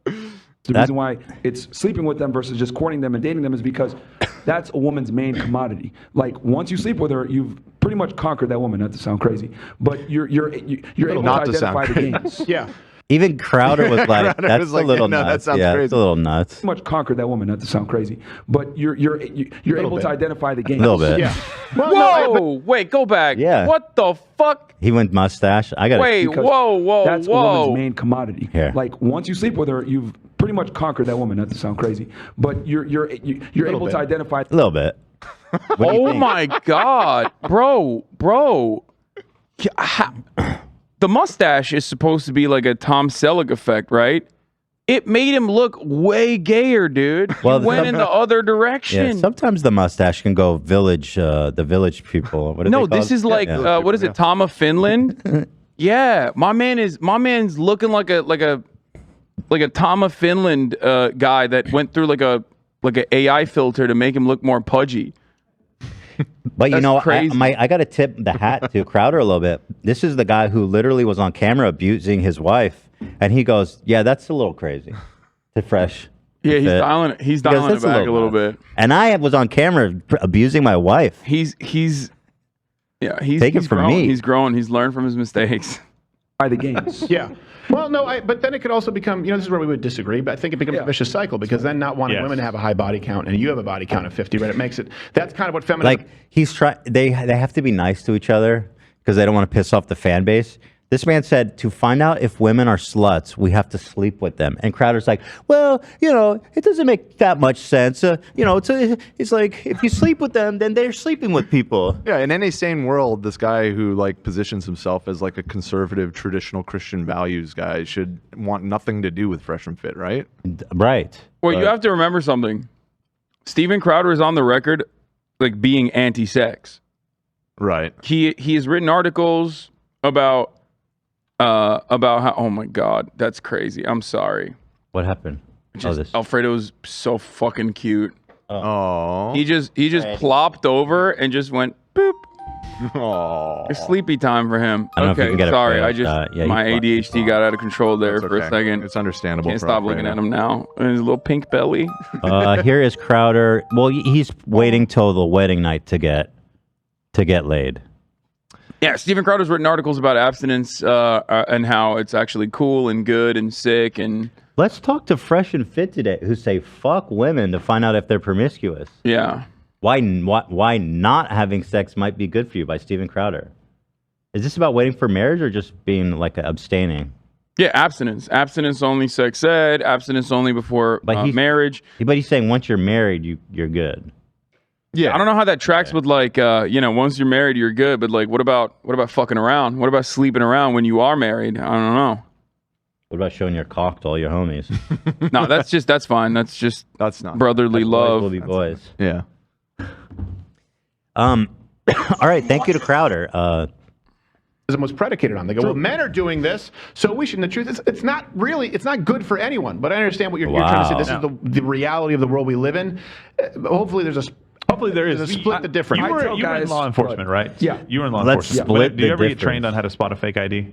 [SPEAKER 18] The reason why it's sleeping with them versus just courting them and dating them is because That's a woman's main commodity. Like once you sleep with her, you've pretty much conquered that woman. Not to sound crazy, but you're able
[SPEAKER 6] Not
[SPEAKER 18] to
[SPEAKER 6] to sound
[SPEAKER 18] identify the
[SPEAKER 6] crazy.
[SPEAKER 18] games.
[SPEAKER 19] Yeah.
[SPEAKER 2] Even Crowder was like,
[SPEAKER 6] Crowder
[SPEAKER 2] "That's
[SPEAKER 6] was like,
[SPEAKER 2] a little
[SPEAKER 6] no, that
[SPEAKER 2] nuts."
[SPEAKER 6] sounds
[SPEAKER 2] Yeah,
[SPEAKER 6] crazy.
[SPEAKER 2] it's a little nuts.
[SPEAKER 18] Pretty much conquered that woman. Not to sound crazy, but you're able
[SPEAKER 19] bit.
[SPEAKER 18] to identify the
[SPEAKER 2] A
[SPEAKER 18] games.
[SPEAKER 2] little bit.
[SPEAKER 19] Yeah. Well,
[SPEAKER 4] Whoa!
[SPEAKER 19] no,
[SPEAKER 4] Wait, go back.
[SPEAKER 2] Yeah.
[SPEAKER 4] What the fuck?
[SPEAKER 2] He went mustache. I got
[SPEAKER 4] Wait,
[SPEAKER 18] Because
[SPEAKER 4] whoa!
[SPEAKER 18] That's a woman's main commodity.
[SPEAKER 2] Here.
[SPEAKER 18] Like once you sleep with her, you've pretty much conquered that woman. Not to sound crazy, but you're able
[SPEAKER 19] bit.
[SPEAKER 18] to identify.
[SPEAKER 2] a little bit.
[SPEAKER 4] Oh my god, bro. The mustache is supposed to be like a Tom Selleck effect, right? It made him look way gayer, dude. He
[SPEAKER 2] Well,
[SPEAKER 4] went in the other direction.
[SPEAKER 2] Yeah, sometimes the mustache can go village, the village people. What are
[SPEAKER 4] No,
[SPEAKER 2] they
[SPEAKER 4] this
[SPEAKER 2] called?
[SPEAKER 4] is like
[SPEAKER 2] Yeah.
[SPEAKER 4] what is it, Tom of Finland? Yeah, my man's looking like a Tom of Finland guy that went through like a AI filter to make him look more pudgy.
[SPEAKER 2] But you
[SPEAKER 4] That's
[SPEAKER 2] know,
[SPEAKER 4] crazy.
[SPEAKER 2] I got to tip the hat to Crowder a little bit. This is the guy who literally was on camera abusing his wife, and he goes, "Yeah, that's a little crazy." To Fresh.
[SPEAKER 4] Yeah, he's
[SPEAKER 2] Fit.
[SPEAKER 4] dialing it. He's
[SPEAKER 2] He goes,
[SPEAKER 4] dialing it
[SPEAKER 2] "That's
[SPEAKER 4] back a little
[SPEAKER 2] nuts."
[SPEAKER 4] bit.
[SPEAKER 2] And I was on camera abusing my wife.
[SPEAKER 4] He's
[SPEAKER 2] Take it from
[SPEAKER 4] growing.
[SPEAKER 2] me.
[SPEAKER 4] He's growing. He's learned from his mistakes.
[SPEAKER 18] By the games.
[SPEAKER 19] Yeah. Well, no, but then it could also become, this is where we would disagree, but I think it becomes a vicious cycle because then not wanting women to have a high body count and you have a body count of 50, right? It makes it, that's kind of what feminism.
[SPEAKER 2] Like he's trying. They have to be nice to each other because they don't want to piss off the fan base. This man said, to find out if women are sluts, we have to sleep with them. And Crowder's like, well, it doesn't make that much sense. It's like, if you sleep with them, then they're sleeping with people.
[SPEAKER 6] Yeah, in any sane world, this guy who like positions himself as like a conservative, traditional Christian values guy should want nothing to do with Fresh and Fit, right?
[SPEAKER 2] Right.
[SPEAKER 4] Well, you have to remember something. Steven Crowder is on the record like being anti-sex.
[SPEAKER 6] Right.
[SPEAKER 4] He has written articles about how, oh my God, that's crazy. I'm sorry.
[SPEAKER 2] What happened?
[SPEAKER 4] Alfredo's so fucking cute.
[SPEAKER 6] Oh.
[SPEAKER 4] He just plopped over and just went boop.
[SPEAKER 6] Oh.
[SPEAKER 4] It's sleepy time for him.
[SPEAKER 2] I don't know if you
[SPEAKER 4] Okay,
[SPEAKER 2] can get a
[SPEAKER 4] sorry.
[SPEAKER 2] Fresh,
[SPEAKER 4] My
[SPEAKER 2] he
[SPEAKER 4] ADHD got out of control there for a second.
[SPEAKER 6] It's understandable.
[SPEAKER 4] Can't
[SPEAKER 6] for
[SPEAKER 4] stop
[SPEAKER 6] Alfredo.
[SPEAKER 4] looking at him now. And his little pink belly.
[SPEAKER 2] Here is Crowder. Well, he's waiting till the wedding night to get laid.
[SPEAKER 4] Yeah, Steven Crowder's written articles about abstinence and how it's actually cool and good and sick. And
[SPEAKER 2] let's talk to Fresh and Fit today, who say fuck women to find out if they're promiscuous.
[SPEAKER 4] Yeah.
[SPEAKER 2] Why not having sex might be good for you by Steven Crowder. Is this about waiting for marriage or just being like abstaining?
[SPEAKER 4] Yeah, abstinence. Abstinence only, sex ed. Abstinence only before marriage.
[SPEAKER 2] But he's saying once you're married, you're good.
[SPEAKER 4] Yeah, I don't know how that tracks with like once you're married you're good, but like what about fucking around? What about sleeping around when you are married? I don't know.
[SPEAKER 2] What about showing your cock to all your homies?
[SPEAKER 4] No, that's fine. That's
[SPEAKER 6] not
[SPEAKER 4] brotherly love.
[SPEAKER 2] Boys will be boys.
[SPEAKER 6] Yeah.
[SPEAKER 2] All right, thank you to Crowder.
[SPEAKER 19] Was predicated on. They go, well, men are doing this, so we shouldn't. The truth is, it's not good for anyone. But I understand what you're trying to say. This is the reality of the world we live in. Hopefully, there is a split the difference.
[SPEAKER 20] You were in law enforcement, right?
[SPEAKER 19] Yeah.
[SPEAKER 20] You were in law
[SPEAKER 2] Let's
[SPEAKER 20] enforcement.
[SPEAKER 2] split
[SPEAKER 20] Did you
[SPEAKER 2] the
[SPEAKER 20] ever get
[SPEAKER 2] difference.
[SPEAKER 20] trained on how to spot a fake ID?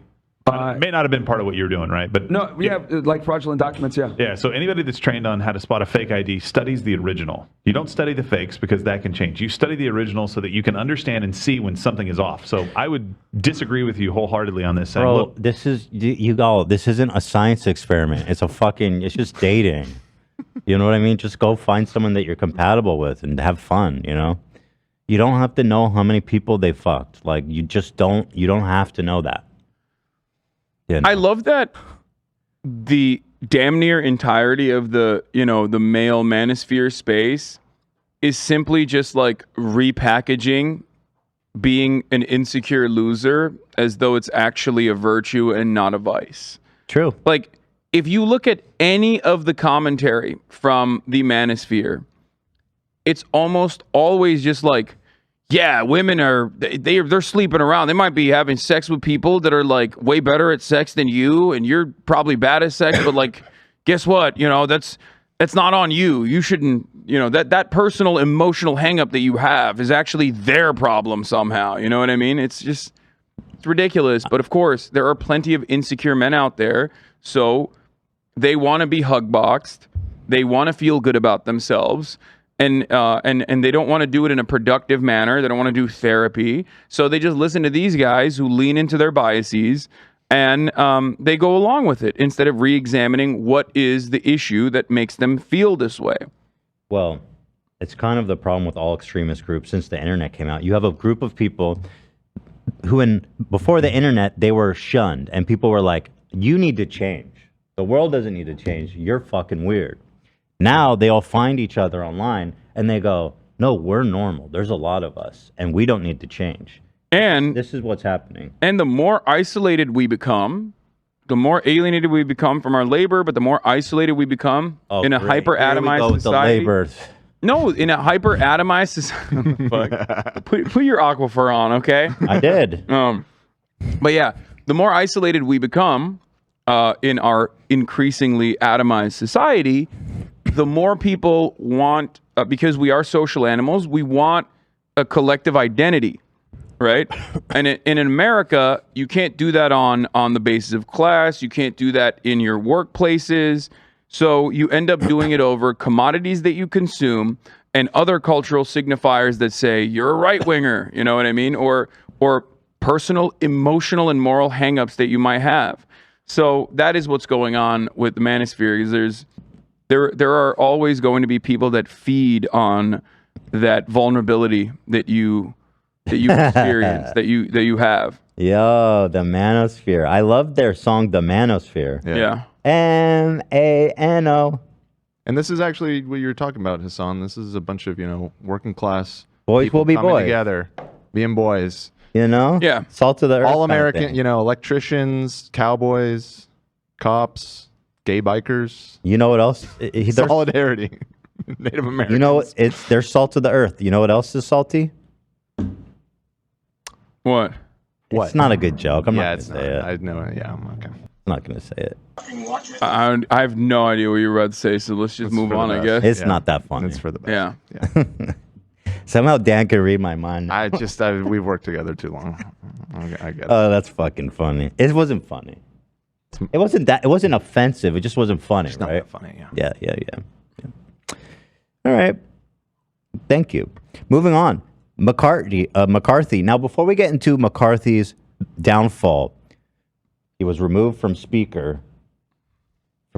[SPEAKER 20] It may not have been part of what you were doing, right? But
[SPEAKER 18] No, we have like fraudulent documents, yeah.
[SPEAKER 20] yeah, so anybody that's trained on how to spot a fake ID studies the original. You don't study the fakes because that can change. You study the original so that you can understand and see when something is off. So I would disagree with you wholeheartedly on this. Saying,
[SPEAKER 2] Bro,
[SPEAKER 20] look,
[SPEAKER 2] this isn't a science experiment. It's just dating. You know what I mean? Just go find someone that you're compatible with and have fun, You don't have to know how many people they fucked. Like, you don't have to know that. Yeah,
[SPEAKER 4] I love that the damn near entirety of the male manosphere space is simply just like repackaging being an insecure loser as though it's actually a virtue and not a vice.
[SPEAKER 2] True.
[SPEAKER 4] Like, if you look at any of the commentary from the manosphere, it's almost always just like, yeah, women they're sleeping around. They might be having sex with people that are like way better at sex than you, and you're probably bad at sex, but like, guess what? That's not on you. You shouldn't, that personal emotional hangup that you have is actually their problem somehow. You know what I mean? It's ridiculous. But of course, there are plenty of insecure men out there. So they want to be hug boxed. They want to feel good about themselves. and they don't want to do it in a productive manner. They don't want to do therapy, so they just listen to these guys who lean into their biases, and they go along with it instead of re-examining what is the issue that makes them feel this way.
[SPEAKER 2] Well, it's kind of the problem with all extremist groups since the internet came out. You have a group of people who, before the internet, they were shunned, and people were like, "You need to change. The world doesn't need to change. You're fucking weird." Now they all find each other online, and they go, "No, we're normal. There's a lot of us, and we don't need to change."
[SPEAKER 4] And
[SPEAKER 2] this is what's happening.
[SPEAKER 4] And the more isolated we become, the more alienated we become from our labor, but the more isolated we become in a hyper-atomized society. No, in a hyper-atomized society. Fuck. Put your Aquifer on, okay?
[SPEAKER 2] I did.
[SPEAKER 4] But yeah, the more isolated we become in our increasingly atomized society, the more people want, because we are social animals, we want a collective identity, right? And in America, you can't do that on the basis of class. You can't do that in your workplaces. So you end up doing it over commodities that you consume and other cultural signifiers that say you're a right-winger, you know what I mean? Or personal, emotional, and moral hangups that you might have. So that is what's going on with the manosphere. Is there are always going to be people that feed on that vulnerability that you experience, that you have.
[SPEAKER 2] Yo, the manosphere. I love their song, The Manosphere.
[SPEAKER 4] Yeah.
[SPEAKER 2] M-A-N-O.
[SPEAKER 6] And this is actually what you were talking about, Hassan. This is a bunch of, working class
[SPEAKER 2] boys will be
[SPEAKER 6] coming
[SPEAKER 2] boys
[SPEAKER 6] together, being boys.
[SPEAKER 4] Yeah.
[SPEAKER 2] Salt of the earth.
[SPEAKER 6] All American, electricians, cowboys, cops, gay bikers.
[SPEAKER 2] You know what else?
[SPEAKER 6] Solidarity. Native Americans.
[SPEAKER 2] You know, they're salt of the earth. You know what else is salty?
[SPEAKER 4] What?
[SPEAKER 2] It's not a good joke. I'm not going to say it.
[SPEAKER 6] I know. Yeah, I'm okay.
[SPEAKER 2] I'm not going to say it.
[SPEAKER 4] I have no idea what you were about to say, so let's just move on, I guess.
[SPEAKER 2] It's not that funny.
[SPEAKER 6] It's for the best.
[SPEAKER 4] Yeah.
[SPEAKER 2] Somehow Dan can read my mind.
[SPEAKER 6] We've worked together too long. I get it.
[SPEAKER 2] Oh, that's fucking funny. It wasn't funny. It wasn't offensive. It just wasn't funny,
[SPEAKER 6] It's
[SPEAKER 2] right?
[SPEAKER 6] not that funny, yeah.
[SPEAKER 2] Yeah. All right. Thank you. Moving on. McCarthy. Now, before we get into McCarthy's downfall, he was removed from Speaker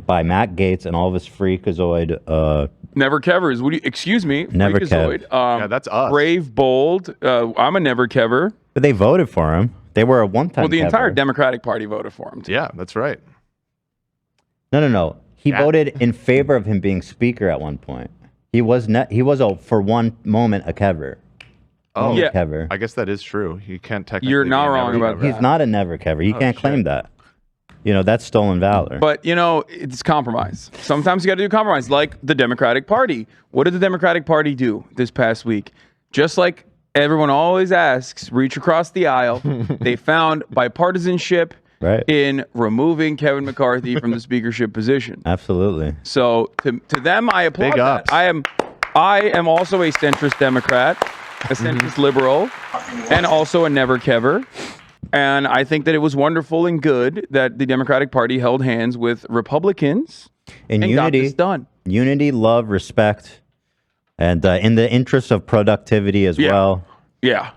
[SPEAKER 2] by Matt Gaetz and all of his freakazoid.
[SPEAKER 4] Never Kevers. Excuse me.
[SPEAKER 2] Never
[SPEAKER 4] Freakazoid.
[SPEAKER 6] Yeah, that's us.
[SPEAKER 4] Brave, bold. I'm a Never Kever.
[SPEAKER 2] But they voted for him. They were a one-time.
[SPEAKER 4] Well, the entire
[SPEAKER 2] Kever.
[SPEAKER 4] Democratic Party voted for him.
[SPEAKER 6] Yeah, that's right.
[SPEAKER 2] No. He voted in favor of him being Speaker at one point. He was for one moment a Kever.
[SPEAKER 6] Oh,
[SPEAKER 2] yeah. Kever.
[SPEAKER 6] I guess that is true. You can't technically.
[SPEAKER 4] You're not wrong about that.
[SPEAKER 2] He's not a Never Kever. He can't claim that. That's stolen valor.
[SPEAKER 4] But, it's compromise. Sometimes you got to do compromise, like the Democratic Party. What did the Democratic Party do this past week? Just like everyone always asks, reach across the aisle. They found bipartisanship in removing Kevin McCarthy from the speakership position.
[SPEAKER 2] Absolutely.
[SPEAKER 4] So to them, I applaud
[SPEAKER 6] Big
[SPEAKER 4] that.
[SPEAKER 6] ups.
[SPEAKER 4] I am also a centrist Democrat, a centrist liberal, and also a Never Kever. And I think that it was wonderful and good that the Democratic Party held hands with Republicans
[SPEAKER 2] and
[SPEAKER 4] got
[SPEAKER 2] unity,
[SPEAKER 4] this done.
[SPEAKER 2] Unity, love, respect, and in the interest of productivity as well.
[SPEAKER 4] Yeah.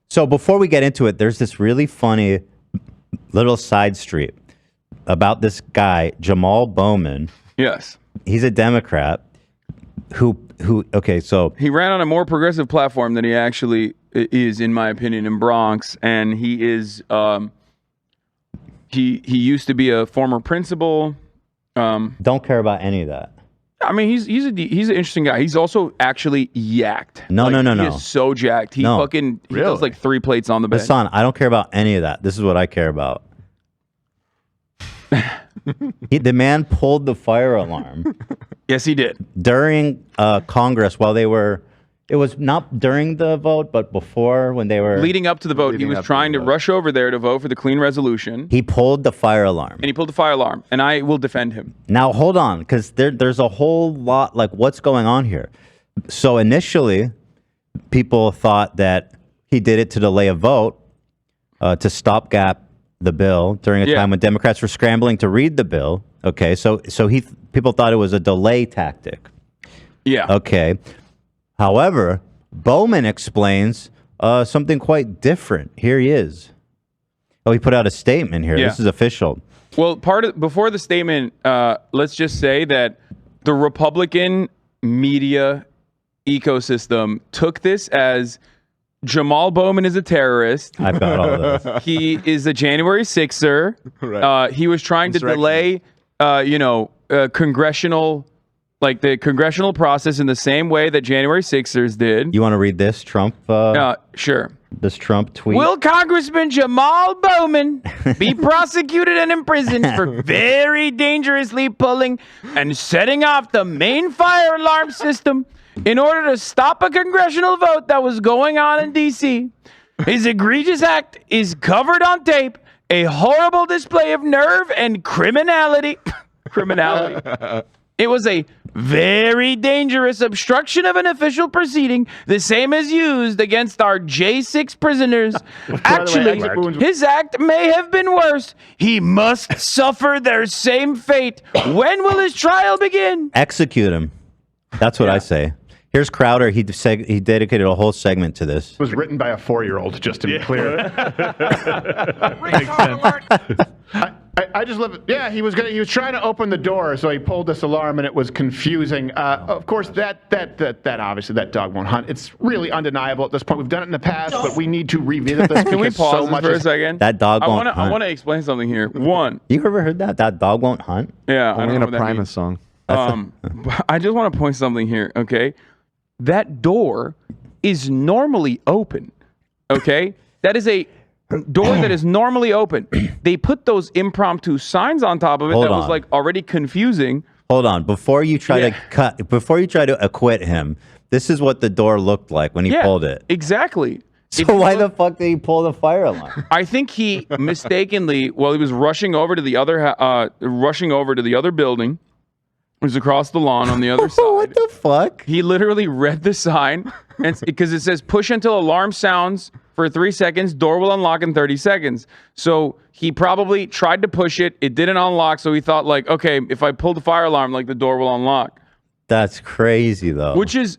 [SPEAKER 2] So before we get into it, there's this really funny little side street about this guy, Jamal Bowman.
[SPEAKER 4] Yes.
[SPEAKER 2] He's a Democrat so
[SPEAKER 4] he ran on a more progressive platform than he actually is, in my opinion, in Bronx, and he is he used to be a former principal.
[SPEAKER 2] Don't care about any of that.
[SPEAKER 4] I mean, he's an interesting guy. He's also actually yacked.
[SPEAKER 2] No.
[SPEAKER 4] He is so jacked. He does like 3 plates on the bench.
[SPEAKER 2] Hassan, I don't care about any of that. This is what I care about. The man pulled the fire alarm.
[SPEAKER 4] Yes, he did.
[SPEAKER 2] During Congress, while it was not during the vote, but before, when they were
[SPEAKER 4] leading up to the vote, he was trying to rush over there to vote for the clean resolution.
[SPEAKER 2] He pulled the fire alarm.
[SPEAKER 4] And I will defend him.
[SPEAKER 2] Now, hold on, because there's a whole lot, like, what's going on here? So initially, people thought that he did it to delay a vote, to stopgap the bill during a time when Democrats were scrambling to read the bill. Okay, so people thought it was a delay tactic.
[SPEAKER 4] Yeah.
[SPEAKER 2] Okay. However, Bowman explains something quite different. Here he is. Oh, he put out a statement here.
[SPEAKER 4] Yeah.
[SPEAKER 2] This is official.
[SPEAKER 4] Well, before the statement, let's just say that the Republican media ecosystem took this as Jamal Bowman is a terrorist.
[SPEAKER 2] I've got all this.
[SPEAKER 4] He is a January 6er.
[SPEAKER 6] Right.
[SPEAKER 4] He was trying to delay, congressional, like the congressional process in the same way that January 6ers did.
[SPEAKER 2] You want to read this Trump?
[SPEAKER 4] Sure.
[SPEAKER 2] This Trump tweet.
[SPEAKER 4] Will Congressman Jamal Bowman be prosecuted and imprisoned for very dangerously pulling and setting off the main fire alarm system in order to stop a congressional vote that was going on in D.C.? His egregious act is covered on tape, a horrible display of nerve and criminality. It was a very dangerous obstruction of an official proceeding, the same as used against our J6 prisoners. Actually, his act may have been worse. He must suffer their same fate. When will his trial begin?
[SPEAKER 2] Execute him. That's what I say. Here's Crowder. He dedicated a whole segment to this.
[SPEAKER 19] It was written by a 4-year-old, just to be clear. I just love it. Yeah, he was trying to open the door, so he pulled this alarm, and it was confusing. Of course, that obviously that dog won't hunt. It's really undeniable at this point. We've done it in the past, but we need to revisit this.
[SPEAKER 4] Can we pause this for a second?
[SPEAKER 2] That dog won't hunt.
[SPEAKER 4] I want to explain something here. One.
[SPEAKER 2] You ever heard that? That dog won't hunt?
[SPEAKER 4] Yeah.
[SPEAKER 6] Only in a Primus song.
[SPEAKER 4] I just want to point something here, okay? That door is normally open, okay? That is a door that is normally open. They put those impromptu signs on top of it was like already confusing.
[SPEAKER 2] Hold on. Before you try to acquit him, this is what the door looked like when he pulled it.
[SPEAKER 4] Exactly.
[SPEAKER 2] So why the fuck did he pull the fire alarm?
[SPEAKER 4] I think he mistakenly, he was rushing over to the other building. It was across the lawn on the other side.
[SPEAKER 2] What the fuck?
[SPEAKER 4] He literally read the sign because it says push until alarm sounds for 3 seconds. Door will unlock in 30 seconds. So he probably tried to push it. It didn't unlock. So he thought like, okay, if I pull the fire alarm, like the door will unlock.
[SPEAKER 2] That's crazy though.
[SPEAKER 4] Which is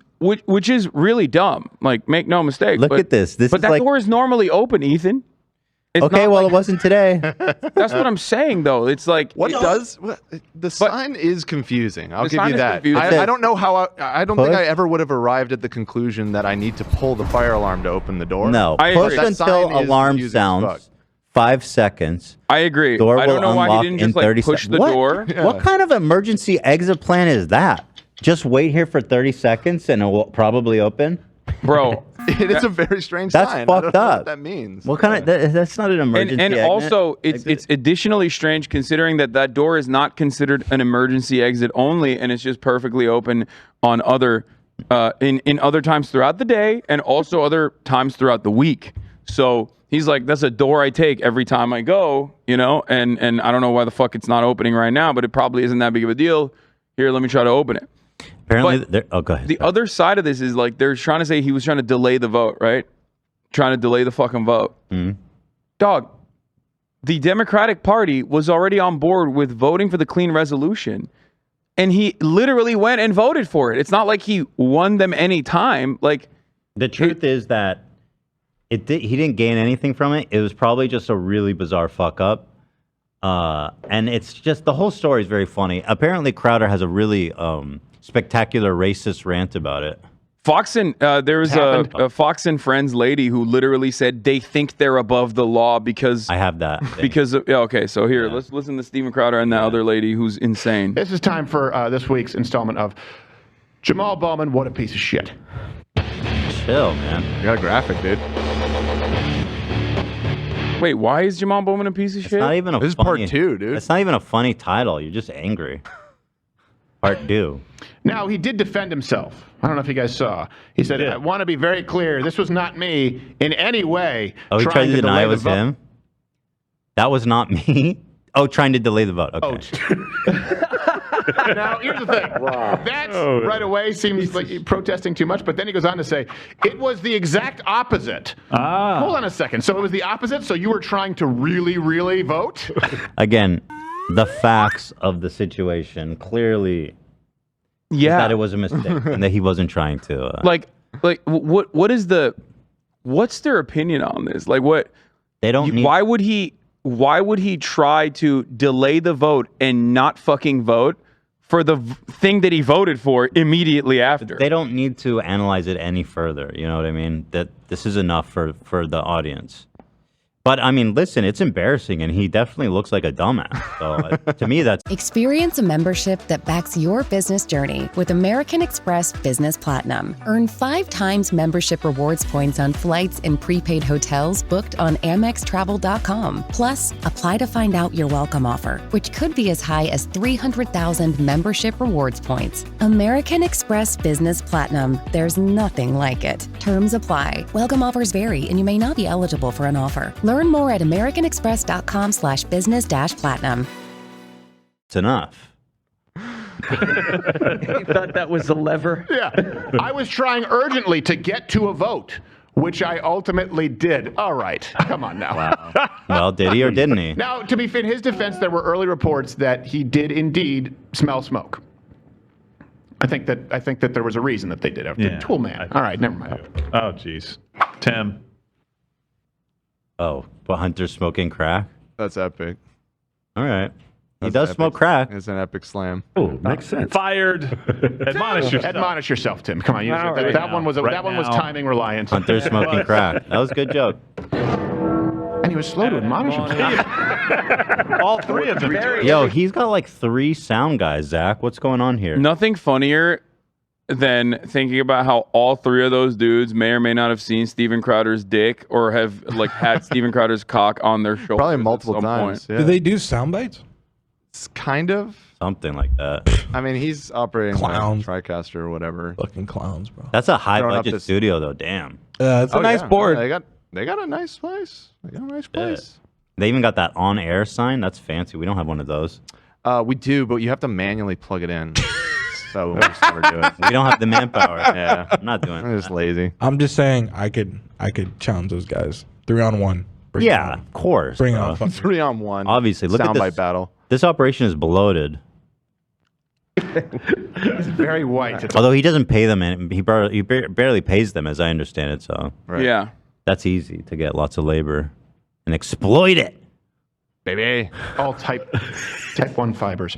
[SPEAKER 4] really dumb. Like, make no mistake.
[SPEAKER 2] Look at this.
[SPEAKER 4] But that door is normally open, Ethan. It's
[SPEAKER 2] okay, well, it wasn't today.
[SPEAKER 4] That's what I'm saying, though. It's like
[SPEAKER 6] the sign is confusing. I'll give you that.
[SPEAKER 4] Confusing.
[SPEAKER 6] I don't know how. I don't think I ever would have arrived at the conclusion that I need to pull the fire alarm to open the door.
[SPEAKER 2] No, push until alarm sounds. 5 seconds.
[SPEAKER 4] I agree.
[SPEAKER 2] Door
[SPEAKER 4] I don't know why he didn't just like push the door.
[SPEAKER 2] What kind of emergency exit plan is that? Just wait here for 30 seconds and it will probably open?
[SPEAKER 4] Bro,
[SPEAKER 6] it is a very strange
[SPEAKER 2] that's
[SPEAKER 6] sign.
[SPEAKER 2] Fucked
[SPEAKER 6] I don't know
[SPEAKER 2] up.
[SPEAKER 6] What that means.
[SPEAKER 2] What kind of? That's not an emergency.
[SPEAKER 4] And also, it's additionally strange considering that door is not considered an emergency exit only, and it's just perfectly open on other in other times throughout the day and also other times throughout the week. So he's like, that's a door I take every time I go, and I don't know why the fuck it's not opening right now, but it probably isn't that big of a deal. Here, let me try to open it.
[SPEAKER 2] Apparently, go ahead.
[SPEAKER 4] The other side of this is like they're trying to say he was trying to delay the vote, right? Trying to delay the fucking vote.
[SPEAKER 2] Mm-hmm.
[SPEAKER 4] Dog, the Democratic Party was already on board with voting for the clean resolution, and he literally went and voted for it. It's not like he won them any time. Like,
[SPEAKER 2] the truth is that he didn't gain anything from it. It was probably just a really bizarre fuck up. And it's just the whole story is very funny. Apparently, Crowder has a really spectacular racist rant about it.
[SPEAKER 4] There was a Fox and Friends lady who literally said they think they're above the law because
[SPEAKER 2] I have that
[SPEAKER 4] because of, okay. So here, let's listen to Stephen Crowder and the other lady who's insane.
[SPEAKER 19] This is time for this week's installment of Jamal Bowman. What a piece of shit.
[SPEAKER 2] Chill, man.
[SPEAKER 6] You got a graphic, dude.
[SPEAKER 4] Wait, why is Jamal Bowman a piece of shit?
[SPEAKER 2] Not even
[SPEAKER 6] this is part 2, dude.
[SPEAKER 2] It's not even a funny title. You're just angry. Part 2.
[SPEAKER 19] Now, he did defend himself. I don't know if you guys saw. He said, I want to be very clear. This was not me in any way.
[SPEAKER 2] Oh, he tried to deny it was him? That was not me? Oh, trying to delay the vote. Okay.
[SPEAKER 19] Now, here's the thing. That right away seems like protesting too much, but then he goes on to say, it was the exact opposite. Hold on a second. So it was the opposite? So you were trying to really, really vote?
[SPEAKER 2] Again, the facts of the situation clearly
[SPEAKER 4] Yeah.
[SPEAKER 2] That it was a mistake and that he wasn't trying to.
[SPEAKER 4] What's their opinion on this? Like, what
[SPEAKER 2] they don't.
[SPEAKER 4] Why would he try to delay the vote and not fucking vote for the thing that he voted for immediately after?
[SPEAKER 2] They don't need to analyze it any further. You know what I mean? That this is enough for the audience. But I mean, listen, it's embarrassing, and he definitely looks like a dumbass. So to me, that's
[SPEAKER 21] Experience a membership that backs your business journey with American Express Business Platinum. Earn 5 times membership rewards points on flights and prepaid hotels booked on AmexTravel.com. Plus, apply to find out your welcome offer, which could be as high as 300,000 membership rewards points. American Express Business Platinum. There's nothing like it. Terms apply. Welcome offers vary, and you may not be eligible for an offer. Learn more at americanexpress.com/business-platinum.
[SPEAKER 2] it's enough.
[SPEAKER 22] You thought that was the lever?
[SPEAKER 19] Yeah. I was trying urgently to get to a vote, which I ultimately did. All right. Come on now.
[SPEAKER 2] Wow. Well, did he or didn't he?
[SPEAKER 19] Now, to be fair, in his defense, there were early reports that he did indeed smell smoke. I think that there was a reason that they did. Yeah. Tool man. All right, never mind.
[SPEAKER 20] Oh, jeez. Tim.
[SPEAKER 2] Oh, but Hunter's smoking crack?
[SPEAKER 6] That's epic.
[SPEAKER 2] All right. He does smoke crack.
[SPEAKER 6] It's an epic slam.
[SPEAKER 20] Oh, makes sense. Fired. Admonish yourself.
[SPEAKER 19] Admonish yourself, Tim. Come on. That one was timing reliant.
[SPEAKER 2] Hunter's smoking crack. That was a good joke.
[SPEAKER 19] And he was slow to admonish himself.
[SPEAKER 20] All 3 of them.
[SPEAKER 2] Yo, he's got like 3 sound guys, Zach. What's going on here?
[SPEAKER 4] Nothing funnier than thinking about how all 3 of those dudes may or may not have seen Steven Crowder's dick or have like had Steven Crowder's cock on their shoulder.
[SPEAKER 6] Probably multiple times. Yeah.
[SPEAKER 15] Do they do sound bites?
[SPEAKER 6] It's kind of
[SPEAKER 2] something like that.
[SPEAKER 6] I mean, he's operating
[SPEAKER 15] Clowns.
[SPEAKER 6] like a TriCaster or whatever.
[SPEAKER 15] Fucking clowns, bro.
[SPEAKER 2] That's a high budget studio, though. Damn.
[SPEAKER 15] It's a nice board.
[SPEAKER 6] They got a nice place. They got a nice place.
[SPEAKER 2] They even got that on-air sign. That's fancy. We don't have one of those.
[SPEAKER 6] We do, but you have to manually plug it in. So we'll just never do it.
[SPEAKER 2] We don't have the manpower.
[SPEAKER 6] Yeah,
[SPEAKER 2] I'm not doing it.
[SPEAKER 6] I'm just lazy.
[SPEAKER 15] I'm just saying I could challenge those guys 3-on-1.
[SPEAKER 2] Yeah, of course.
[SPEAKER 15] Bring on
[SPEAKER 6] 3-on-1.
[SPEAKER 2] Obviously, look at this
[SPEAKER 6] soundbite battle.
[SPEAKER 2] This operation is bloated.
[SPEAKER 19] He's very white.
[SPEAKER 2] Although he doesn't pay them, and he barely pays them, as I understand it. So
[SPEAKER 4] yeah,
[SPEAKER 2] that's easy to get lots of labor and exploit it,
[SPEAKER 19] baby. All type 1 fibers.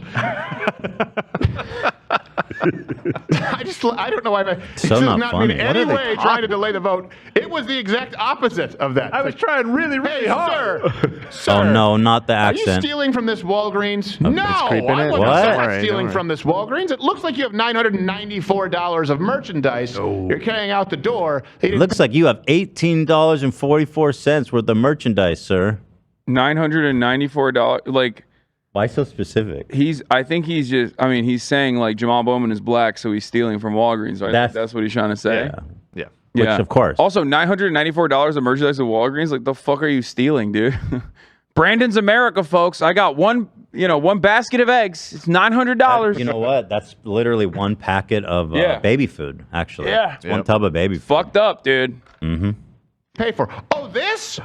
[SPEAKER 19] I don't know why. This is not
[SPEAKER 2] funny.
[SPEAKER 19] in any way trying to delay the vote. It was the exact opposite of that.
[SPEAKER 20] I was trying really hard.
[SPEAKER 19] Sir,
[SPEAKER 2] oh no, not the accent.
[SPEAKER 19] Are you stealing from this Walgreens? No, I wasn't stealing from this Walgreens. It looks like you have $994 of merchandise you're carrying out the door.
[SPEAKER 2] It looks like you have $18.44 worth of merchandise, sir.
[SPEAKER 4] $994. Like.
[SPEAKER 2] Why so specific?
[SPEAKER 4] I think he's saying like Jamal Bowman is black, so he's stealing from Walgreens. Right? That's what he's trying to say.
[SPEAKER 2] Yeah. Which, of course.
[SPEAKER 4] Also, $994 of merchandise at Walgreens. Like, the fuck are you stealing, dude? Brandon's America, folks. I got one basket of eggs. It's $900.
[SPEAKER 2] You know what? That's literally 1 packet of baby food, actually.
[SPEAKER 4] Yeah.
[SPEAKER 2] It's 1 tub of baby food.
[SPEAKER 4] Fucked up, dude.
[SPEAKER 2] Mm-hmm.
[SPEAKER 19] Pay for. Oh, this?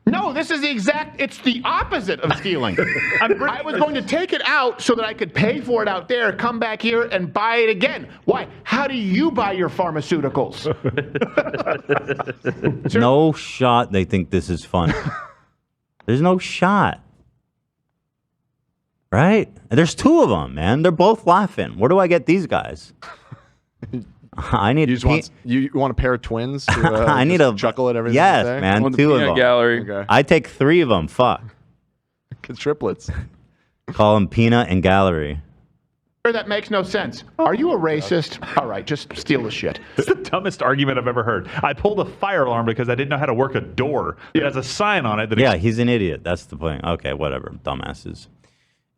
[SPEAKER 19] No, this is it's the opposite of stealing. I was going to take it out so that I could pay for it out there, come back here and buy it again. Why? How do you buy your pharmaceuticals?
[SPEAKER 2] No shot they think this is fun. There's no shot. Right? There's 2 of them, man. They're both laughing. Where do I get these guys? I need.
[SPEAKER 6] You want a pair of twins? To,
[SPEAKER 2] I need a
[SPEAKER 6] chuckle at everything.
[SPEAKER 2] Yes, man. 2 of them.
[SPEAKER 4] Gallery.
[SPEAKER 6] Okay.
[SPEAKER 2] I take 3 of them. Fuck.
[SPEAKER 6] Triplets.
[SPEAKER 2] Call them Peanut and Gallery.
[SPEAKER 19] That makes no sense. Are you a racist? All right, just steal the shit.
[SPEAKER 20] It's the dumbest argument I've ever heard. I pulled a fire alarm because I didn't know how to work a door. It has a sign on it. That
[SPEAKER 2] he's an idiot. That's the point. Okay, whatever. Dumbasses.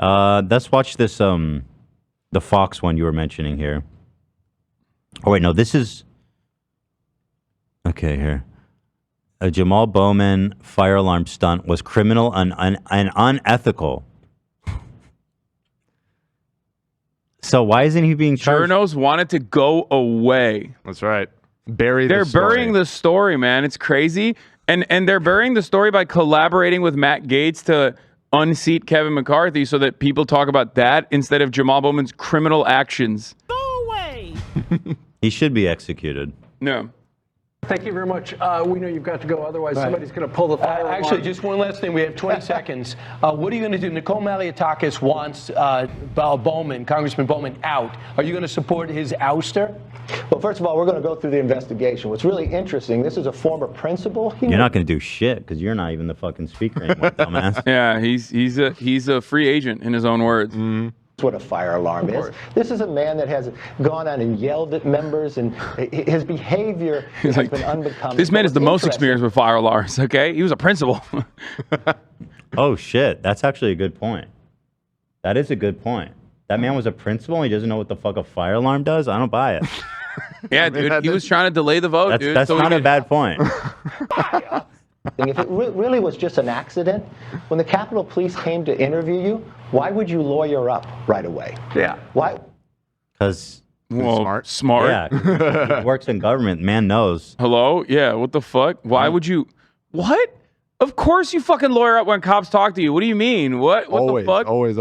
[SPEAKER 2] Let's watch this. The Fox one you were mentioning here. Oh, wait, no, this is... Okay, here. A Jamal Bowman fire alarm stunt was criminal and unethical. So why isn't he being charged?
[SPEAKER 4] Journos want it to go away.
[SPEAKER 6] That's right.
[SPEAKER 4] They're burying the story, man. It's crazy. And they're burying the story by collaborating with Matt Gaetz to unseat Kevin McCarthy so that people talk about that instead of Jamal Bowman's criminal actions.
[SPEAKER 2] He should be executed.
[SPEAKER 4] No.
[SPEAKER 3] Thank you very much. We know you've got to go, otherwise somebody's going to pull the fire alarm.
[SPEAKER 5] Actually, just one last thing. We have 20 seconds. What are you going to do? Nicole Malliotakis wants Bowman, Congressman Bowman, out. Are you going to support his ouster?
[SPEAKER 11] Well, first of all, we're going to go through the investigation. What's really interesting, this is a former principal.
[SPEAKER 2] You're not going to do shit because you're not even the fucking speaker anymore, dumbass.
[SPEAKER 4] Yeah, he's a free agent in his own words.
[SPEAKER 11] That's what a fire alarm is. This is a man that has gone on and yelled at members, and his behavior has been unbecoming.
[SPEAKER 4] This man is the most experienced with fire alarms, okay? He was a principal.
[SPEAKER 2] Oh, shit. That's actually a good point. That is a good point. That man was a principal and he doesn't know what the fuck a fire alarm does? I don't buy it.
[SPEAKER 4] Yeah, dude, he was trying to delay the vote, dude.
[SPEAKER 2] That's not a bad point.
[SPEAKER 11] If it really was just an accident, when the Capitol Police came to interview you, why would you lawyer up right away?
[SPEAKER 4] Yeah.
[SPEAKER 11] Why?
[SPEAKER 2] Because
[SPEAKER 4] smart.
[SPEAKER 2] Yeah, he works in government. Man knows.
[SPEAKER 4] Hello? Yeah, what the fuck? Why would you? What? Of course you fucking lawyer up when cops talk to you. What do you mean? What the fuck?
[SPEAKER 6] Always.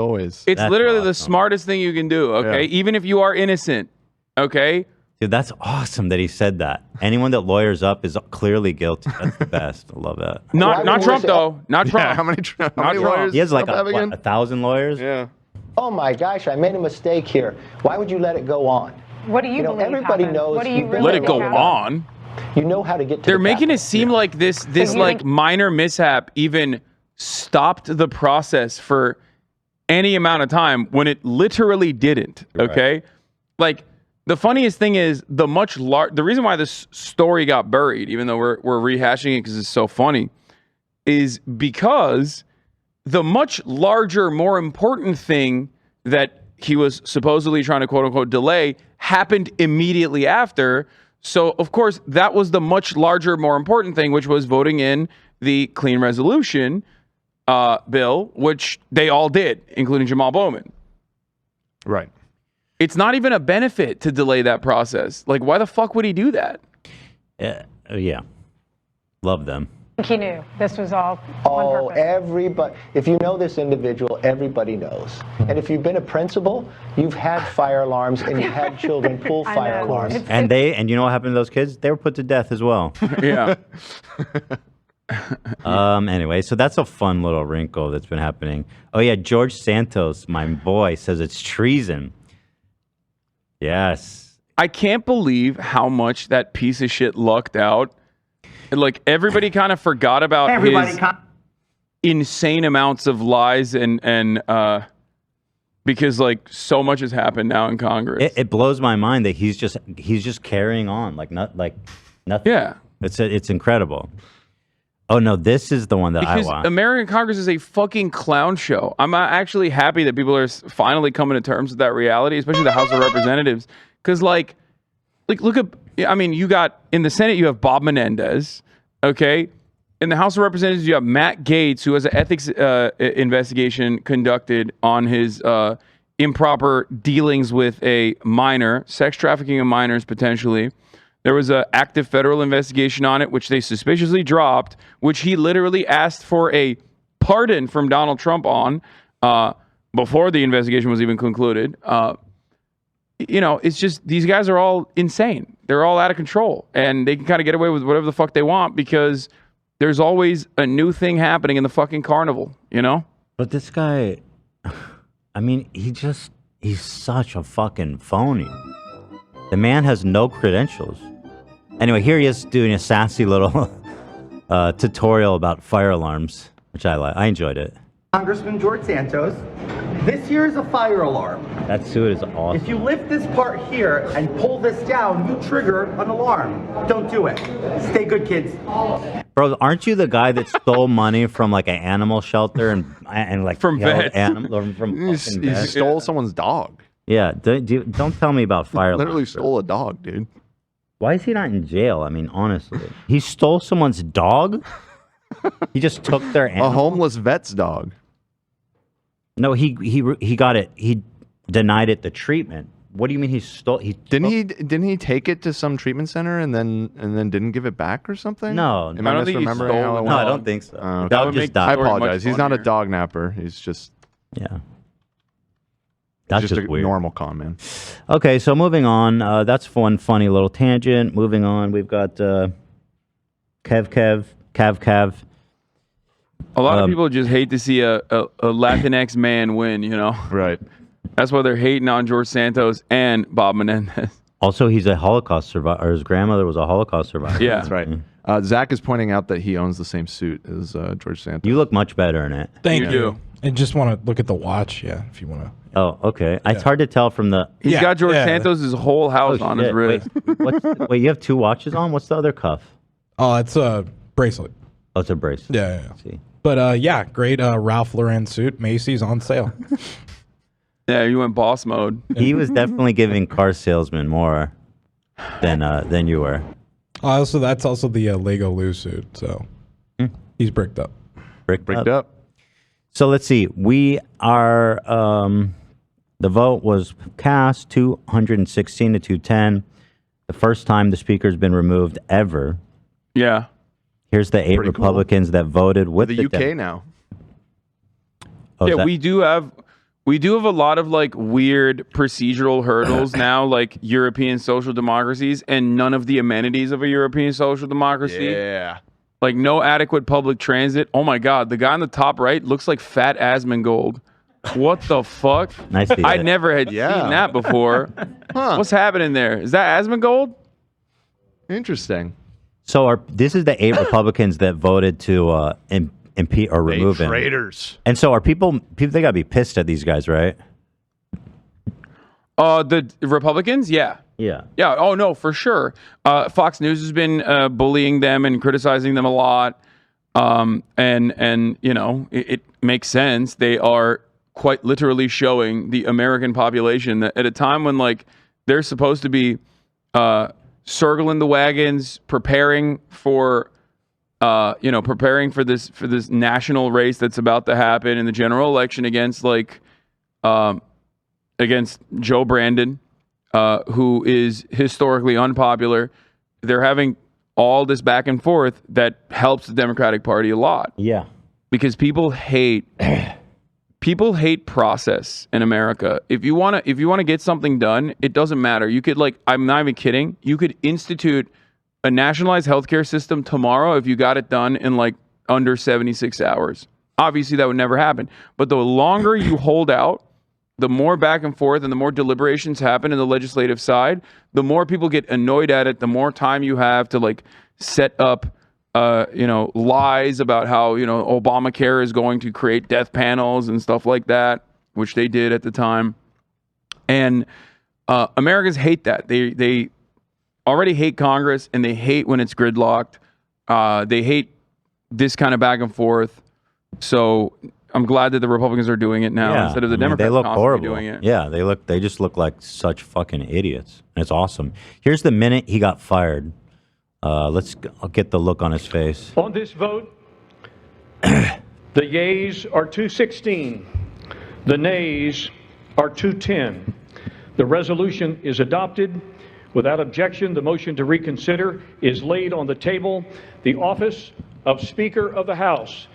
[SPEAKER 4] It's literally the smartest thing you can do, okay?
[SPEAKER 2] Yeah.
[SPEAKER 4] Even if you are innocent, okay?
[SPEAKER 2] Dude, that's awesome that he said that. Anyone that lawyers up is clearly guilty. That's the best. I love that.
[SPEAKER 4] Not Trump, though. Not Trump.
[SPEAKER 6] Yeah, how many lawyers?
[SPEAKER 2] He has like
[SPEAKER 6] Trump have again?
[SPEAKER 2] 1,000 lawyers?
[SPEAKER 6] Yeah.
[SPEAKER 11] Oh my gosh, I made a mistake here. Why would you let it go on?
[SPEAKER 23] What do you believe
[SPEAKER 11] everybody
[SPEAKER 23] happened?
[SPEAKER 11] knows.
[SPEAKER 23] What do you really
[SPEAKER 4] Let it go
[SPEAKER 23] happened?
[SPEAKER 4] on.
[SPEAKER 11] You know how to get to
[SPEAKER 4] They're
[SPEAKER 11] the
[SPEAKER 4] making it seem like this like minor mishap even stopped the process for any amount of time when it literally didn't. Okay, like the funniest thing is the reason why this story got buried, even though we're rehashing it because it's so funny, is because the much larger, more important thing that he was supposedly trying to quote unquote delay happened immediately after. So, of course, that was the much larger, more important thing, which was voting in the clean resolution bill, which they all did, including Jamal Bowman.
[SPEAKER 6] Right.
[SPEAKER 4] It's not even a benefit to delay that process. Like, why the fuck would he do that?
[SPEAKER 2] Yeah. Love them.
[SPEAKER 23] He knew this was all
[SPEAKER 11] Oh,
[SPEAKER 23] on purpose.
[SPEAKER 11] everybody. If you know this individual, everybody knows. And if you've been a principal, you've had fire alarms and you've had children pull fire alarms.
[SPEAKER 2] And you know what happened to those kids? They were put to death as well.
[SPEAKER 4] Yeah.
[SPEAKER 2] Anyway, so that's a fun little wrinkle that's been happening. Oh yeah, George Santos, my boy, says it's treason. Yes.
[SPEAKER 4] I can't believe how much that piece of shit lucked out. Like, everybody kind of forgot about his insane amounts of lies and because like so much has happened now in Congress.
[SPEAKER 2] It blows my mind that he's just carrying on nothing.
[SPEAKER 4] Yeah.
[SPEAKER 2] It's incredible. Oh no, this is the one that
[SPEAKER 4] Because
[SPEAKER 2] I want.
[SPEAKER 4] American Congress is a fucking clown show. I'm actually happy that people are finally coming to terms with that reality, especially the House of Representatives. Because like look at, I mean, you got in the Senate you have Bob Menendez, okay. In the House of Representatives you have Matt Gaetz, who has an ethics investigation conducted on his improper dealings with a minor, sex trafficking of minors potentially. There was an active federal investigation on it, which they suspiciously dropped, which he literally asked for a pardon from Donald Trump on before the investigation was even concluded. You know, it's just these guys are all insane. They're all out of control, and they can kind of get away with whatever the fuck they want because there's always a new thing happening in the fucking carnival, you know?
[SPEAKER 2] But this guy, I mean, he's such a fucking phony. The man has no credentials. Anyway, here he is doing a sassy little tutorial about fire alarms, which I like. I enjoyed it.
[SPEAKER 24] Congressman George Santos, this here is a fire alarm.
[SPEAKER 2] That suit is awesome.
[SPEAKER 24] If you lift this part here and pull this down, you trigger an alarm. Don't do it. Stay good, kids.
[SPEAKER 2] Bro, aren't you the guy that stole money from like an animal shelter and like
[SPEAKER 4] from vets?
[SPEAKER 6] He stole someone's dog.
[SPEAKER 2] Yeah, don't tell me about fire alarms.
[SPEAKER 6] Literally stole a dog, dude.
[SPEAKER 2] Why is he not in jail? I mean, honestly, he stole someone's dog. He just took their animal?
[SPEAKER 6] A homeless vet's dog.
[SPEAKER 2] No, he got it. He denied it the treatment. What do you mean he stole?
[SPEAKER 6] Didn't he take it to some treatment center and then didn't give it back or something?
[SPEAKER 2] No,
[SPEAKER 6] Am I misremembering how it went?
[SPEAKER 2] No, I don't think so.
[SPEAKER 6] Okay. I apologize. He's not a dog napper. He's just
[SPEAKER 2] yeah. That's
[SPEAKER 6] just a
[SPEAKER 2] weird.
[SPEAKER 6] normal con, man.
[SPEAKER 2] Okay, so moving on. That's one funny little tangent. Moving on, we've got Cav.
[SPEAKER 4] A lot of people just hate to see a Latinx man win, you know?
[SPEAKER 6] Right.
[SPEAKER 4] That's why they're hating on George Santos and Bob Menendez.
[SPEAKER 2] Also, he's a Holocaust survivor. Or his grandmother was a Holocaust survivor.
[SPEAKER 4] Yeah.
[SPEAKER 6] That's right. Zach is pointing out that he owns the same suit as George Santos.
[SPEAKER 2] You look much better in it.
[SPEAKER 15] Thank you. And just want to look at the watch, if you want to.
[SPEAKER 2] Oh, okay. It's hard to tell from the...
[SPEAKER 4] He's got George Santos' whole house on his wrist.
[SPEAKER 2] Wait, you have two watches on? What's the other cuff?
[SPEAKER 15] Oh, it's a bracelet.
[SPEAKER 2] Oh, it's a bracelet.
[SPEAKER 15] Yeah.
[SPEAKER 2] See.
[SPEAKER 15] But great Ralph Lauren suit. Macy's on sale.
[SPEAKER 4] Yeah, you went boss mode.
[SPEAKER 2] He was definitely giving car salesman more than you were.
[SPEAKER 15] Also, that's also the Lego Lou suit. So he's bricked up.
[SPEAKER 2] Bricked up. So let's see. We are... the vote was cast 216 to 210. The first time the speaker's been removed ever.
[SPEAKER 4] Yeah.
[SPEAKER 2] Here's the 8
[SPEAKER 6] Pretty cool.
[SPEAKER 2] Republicans that voted with
[SPEAKER 6] the UK now.
[SPEAKER 2] Oh,
[SPEAKER 4] yeah, we do have a lot of like weird procedural hurdles now, like European social democracies, and none of the amenities of a European social democracy.
[SPEAKER 6] Yeah.
[SPEAKER 4] Like no adequate public transit. Oh my God, the guy on the top right looks like Fat Asmongold. What the fuck?
[SPEAKER 2] Nice to
[SPEAKER 4] I
[SPEAKER 2] see
[SPEAKER 4] never had seen that before. What's happening there? Is that Asmongold?
[SPEAKER 6] Interesting.
[SPEAKER 2] So this is the 8 Republicans that voted to impeach or remove him.
[SPEAKER 19] Traitors.
[SPEAKER 2] And so are people they got to be pissed at these guys, right?
[SPEAKER 4] The Republicans? Yeah.
[SPEAKER 2] Yeah.
[SPEAKER 4] Yeah. Oh, no, for sure. Fox News has been bullying them and criticizing them a lot. And you know, it makes sense. They are quite literally showing the American population that at a time when like they're supposed to be circling the wagons, preparing for this national race that's about to happen in the general election against Joe Brandon, who is historically unpopular. They're having all this back and forth that helps the Democratic Party a lot.
[SPEAKER 2] Yeah.
[SPEAKER 4] Because people hate process in America. If you want to get something done, it doesn't matter. You could I'm not even kidding. You could institute a nationalized healthcare system tomorrow if you got it done in like under 76 hours. Obviously that would never happen. But the longer you hold out, the more back and forth and the more deliberations happen in the legislative side, the more people get annoyed at it, the more time you have to like set up lies about how, Obamacare is going to create death panels and stuff like that, which they did at the time. And Americans hate that. They already hate Congress, and they hate when it's gridlocked. They hate this kind of back and forth. So I'm glad that the Republicans are doing it now instead of the Democrats
[SPEAKER 2] they look
[SPEAKER 4] constantly
[SPEAKER 2] horrible.
[SPEAKER 4] doing it.
[SPEAKER 2] Yeah, they just look like such fucking idiots. And it's awesome. Here's the minute he got fired. I'll get the look on his face.
[SPEAKER 1] On this vote, the yeas are 216. The nays are 210. The resolution is adopted. Without objection, the motion to reconsider is laid on the table. The office of Speaker of the House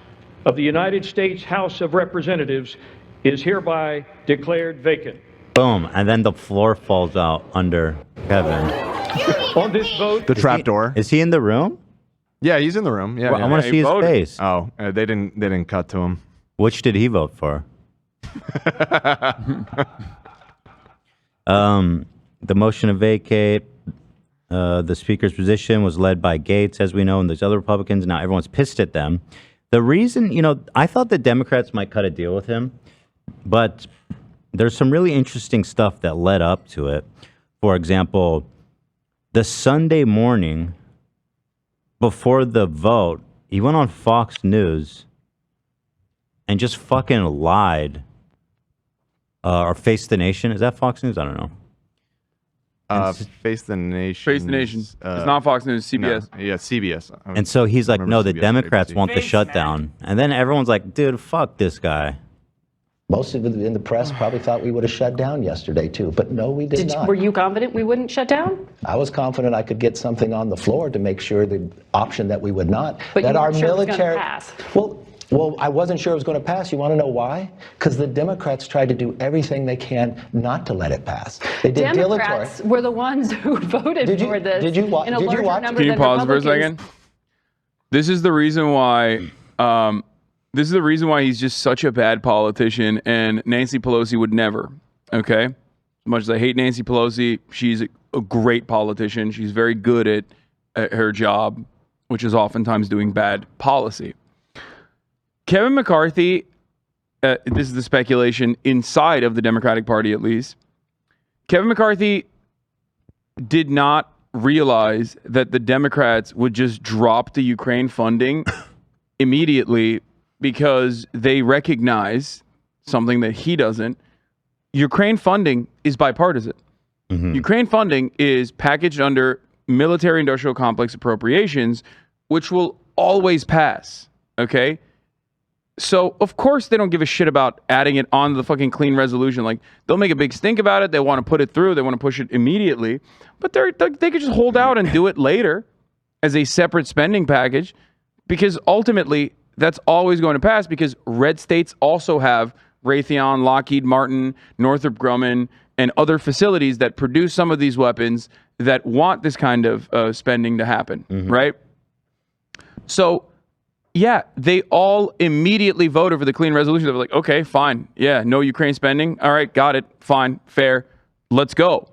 [SPEAKER 1] of the United States House of Representatives is hereby declared vacant.
[SPEAKER 2] Boom. And then the floor falls out under Kevin.
[SPEAKER 1] On this vote,
[SPEAKER 6] the trapdoor.
[SPEAKER 2] Is he in the room?
[SPEAKER 6] Yeah, he's in the room. Yeah,
[SPEAKER 2] Well, I want to see his face.
[SPEAKER 6] Oh, they didn't cut to him.
[SPEAKER 2] Which did he vote for? The motion to vacate the speaker's position was led by Gates, as we know, and there's other Republicans. Now everyone's pissed at them. The reason, I thought the Democrats might cut a deal with him, but there's some really interesting stuff that led up to it. For example, the Sunday morning before the vote, he went on Fox News and just fucking lied. Or Face the Nation. Is that Fox News? I don't know.
[SPEAKER 6] Face the Nation.
[SPEAKER 4] Face the Nation. It's not Fox News, CBS.
[SPEAKER 6] No, yeah, CBS.
[SPEAKER 2] And so he's like, no, the
[SPEAKER 6] CBS,
[SPEAKER 2] Democrats
[SPEAKER 6] ABC.
[SPEAKER 2] want the shutdown. And then everyone's like, dude, fuck this guy.
[SPEAKER 11] Most of it in the press probably thought we would have shut down yesterday, too. But no, we did not.
[SPEAKER 7] Were you confident we wouldn't shut down?
[SPEAKER 11] I was confident I could get something on the floor to make sure the option that we would not.
[SPEAKER 7] But
[SPEAKER 11] that
[SPEAKER 7] you
[SPEAKER 11] our
[SPEAKER 7] weren't sure it was
[SPEAKER 11] military.
[SPEAKER 7] gonna pass.
[SPEAKER 11] Well, Well, I wasn't sure it was going to pass. You want to know why? Because the Democrats tried to do everything they can not to let it pass. They did
[SPEAKER 7] Democrats were the ones who voted for this in a larger number
[SPEAKER 4] Can you
[SPEAKER 7] than
[SPEAKER 4] pause for a
[SPEAKER 7] Republicans.
[SPEAKER 4] second? This is the reason why. This is the reason why he's just such a bad politician, and Nancy Pelosi would never. Okay, as much as I hate Nancy Pelosi, she's a great politician. She's very good at her job, which is oftentimes doing bad policy. Kevin McCarthy, this is the speculation inside of the Democratic Party at least. Kevin McCarthy did not realize that the Democrats would just drop the Ukraine funding immediately because they recognize something that he doesn't. Ukraine funding is bipartisan. Ukraine funding is packaged under military-industrial complex appropriations, which will always pass, okay? So, of course, they don't give a shit about adding it on the fucking clean resolution. Like, they'll make a big stink about it. They want to put it through. They want to push it immediately. But they could just hold out and do it later as a separate spending package, because ultimately that's always going to pass, because red states also have Raytheon, Lockheed Martin, Northrop Grumman, and other facilities that produce some of these weapons that want this kind of spending to happen, right? So, yeah, they all immediately voted for the clean resolution. They were like, okay, fine. Yeah, no Ukraine spending. All right, got it. Fine, fair. Let's go.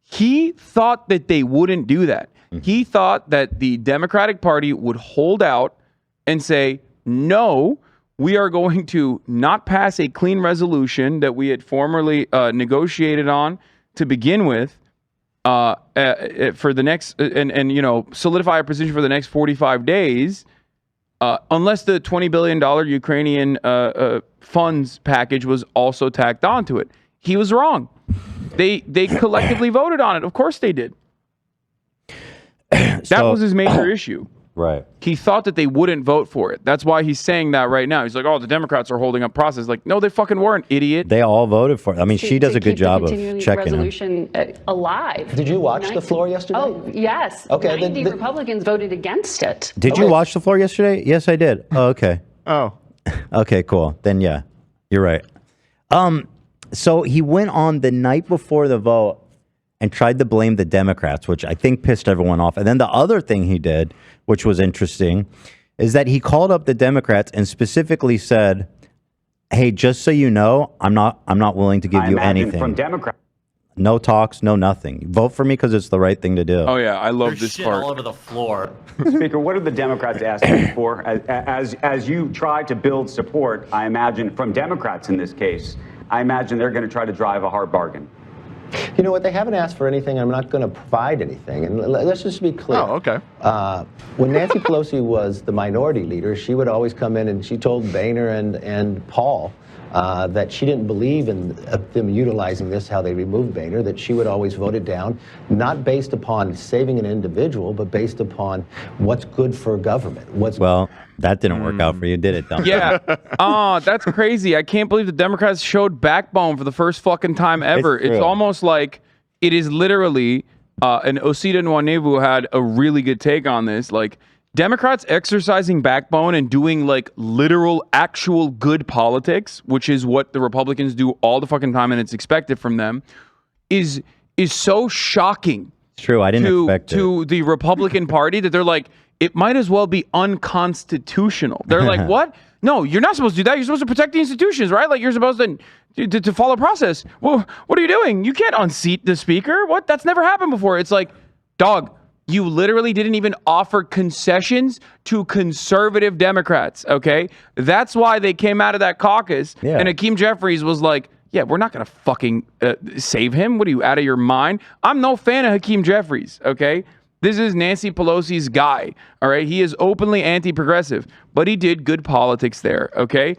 [SPEAKER 4] He thought that they wouldn't do that. He thought that the Democratic Party would hold out and say, no, we are going to not pass a clean resolution that we had formerly negotiated on to begin with for the next, and solidify our position for the next 45 days, unless the $20 billion Ukrainian funds package was also tacked onto it. He was wrong. They collectively voted on it. Of course they did. That was his major issue.
[SPEAKER 2] Right.
[SPEAKER 4] He thought that they wouldn't vote for it. That's why he's saying that right now. He's like, oh, the Democrats are holding up process. Like, no, they fucking weren't, idiot.
[SPEAKER 2] They all voted for it. I mean, she does a good job of checking them.
[SPEAKER 7] Resolution alive.
[SPEAKER 11] Did you watch the floor yesterday?
[SPEAKER 7] Oh, yes.
[SPEAKER 11] Okay,
[SPEAKER 7] 90 Republicans voted against it.
[SPEAKER 2] Did you watch the floor yesterday? Yes, I did. Oh, okay.
[SPEAKER 6] Oh.
[SPEAKER 2] Okay, cool. Then, yeah, you're right. So he went on the night before the vote and tried to blame the Democrats, which I think pissed everyone off. And then the other thing he did, which was interesting, is that he called up the Democrats and specifically said, hey, just so you know, I'm not willing to give you anything.
[SPEAKER 8] From Democrats.
[SPEAKER 2] No talks, no nothing. Vote for me because it's the right thing to do.
[SPEAKER 4] Oh, yeah, I love
[SPEAKER 8] There's
[SPEAKER 4] this
[SPEAKER 8] shit
[SPEAKER 4] part.
[SPEAKER 8] all over the floor. Speaker, what are the Democrats asking for? As you try to build support, I imagine, from Democrats in this case, I imagine they're going to try to drive a hard bargain.
[SPEAKER 11] You know what? They haven't asked for anything. I'm not going to provide anything. And let's just be clear.
[SPEAKER 6] Oh, okay.
[SPEAKER 11] When Nancy Pelosi was the minority leader, she would always come in and she told Boehner and Paul that she didn't believe in them utilizing this, how they removed Boehner, that she would always vote it down, not based upon saving an individual, but based upon what's good for government.
[SPEAKER 2] Well, that didn't work out for you, did it, Don?
[SPEAKER 4] Yeah. Oh, that's crazy. I can't believe the Democrats showed backbone for the first fucking time ever. It's almost like it is literally, and Osita Nwanevu had a really good take on this, like, Democrats exercising backbone and doing like literal, actual good politics, which is what the Republicans do all the fucking time and it's expected from them, is so shocking.
[SPEAKER 2] It's true. I didn't expect it.
[SPEAKER 4] To the Republican Party that they're like, it might as well be unconstitutional. They're like, what? No, you're not supposed to do that. You're supposed to protect the institutions, right? Like you're supposed to follow process. Well, what are you doing? You can't unseat the speaker. What? That's never happened before. It's like, dog, you literally didn't even offer concessions to conservative Democrats, okay? That's why they came out of that caucus, and Hakeem Jeffries was like, yeah, we're not going to fucking save him. What are you, out of your mind? I'm no fan of Hakeem Jeffries, okay? This is Nancy Pelosi's guy, all right? He is openly anti-progressive, but he did good politics there, okay?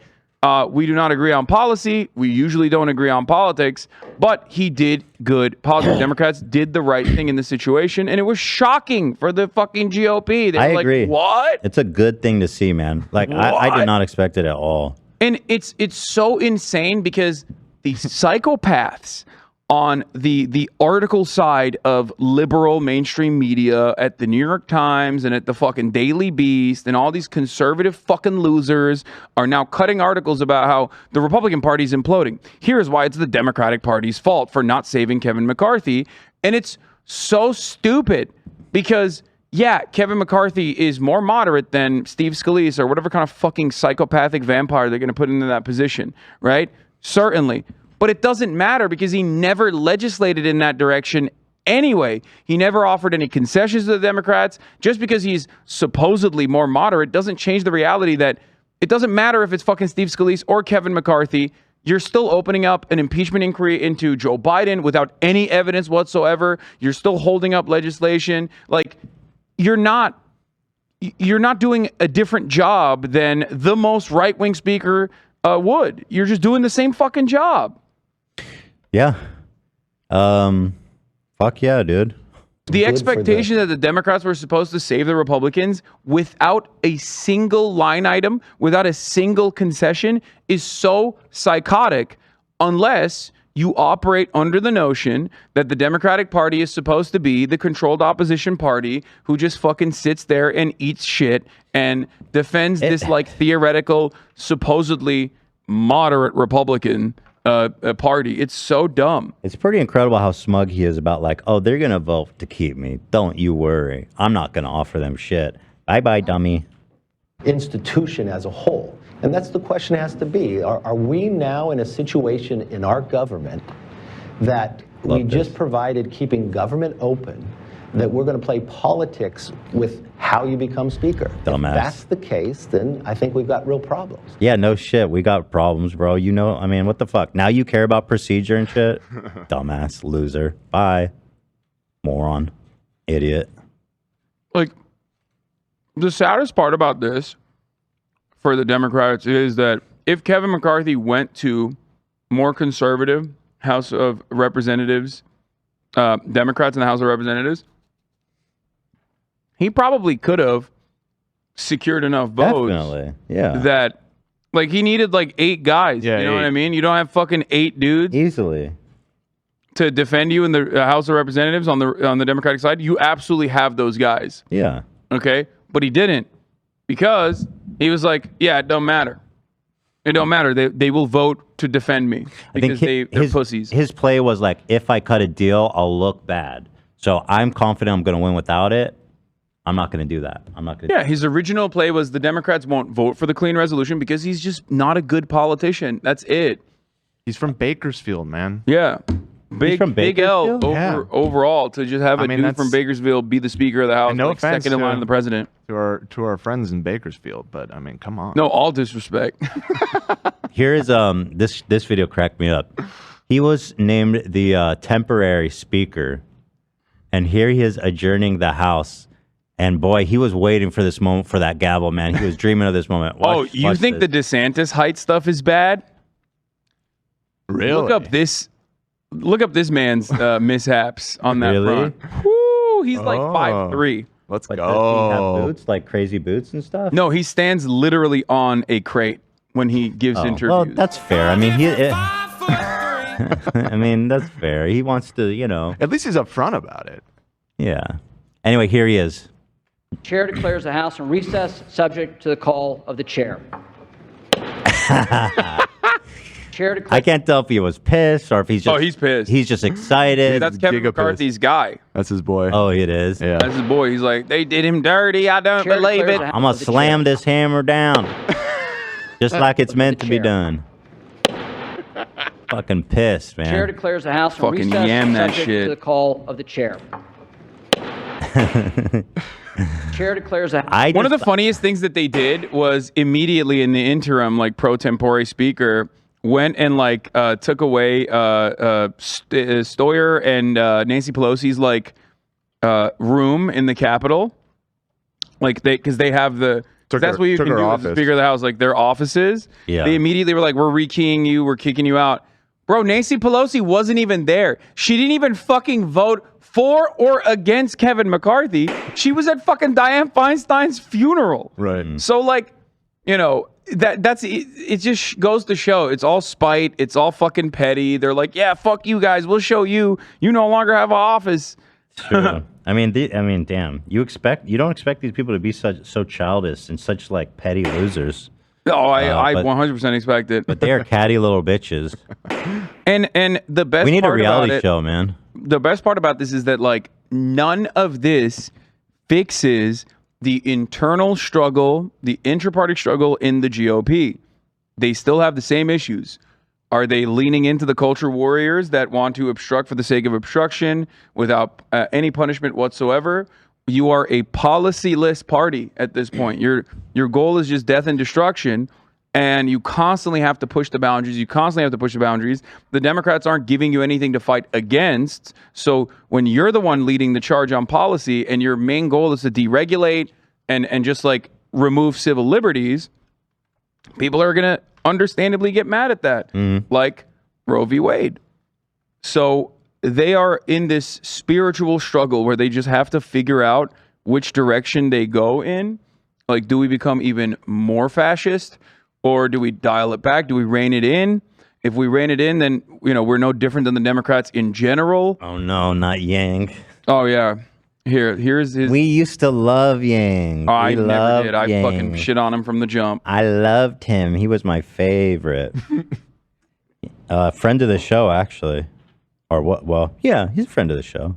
[SPEAKER 4] We do not agree on policy. We usually don't agree on politics, but he did good politics. Democrats did the right thing in the situation, and it was shocking for the fucking GOP. They were
[SPEAKER 2] agree.
[SPEAKER 4] Like, what?
[SPEAKER 2] It's a good thing to see, man. Like, I did not expect it at all.
[SPEAKER 4] And it's so insane because the psychopaths on the article side of liberal mainstream media at the New York Times and at the fucking Daily Beast, and all these conservative fucking losers are now cutting articles about how the Republican Party is imploding. Here's why it's the Democratic Party's fault for not saving Kevin McCarthy. And it's so stupid because, yeah, Kevin McCarthy is more moderate than Steve Scalise or whatever kind of fucking psychopathic vampire they're going to put into that position, right? Certainly. But it doesn't matter because he never legislated in that direction anyway. He never offered any concessions to the Democrats. Just because he's supposedly more moderate doesn't change the reality that it doesn't matter if it's fucking Steve Scalise or Kevin McCarthy. You're still opening up an impeachment inquiry into Joe Biden without any evidence whatsoever. You're still holding up legislation. Like, you're not doing a different job than the most right-wing speaker would. You're just doing the same fucking job.
[SPEAKER 2] Yeah. Fuck yeah, dude.
[SPEAKER 4] The expectation that the Democrats were supposed to save the Republicans without a single line item, without a single concession, is so psychotic unless you operate under the notion that the Democratic Party is supposed to be the controlled opposition party who just fucking sits there and eats shit and defends this like theoretical, supposedly moderate Republican party. It's so dumb.
[SPEAKER 2] It's pretty incredible how smug he is about like, oh, they're going to vote to keep me. Don't you worry. I'm not going to offer them shit. Bye-bye, dummy.
[SPEAKER 11] Institution as a whole. And that's the question has to be. Are we now in a situation in our government that we just provided keeping government open, that we're going to play politics with how you become speaker?
[SPEAKER 2] Dumbass.
[SPEAKER 11] If that's the case, then I think we've got real problems.
[SPEAKER 2] Yeah, no shit. We got problems, bro. You know, I mean, what the fuck? Now you care about procedure and shit? Dumbass, loser. Bye. Moron. Idiot.
[SPEAKER 4] Like, the saddest part about this for the Democrats is that if Kevin McCarthy went to more conservative House of Representatives, Democrats in the House of Representatives, he probably could have secured enough votes.
[SPEAKER 2] Definitely, yeah.
[SPEAKER 4] That, like, he needed like 8 guys.
[SPEAKER 2] Yeah,
[SPEAKER 4] you know
[SPEAKER 2] 8.
[SPEAKER 4] what I mean? You don't have fucking 8 dudes
[SPEAKER 2] easily
[SPEAKER 4] to defend you in the House of Representatives on the Democratic side. You absolutely have those guys.
[SPEAKER 2] Yeah.
[SPEAKER 4] Okay, but he didn't because he was like, yeah, it don't matter. It don't matter. They will vote to defend me because they're pussies.
[SPEAKER 2] His play was like, if I cut a deal, I'll look bad. So I'm confident I'm going to win without it. I'm not going to do that. I'm not going to.
[SPEAKER 4] Yeah, his original play was the Democrats won't vote for the clean resolution because he's just not a good politician. That's it.
[SPEAKER 6] He's from Bakersfield, man.
[SPEAKER 4] Yeah. Big L overall to just have a dude
[SPEAKER 6] that's-
[SPEAKER 4] from Bakersfield be the Speaker of the House,
[SPEAKER 6] No
[SPEAKER 4] like
[SPEAKER 6] offense
[SPEAKER 4] second in line to the president.
[SPEAKER 6] to our friends in Bakersfield, but I mean, come on.
[SPEAKER 4] No, all disrespect.
[SPEAKER 2] Here is this video cracked me up. He was named the temporary speaker, and here he is adjourning the House. And boy, he was waiting for this moment for that gavel, man. He was dreaming of this moment. Watch
[SPEAKER 4] You think the DeSantis height stuff is bad?
[SPEAKER 6] Really?
[SPEAKER 4] Look up this man's mishaps on that front. Woo, he's like 5'3".
[SPEAKER 6] Let's
[SPEAKER 2] go. Does he have boots, like crazy boots and stuff?
[SPEAKER 4] No, he stands literally on a crate when he gives interviews.
[SPEAKER 2] Well, that's fair. I mean, I mean, that's fair. He wants to, you know.
[SPEAKER 6] At least he's upfront about it.
[SPEAKER 2] Yeah. Anyway, here he is.
[SPEAKER 9] Chair declares the House in recess, subject to the call of the chair. Chair declares.
[SPEAKER 2] I can't tell if he was pissed or if he's just.
[SPEAKER 4] Oh, he's pissed.
[SPEAKER 2] He's just excited.
[SPEAKER 4] Dude, that's Kevin McCarthy's guy.
[SPEAKER 6] That's his boy.
[SPEAKER 2] Oh, it is.
[SPEAKER 6] Yeah.
[SPEAKER 4] That's his boy. He's like, they did him dirty. I don't
[SPEAKER 9] Chair
[SPEAKER 4] believe it.
[SPEAKER 9] declares the
[SPEAKER 2] I'm gonna slam this hammer down, just like it's meant to be done. Fucking pissed, man.
[SPEAKER 9] Chair declares the House in
[SPEAKER 4] Fucking
[SPEAKER 9] recess,
[SPEAKER 4] yam that
[SPEAKER 9] subject
[SPEAKER 4] shit.
[SPEAKER 9] to the call of the chair. Chair declares that.
[SPEAKER 4] One of the funniest things that they did was immediately in the interim, like pro tempore speaker went and like took away Stoyer and Nancy Pelosi's like room in the Capitol, like because they have the. That's what you can do as the Speaker of the House, like their offices.
[SPEAKER 2] Yeah.
[SPEAKER 4] They immediately were like, "We're rekeying you. We're kicking you out." Bro, Nancy Pelosi wasn't even there. She didn't even fucking vote for or against Kevin McCarthy. She was at fucking Dianne Feinstein's funeral.
[SPEAKER 6] Right.
[SPEAKER 4] So, like, you know, it just goes to show it's all spite. It's all fucking petty. They're like, yeah, fuck you guys. We'll show you. You no longer have an office.
[SPEAKER 2] True. I mean, damn. You don't expect these people to be so childish and such like petty losers.
[SPEAKER 4] Oh, I 100% expect it.
[SPEAKER 2] But they are catty little bitches.
[SPEAKER 4] And the best
[SPEAKER 2] We need a
[SPEAKER 4] part
[SPEAKER 2] reality
[SPEAKER 4] about it,
[SPEAKER 2] show, man.
[SPEAKER 4] The best part about this is that like none of this fixes the internal struggle, the intra-party struggle in the GOP. They still have the same issues. Are they leaning into the culture warriors that want to obstruct for the sake of obstruction without any punishment whatsoever? You are a policy-less party at this point. Your goal is just death and destruction, and you constantly have to push the boundaries. The Democrats aren't giving you anything to fight against. So when you're the one leading the charge on policy and your main goal is to deregulate and just like remove civil liberties, people are going to understandably get mad at that, like Roe v. Wade. So they are in this spiritual struggle where they just have to figure out which direction they go in. Like, do we become even more fascist, or do we dial it back? Do we rein it in? If we rein it in, then we're no different than the Democrats in general.
[SPEAKER 2] Oh no, not Yang.
[SPEAKER 4] Oh yeah. Here's his.
[SPEAKER 2] We used to love Yang.
[SPEAKER 4] Oh, I never
[SPEAKER 2] loved
[SPEAKER 4] did. I
[SPEAKER 2] Yang.
[SPEAKER 4] fucking shit on him from the jump.
[SPEAKER 2] I loved him. He was my favorite. Friend of the show, actually. Or what? Well, yeah, he's a friend of the show.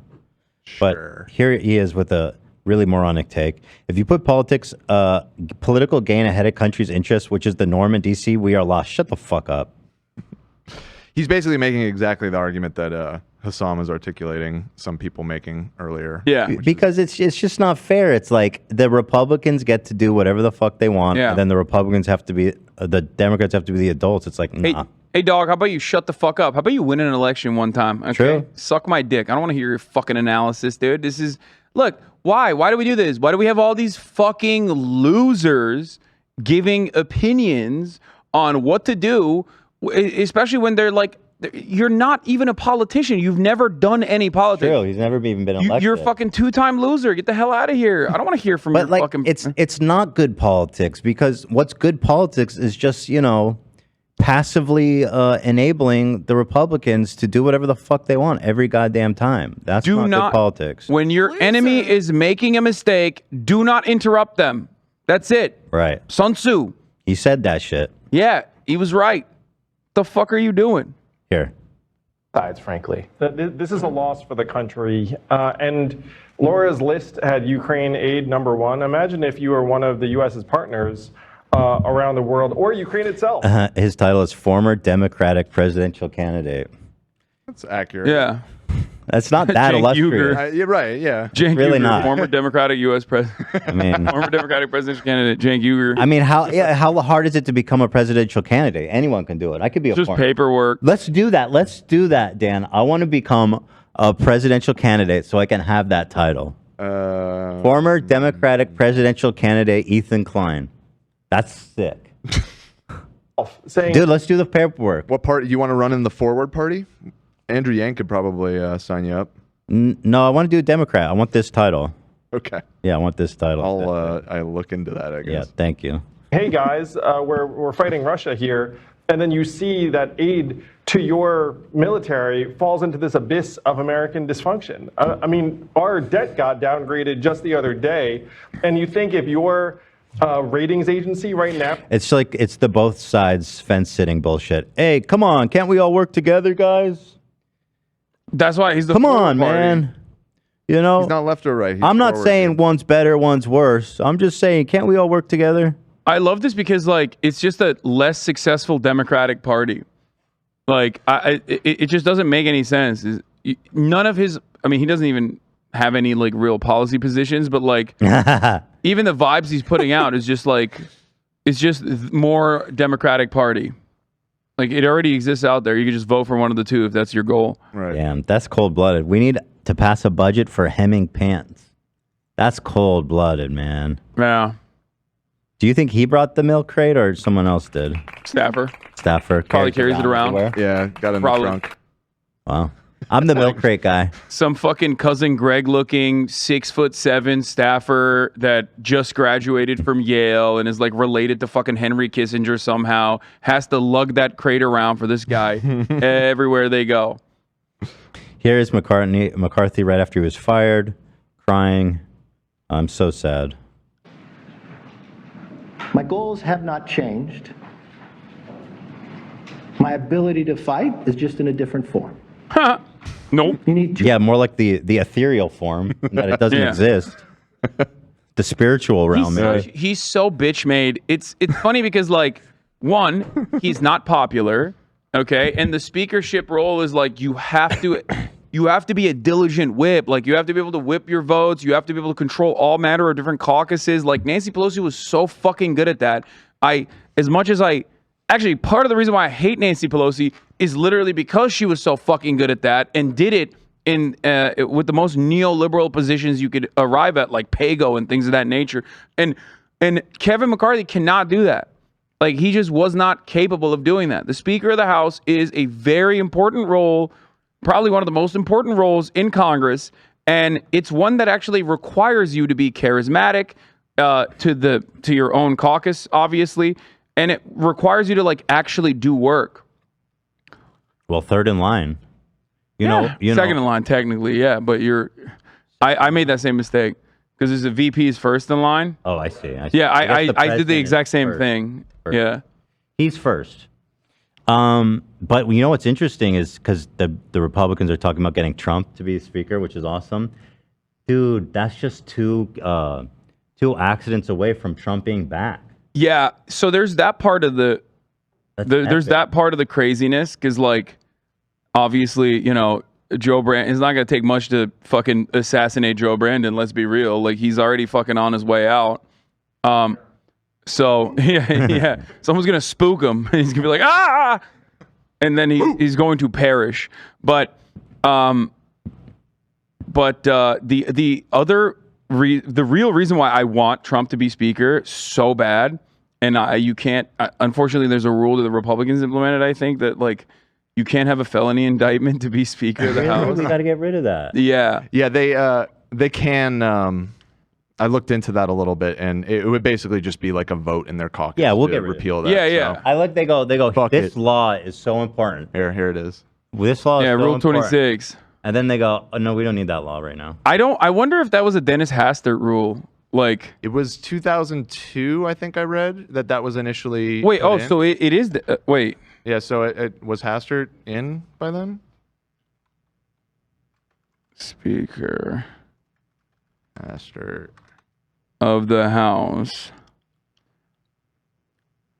[SPEAKER 2] Sure. But here he is with a really moronic take. If you put political gain ahead of country's interests, which is the norm in D.C., we are lost. Shut the fuck up.
[SPEAKER 6] He's basically making exactly the argument that Hassam was articulating, some people making earlier.
[SPEAKER 4] Yeah.
[SPEAKER 2] Because it's just not fair. It's like the Republicans get to do whatever the fuck they want,
[SPEAKER 4] Yeah.
[SPEAKER 2] and then the Democrats have to be the adults. It's like, nah.
[SPEAKER 4] Hey, dog, how about you shut the fuck up? How about you win an election one time? Okay?
[SPEAKER 2] True.
[SPEAKER 4] Suck my dick. I don't want to hear your fucking analysis, dude. Look, why? Why do we do this? Why do we have all these fucking losers giving opinions on what to do, especially when they're like, you're not even a politician. You've never done any politics.
[SPEAKER 2] True. He's never even been elected.
[SPEAKER 4] You're a fucking two-time loser. Get the hell out of here. I don't want to hear from your fucking...
[SPEAKER 2] It's not good politics, because what's good politics is just, passively enabling the Republicans to do whatever the fuck they want every goddamn time. That's not good politics.
[SPEAKER 4] When your enemy is making a mistake, do not interrupt them. That's it.
[SPEAKER 2] Right.
[SPEAKER 4] Sun Tzu.
[SPEAKER 2] He said that shit.
[SPEAKER 4] Yeah, he was right. The fuck are you doing?
[SPEAKER 2] Here.
[SPEAKER 3] Sides, frankly. This is a loss for the country. And Laura's list had Ukraine aid number one. Imagine if you were one of the U.S.'s partners around the world, or Ukraine itself.
[SPEAKER 2] His title is former Democratic presidential candidate.
[SPEAKER 6] That's accurate.
[SPEAKER 4] Yeah.
[SPEAKER 2] That's not that
[SPEAKER 4] Cenk
[SPEAKER 2] illustrious.
[SPEAKER 4] Uygur.
[SPEAKER 6] You're right, yeah.
[SPEAKER 4] Cenk
[SPEAKER 2] Really
[SPEAKER 4] Uygur,
[SPEAKER 2] not.
[SPEAKER 4] former Democratic U.S. president.
[SPEAKER 2] I mean,
[SPEAKER 4] former Democratic presidential candidate Cenk Uygur.
[SPEAKER 2] I mean, how hard is it to become a presidential candidate? Anyone can do it. I could be a
[SPEAKER 4] Just paperwork.
[SPEAKER 2] Let's do that, Dan. I want to become a presidential candidate so I can have that title. Former Democratic presidential candidate Ethan Klein. That's sick. Dude, let's do the paperwork.
[SPEAKER 6] What party? You want to run in the Forward Party? Andrew Yang could probably sign you up.
[SPEAKER 2] No, I want to do a Democrat. I want this title.
[SPEAKER 6] Okay.
[SPEAKER 2] Yeah, I want this title.
[SPEAKER 6] I'll look into that, I guess.
[SPEAKER 2] Yeah, thank you.
[SPEAKER 3] Hey guys, we're fighting Russia here, and then you see that aid to your military falls into this abyss of American dysfunction. I mean, our debt got downgraded just the other day, and you think if your ratings agency right now...
[SPEAKER 2] It's like, it's the both sides fence sitting bullshit. Hey, come on, can't we all work together, guys?
[SPEAKER 4] That's why he's the
[SPEAKER 2] Come on,
[SPEAKER 4] party.
[SPEAKER 2] man. You know,
[SPEAKER 6] He's not left or right. He's
[SPEAKER 2] I'm not
[SPEAKER 6] forward.
[SPEAKER 2] saying one's better, one's worse. I'm just saying, can't we all work together?
[SPEAKER 4] I love this because, like, it's just a less successful Democratic Party. Like, it just doesn't make any sense. None of his... I mean, he doesn't even have any, like, real policy positions, but, like... even the vibes he's putting out is just like, it's just more Democratic Party. Like, it already exists out there. You can just vote for one of the two if that's your goal.
[SPEAKER 6] Right.
[SPEAKER 2] Damn, that's cold-blooded. We need to pass a budget for hemming pants. That's cold-blooded, man.
[SPEAKER 4] Yeah.
[SPEAKER 2] Do you think he brought the milk crate or someone else did?
[SPEAKER 4] Staffer.
[SPEAKER 2] Staffer.
[SPEAKER 4] Probably carries it around.
[SPEAKER 2] everywhere?
[SPEAKER 6] Yeah, got in
[SPEAKER 4] Probably.
[SPEAKER 6] the trunk.
[SPEAKER 2] Wow. I'm the milk crate guy.
[SPEAKER 4] Some fucking cousin Greg looking 6'7" staffer that just graduated from Yale and is like related to fucking Henry Kissinger somehow has to lug that crate around for this guy everywhere they go.
[SPEAKER 2] Here is McCarthy right after he was fired, crying. I'm so sad.
[SPEAKER 10] My goals have not changed. My ability to fight is just in a different form.
[SPEAKER 4] Nope.
[SPEAKER 2] Yeah, more like the ethereal form that it doesn't
[SPEAKER 4] Yeah.
[SPEAKER 2] exist. The spiritual realm.
[SPEAKER 4] He's so bitch made. It's funny because like one, he's not popular, okay, and the speakership role is like you have to be a diligent whip. Like you have to be able to whip your votes. You have to be able to control all manner of different caucuses. Like Nancy Pelosi was so fucking good at that. Actually, part of the reason why I hate Nancy Pelosi is literally because she was so fucking good at that and did it in with the most neoliberal positions you could arrive at, like PAYGO and things of that nature. And Kevin McCarthy cannot do that. Like he just was not capable of doing that. The Speaker of the House is a very important role, probably one of the most important roles in Congress, and it's one that actually requires you to be charismatic to your own caucus, obviously. And it requires you to like actually do work.
[SPEAKER 2] Well, third in line. You
[SPEAKER 4] Second in line, technically, yeah. But I made that same mistake because there's a VP's first in line.
[SPEAKER 2] Oh, I see.
[SPEAKER 4] Yeah, I did the
[SPEAKER 2] president
[SPEAKER 4] exact same
[SPEAKER 2] first.
[SPEAKER 4] thing.
[SPEAKER 2] First.
[SPEAKER 4] Yeah.
[SPEAKER 2] He's first. But you know what's interesting is because the Republicans are talking about getting Trump to be speaker, which is awesome. Dude, that's just two accidents away from Trump being back.
[SPEAKER 4] Yeah, so there's that part of there's that part of the craziness because, like, obviously, Joe Brandon, it's not going to take much to fucking assassinate Joe Brandon, let's be real. Like, he's already fucking on his way out. So, yeah, someone's going to spook him. He's going to be like, ah! And then he's going to perish. But the real reason why I want Trump to be speaker so bad, and you can't, unfortunately, there's a rule that the Republicans implemented, I think, that like you can't have a felony indictment to be Speaker of the House.
[SPEAKER 2] We got to get rid of that.
[SPEAKER 4] Yeah.
[SPEAKER 6] Yeah, they can. I looked into that a little bit, and it would basically just be like a vote in their caucus.
[SPEAKER 2] Yeah, we'll
[SPEAKER 6] to
[SPEAKER 2] get rid of
[SPEAKER 6] repeal
[SPEAKER 2] it.
[SPEAKER 6] that.
[SPEAKER 4] Yeah.
[SPEAKER 6] So.
[SPEAKER 2] I like they go. This law is so important.
[SPEAKER 6] Here it is.
[SPEAKER 2] This law is so
[SPEAKER 4] Rule
[SPEAKER 2] important.
[SPEAKER 4] 26.
[SPEAKER 2] And then they go, oh, no, we don't need that law right now.
[SPEAKER 4] I wonder if that was a Dennis Hastert rule. Like,
[SPEAKER 6] it was 2002, I think I read that was initially.
[SPEAKER 4] Wait,
[SPEAKER 6] put in.
[SPEAKER 4] so it is. Wait.
[SPEAKER 6] Yeah, so it was Hastert in by then?
[SPEAKER 4] Speaker.
[SPEAKER 6] Hastert.
[SPEAKER 4] Of the House.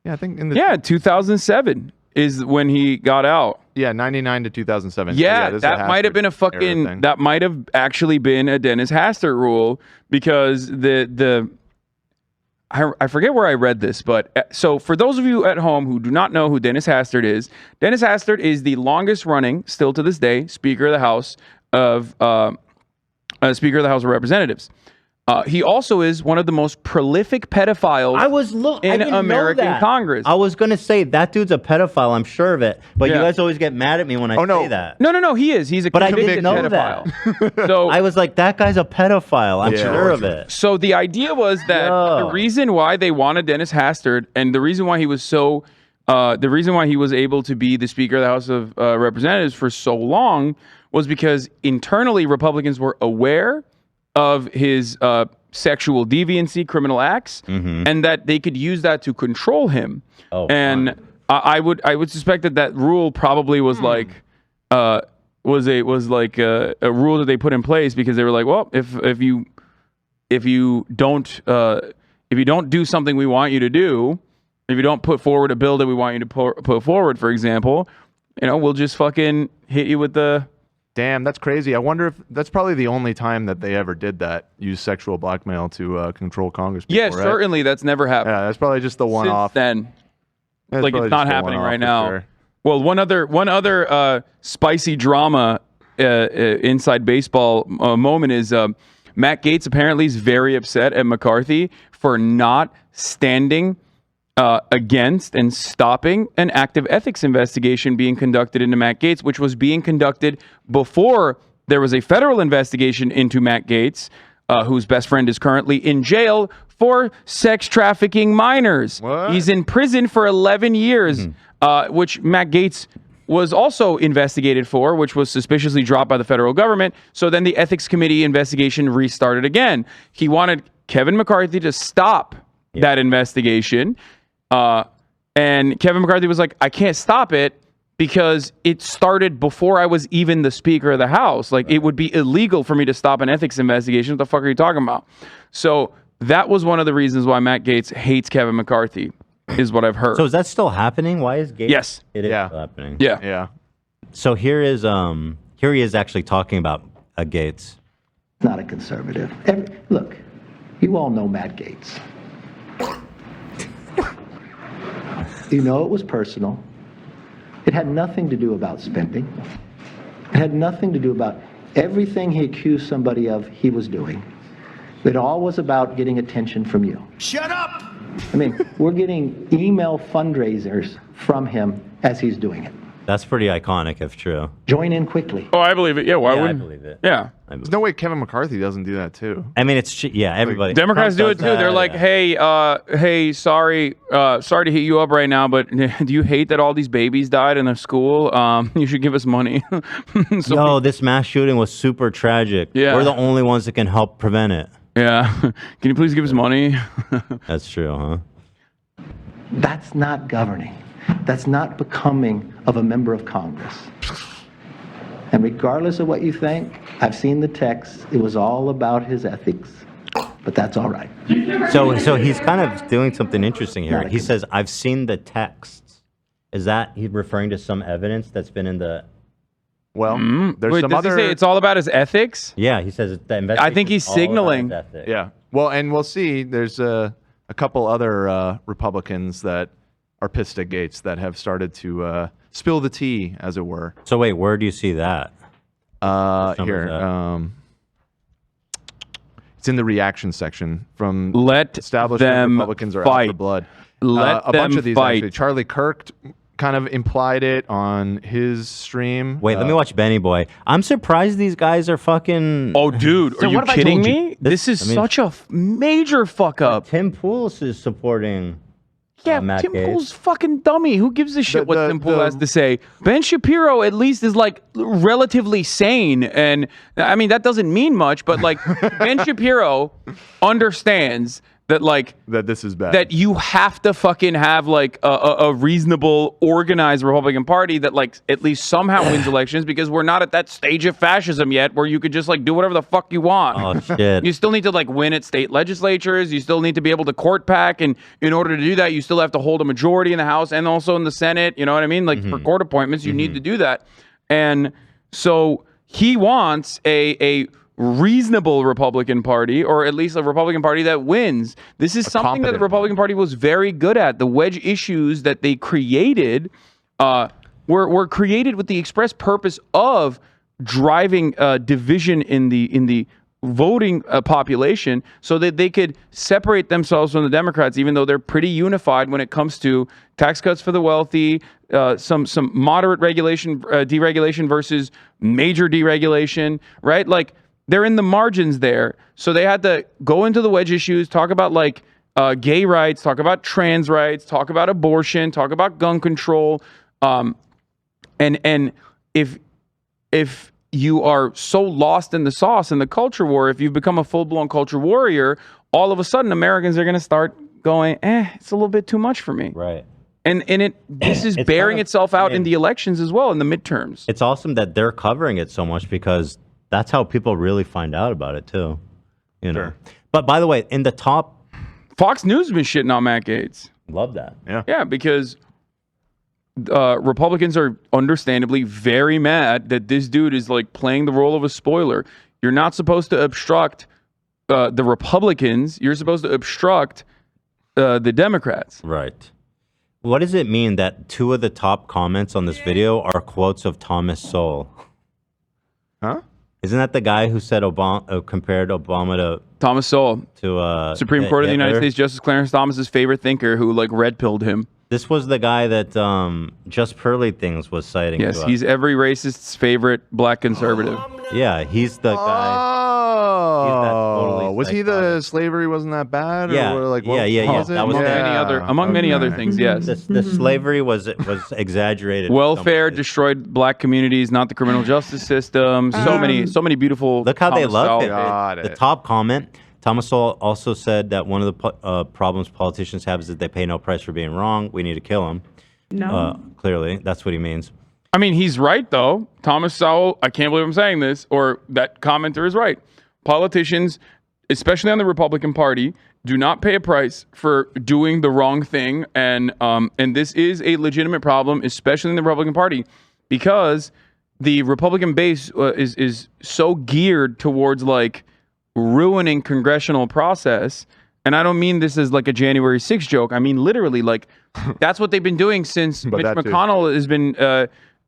[SPEAKER 6] Yeah, I think in the
[SPEAKER 4] 2007 is when he got out.
[SPEAKER 6] Yeah, 99 to 2007.
[SPEAKER 4] Yeah,
[SPEAKER 6] this is
[SPEAKER 4] that might have been a fucking. That might have actually been a Dennis Hastert rule because I forget where I read this, but so for those of you at home who do not know who Dennis Hastert is the longest running, still to this day, Speaker of the House of Representatives. He also is one of the most prolific pedophiles in American Congress.
[SPEAKER 2] I was going to say, that dude's a pedophile, I'm sure of it. But you guys always get mad at me when I say that.
[SPEAKER 4] No, he is. He's a convicted pedophile. So
[SPEAKER 2] I was like, that guy's a pedophile. I'm sure of it.
[SPEAKER 4] So the idea was that the reason why they wanted Dennis Hastert and the reason why he was so, the reason why he was able to be the Speaker of the House of Representatives for so long was because internally Republicans were aware of his sexual deviancy, criminal acts, and that they could use that to control him. I would suspect that rule probably was like was a rule that they put in place because they were like, well, if you don't do something we want you to do, if you don't put forward a bill that we want you to put forward, for example, we'll just fucking hit you with the.
[SPEAKER 6] Damn, that's crazy. I wonder if that's probably the only time that they ever did that, use sexual blackmail to control Congress people, right?
[SPEAKER 4] Certainly that's never happened.
[SPEAKER 6] Yeah, that's probably just the one-off.
[SPEAKER 4] Since then, like it's not happening right now.
[SPEAKER 6] Sure.
[SPEAKER 4] Well, one other spicy drama inside baseball moment is Matt Gaetz apparently is very upset at McCarthy for not standing against and stopping an active ethics investigation being conducted into Matt Gaetz, which was being conducted before there was a federal investigation into Matt Gaetz, whose best friend is currently in jail for sex trafficking minors. He's in prison for 11 years, which Matt Gaetz was also investigated for, which was suspiciously dropped by the federal government. So then the ethics committee investigation restarted again. He wanted Kevin McCarthy to stop that investigation. And Kevin McCarthy was like, I can't stop it because it started before I was even the Speaker of the House. Like, it would be illegal for me to stop an ethics investigation. What the fuck are you talking about? So that was one of the reasons why Matt Gaetz hates Kevin McCarthy, is what I've heard.
[SPEAKER 2] So is that still happening? Why is Gaetz?
[SPEAKER 4] Yes.
[SPEAKER 2] It is still happening.
[SPEAKER 4] Yeah.
[SPEAKER 2] So here he is actually talking about Gaetz.
[SPEAKER 10] Not a conservative. Look, you all know Matt Gaetz. You know it was personal. It had nothing to do about spending. It had nothing to do about everything he accused somebody of he was doing. It all was about getting attention from you.
[SPEAKER 24] Shut up!
[SPEAKER 10] I mean, we're getting email fundraisers from him as he's doing it.
[SPEAKER 2] That's pretty iconic if true.
[SPEAKER 10] Join in quickly.
[SPEAKER 4] Oh, I believe it. Yeah, why
[SPEAKER 2] I
[SPEAKER 4] wouldn't?
[SPEAKER 2] believe it.
[SPEAKER 4] Yeah.
[SPEAKER 6] There's no way Kevin McCarthy doesn't do that too.
[SPEAKER 2] I mean, everybody.
[SPEAKER 4] Democrats do it too. They're like, hey, sorry to hit you up right now, but do you hate that all these babies died in the school? You should give us money.
[SPEAKER 2] No, this mass shooting was super tragic.
[SPEAKER 4] Yeah.
[SPEAKER 2] We're the only ones that can help prevent it.
[SPEAKER 4] Yeah. Can you please give us money?
[SPEAKER 2] That's true, huh?
[SPEAKER 10] That's not governing. That's not becoming of a member of Congress. And regardless of what you think, I've seen the text. It was all about his ethics, but that's all right.
[SPEAKER 2] So he's kind of doing something interesting here. He says, I've seen the texts. Is that he's referring to some evidence that's been in the...
[SPEAKER 6] Well, there's
[SPEAKER 4] Wait,
[SPEAKER 6] some
[SPEAKER 4] does
[SPEAKER 6] other...
[SPEAKER 4] he say it's all about his ethics?
[SPEAKER 2] Yeah, he says the investigation.
[SPEAKER 4] I think he's signaling.
[SPEAKER 6] Yeah. Well, and we'll see. There's a couple other Republicans that are pissed at Gaetz that have started to spill the tea, as it were.
[SPEAKER 2] So wait, where do you see that?
[SPEAKER 6] Here. It's in the reaction section from
[SPEAKER 4] Let
[SPEAKER 6] establishment
[SPEAKER 4] them
[SPEAKER 6] Republicans are out
[SPEAKER 4] fight.
[SPEAKER 6] for blood.
[SPEAKER 4] Let
[SPEAKER 6] a bunch
[SPEAKER 4] them
[SPEAKER 6] of these
[SPEAKER 4] fight.
[SPEAKER 6] actually. Charlie Kirk kind of implied it on his stream.
[SPEAKER 2] Wait, let me watch Benny Boy. I'm surprised these guys are fucking...
[SPEAKER 4] Oh, dude, are you kidding me? This is such a major fuck up.
[SPEAKER 2] Tim Pool's is supporting...
[SPEAKER 4] Yeah,
[SPEAKER 2] Matt
[SPEAKER 4] Tim
[SPEAKER 2] Gaetz.
[SPEAKER 4] Pool's fucking dummy. Who gives a shit what Tim Pool has to say? Ben Shapiro at least is like relatively sane, and I mean that doesn't mean much, but like Ben Shapiro understands that like
[SPEAKER 6] that this is bad.
[SPEAKER 4] That you have to fucking have like a reasonable, organized Republican Party that like at least somehow wins elections, because we're not at that stage of fascism yet where you could just like do whatever the fuck you want.
[SPEAKER 2] Oh shit!
[SPEAKER 4] You still need to like win at state legislatures. You still need to be able to court pack, and in order to do that, you still have to hold a majority in the House and also in the Senate. You know what I mean? Like for court appointments, you need to do that, and so he wants a reasonable Republican Party, or at least a Republican Party that wins. This is something that the Republican Party was very good at. The wedge issues that they created were created with the express purpose of driving division in the voting population, so that they could separate themselves from the Democrats, even though they're pretty unified when it comes to tax cuts for the wealthy, some moderate regulation, deregulation versus major deregulation, right? Like, they're in the margins there. So they had to go into the wedge issues, talk about like gay rights, talk about trans rights, talk about abortion, talk about gun control. And if you are so lost in the sauce in the culture war, if you've become a full-blown culture warrior, all of a sudden Americans are going to start going, it's a little bit too much for me.
[SPEAKER 2] Right.
[SPEAKER 4] And this is bearing itself out in the elections as well, in the midterms.
[SPEAKER 2] It's awesome that they're covering it so much, because that's how people really find out about it too. You know. Sure. But by the way, in the top,
[SPEAKER 4] Fox News has been shitting on Matt Gaetz.
[SPEAKER 2] Love that.
[SPEAKER 6] Yeah.
[SPEAKER 4] Yeah, because Republicans are understandably very mad that this dude is like playing the role of a spoiler. You're not supposed to obstruct the Republicans. You're supposed to obstruct the Democrats.
[SPEAKER 2] Right. What does it mean that 2 of the top comments on this video are quotes of Thomas Sowell?
[SPEAKER 6] Huh?
[SPEAKER 2] Isn't that the guy who said Obama compared Obama to
[SPEAKER 4] Thomas Sowell
[SPEAKER 2] to
[SPEAKER 4] Supreme Court of the United
[SPEAKER 2] Hitler?
[SPEAKER 4] States Justice Clarence Thomas's favorite thinker who like red pilled him.
[SPEAKER 2] This was the guy that Just Pearly Things was citing.
[SPEAKER 4] Yes,
[SPEAKER 2] to us.
[SPEAKER 4] he's every racist's favorite black conservative.
[SPEAKER 2] Yeah, he's the guy.
[SPEAKER 6] Oh, was he the slavery wasn't that bad?
[SPEAKER 2] Yeah,
[SPEAKER 6] or like,
[SPEAKER 2] yeah.
[SPEAKER 6] was it?
[SPEAKER 2] That was
[SPEAKER 4] among many other things. Yes,
[SPEAKER 2] the slavery was exaggerated.
[SPEAKER 4] Welfare destroyed black communities, not the criminal justice system. So many beautiful.
[SPEAKER 2] Look how they
[SPEAKER 4] Thomas
[SPEAKER 2] love
[SPEAKER 4] Sowell.
[SPEAKER 2] it. The top comment. Thomas Sowell also said that one of the problems politicians have is that they pay no price for being wrong. We need to kill them.
[SPEAKER 7] No.
[SPEAKER 2] Clearly, that's what he means.
[SPEAKER 4] I mean, he's right though. Thomas Sowell. I can't believe I'm saying this, or that commenter is right. Politicians, especially on the Republican Party, do not pay a price for doing the wrong thing, and this is a legitimate problem, especially in the Republican Party, because the Republican base is so geared towards like ruining congressional process. And I don't mean this as like a January 6th joke. I mean literally, like that's what they've been doing since Mitch McConnell has been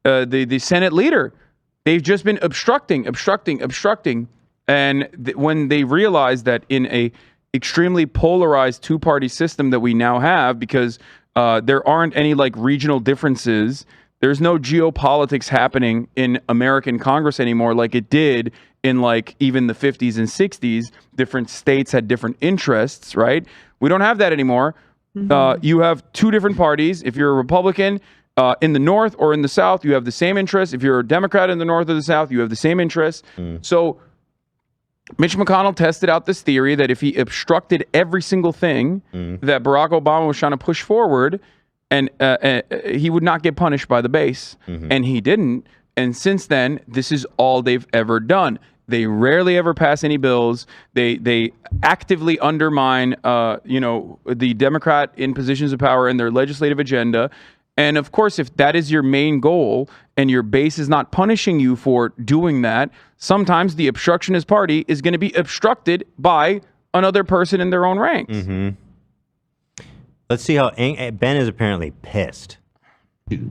[SPEAKER 4] the Senate leader. They've just been obstructing. And when they realize that in a extremely polarized two-party system that we now have, because there aren't any like regional differences, there's no geopolitics happening in American Congress anymore like it did in like even the 50s and 60s. Different states had different interests, right? We don't have that anymore. You have two different parties. If you're a Republican in the North or in the South, you have the same interests. If you're a Democrat in the North or the South, you have the same interests. So Mitch McConnell tested out this theory that if he obstructed every single thing that Barack Obama was trying to push forward, and he would not get punished by the base, and he didn't. And since then, this is all they've ever done. They rarely ever pass any bills. They actively undermine, the Democrat in positions of power and their legislative agenda. And of course, if that is your main goal and your base is not punishing you for doing that, sometimes the obstructionist party is going to be obstructed by another person in their own ranks.
[SPEAKER 2] Let's see how Ben is apparently pissed.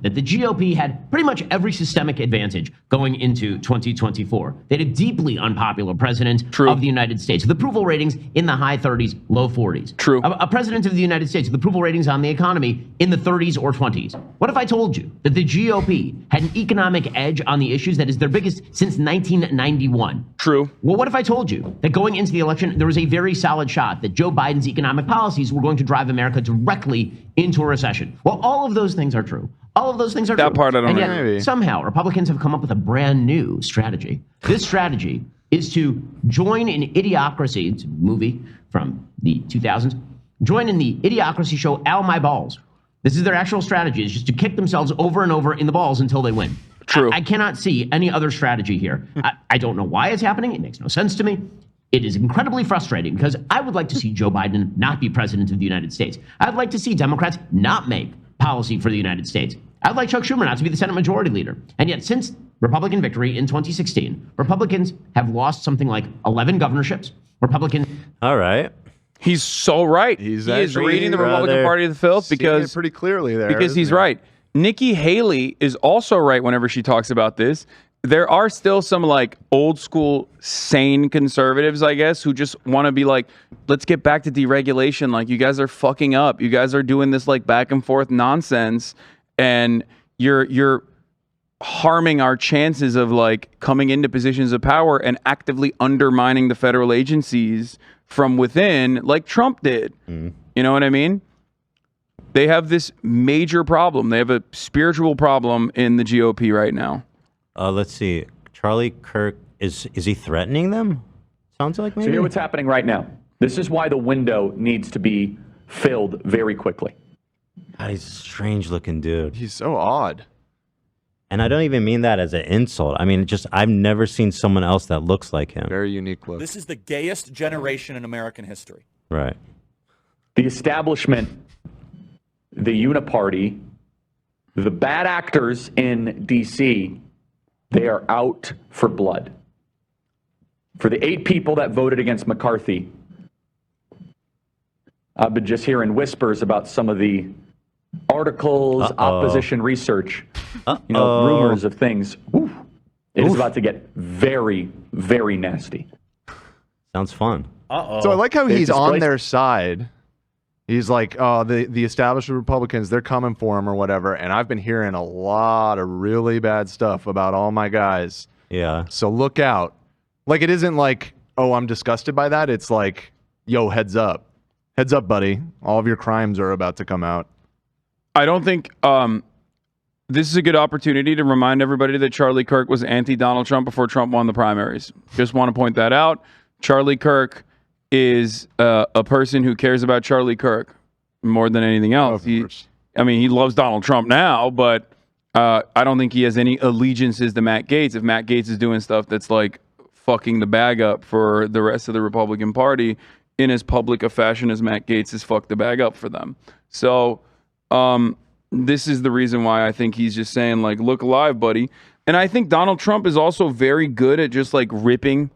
[SPEAKER 12] That the GOP had pretty much every systemic advantage going into 2024. They had a deeply unpopular president of the United States with approval ratings in the high 30s, low 40s.
[SPEAKER 4] True.
[SPEAKER 12] A president of the United States with approval ratings on the economy in the 30s or 20s. What if I told you that the GOP had an economic edge on the issues that is their biggest since 1991?
[SPEAKER 4] True.
[SPEAKER 12] Well, what if I told you that going into the election, there was a very solid shot that Joe Biden's economic policies were going to drive America directly into a recession? Well, all of those things are true. All of those things are true.
[SPEAKER 4] That part I don't
[SPEAKER 12] and
[SPEAKER 4] know.
[SPEAKER 12] yet, somehow, Republicans have come up with a brand new strategy. This strategy is to join in Idiocracy. It's a movie from the 2000s. Join in the Idiocracy show Ow My Balls. This is their actual strategy, is just to kick themselves over and over in the balls until they win.
[SPEAKER 4] True.
[SPEAKER 12] I cannot see any other strategy here. I don't know why it's happening. It makes no sense to me. It is incredibly frustrating because I would like to see Joe Biden not be president of the United States. I'd like to see Democrats not make policy for the United States. I'd like Chuck Schumer not to be the Senate Majority Leader. And yet, since Republican victory in 2016, Republicans have lost something like 11 governorships. Republicans.
[SPEAKER 2] All right.
[SPEAKER 4] He's so right. He is reading the Republican Party of the filth because
[SPEAKER 6] pretty clearly there.
[SPEAKER 4] Because he's right. Nikki Haley is also right whenever she talks about this. There are still some like old school sane conservatives, I guess, who just want to be like, let's get back to deregulation. Like, you guys are fucking up. You guys are doing this like back and forth nonsense, and you're harming our chances of like coming into positions of power and actively undermining the federal agencies from within, like Trump did. You know what I mean? They have this major problem. They have a spiritual problem in the GOP right now.
[SPEAKER 2] Let's see. Charlie Kirk, is he threatening them? Sounds like maybe.
[SPEAKER 13] So here's what's happening right now. This is why the window needs to be filled very quickly.
[SPEAKER 2] God, he's a strange looking dude.
[SPEAKER 6] He's so odd.
[SPEAKER 2] And I don't even mean that as an insult. I mean, just I've never seen someone else that looks like him.
[SPEAKER 6] Very unique look.
[SPEAKER 14] This is the gayest generation in American history.
[SPEAKER 2] Right.
[SPEAKER 13] The establishment, the uniparty, the bad actors in D.C., they are out for blood. For the 8 people that voted against McCarthy, I've been just hearing whispers about some of the articles, opposition research, rumors of things. Woo. It is about to get very, very nasty.
[SPEAKER 2] Sounds fun.
[SPEAKER 6] So I like how he's on their side. He's like, oh, the established Republicans, they're coming for him or whatever. And I've been hearing a lot of really bad stuff about all my guys.
[SPEAKER 2] Yeah.
[SPEAKER 6] So look out. Like, it isn't like, oh, I'm disgusted by that. It's like, yo, heads up. Heads up, buddy. All of your crimes are about to come out.
[SPEAKER 4] I don't think this is a good opportunity to remind everybody that Charlie Kirk was anti-Donald Trump before Trump won the primaries. Just want to point that out. Charlie Kirk is a person who cares about Charlie Kirk more than anything else. He loves Donald Trump now, but I don't think he has any allegiances to Matt Gaetz. If Matt Gaetz is doing stuff that's like fucking the bag up for the rest of the Republican Party in as public a fashion as Matt Gaetz has fucked the bag up for them. So this is the reason why I think he's just saying, like, look alive, buddy. And I think Donald Trump is also very good at just like ripping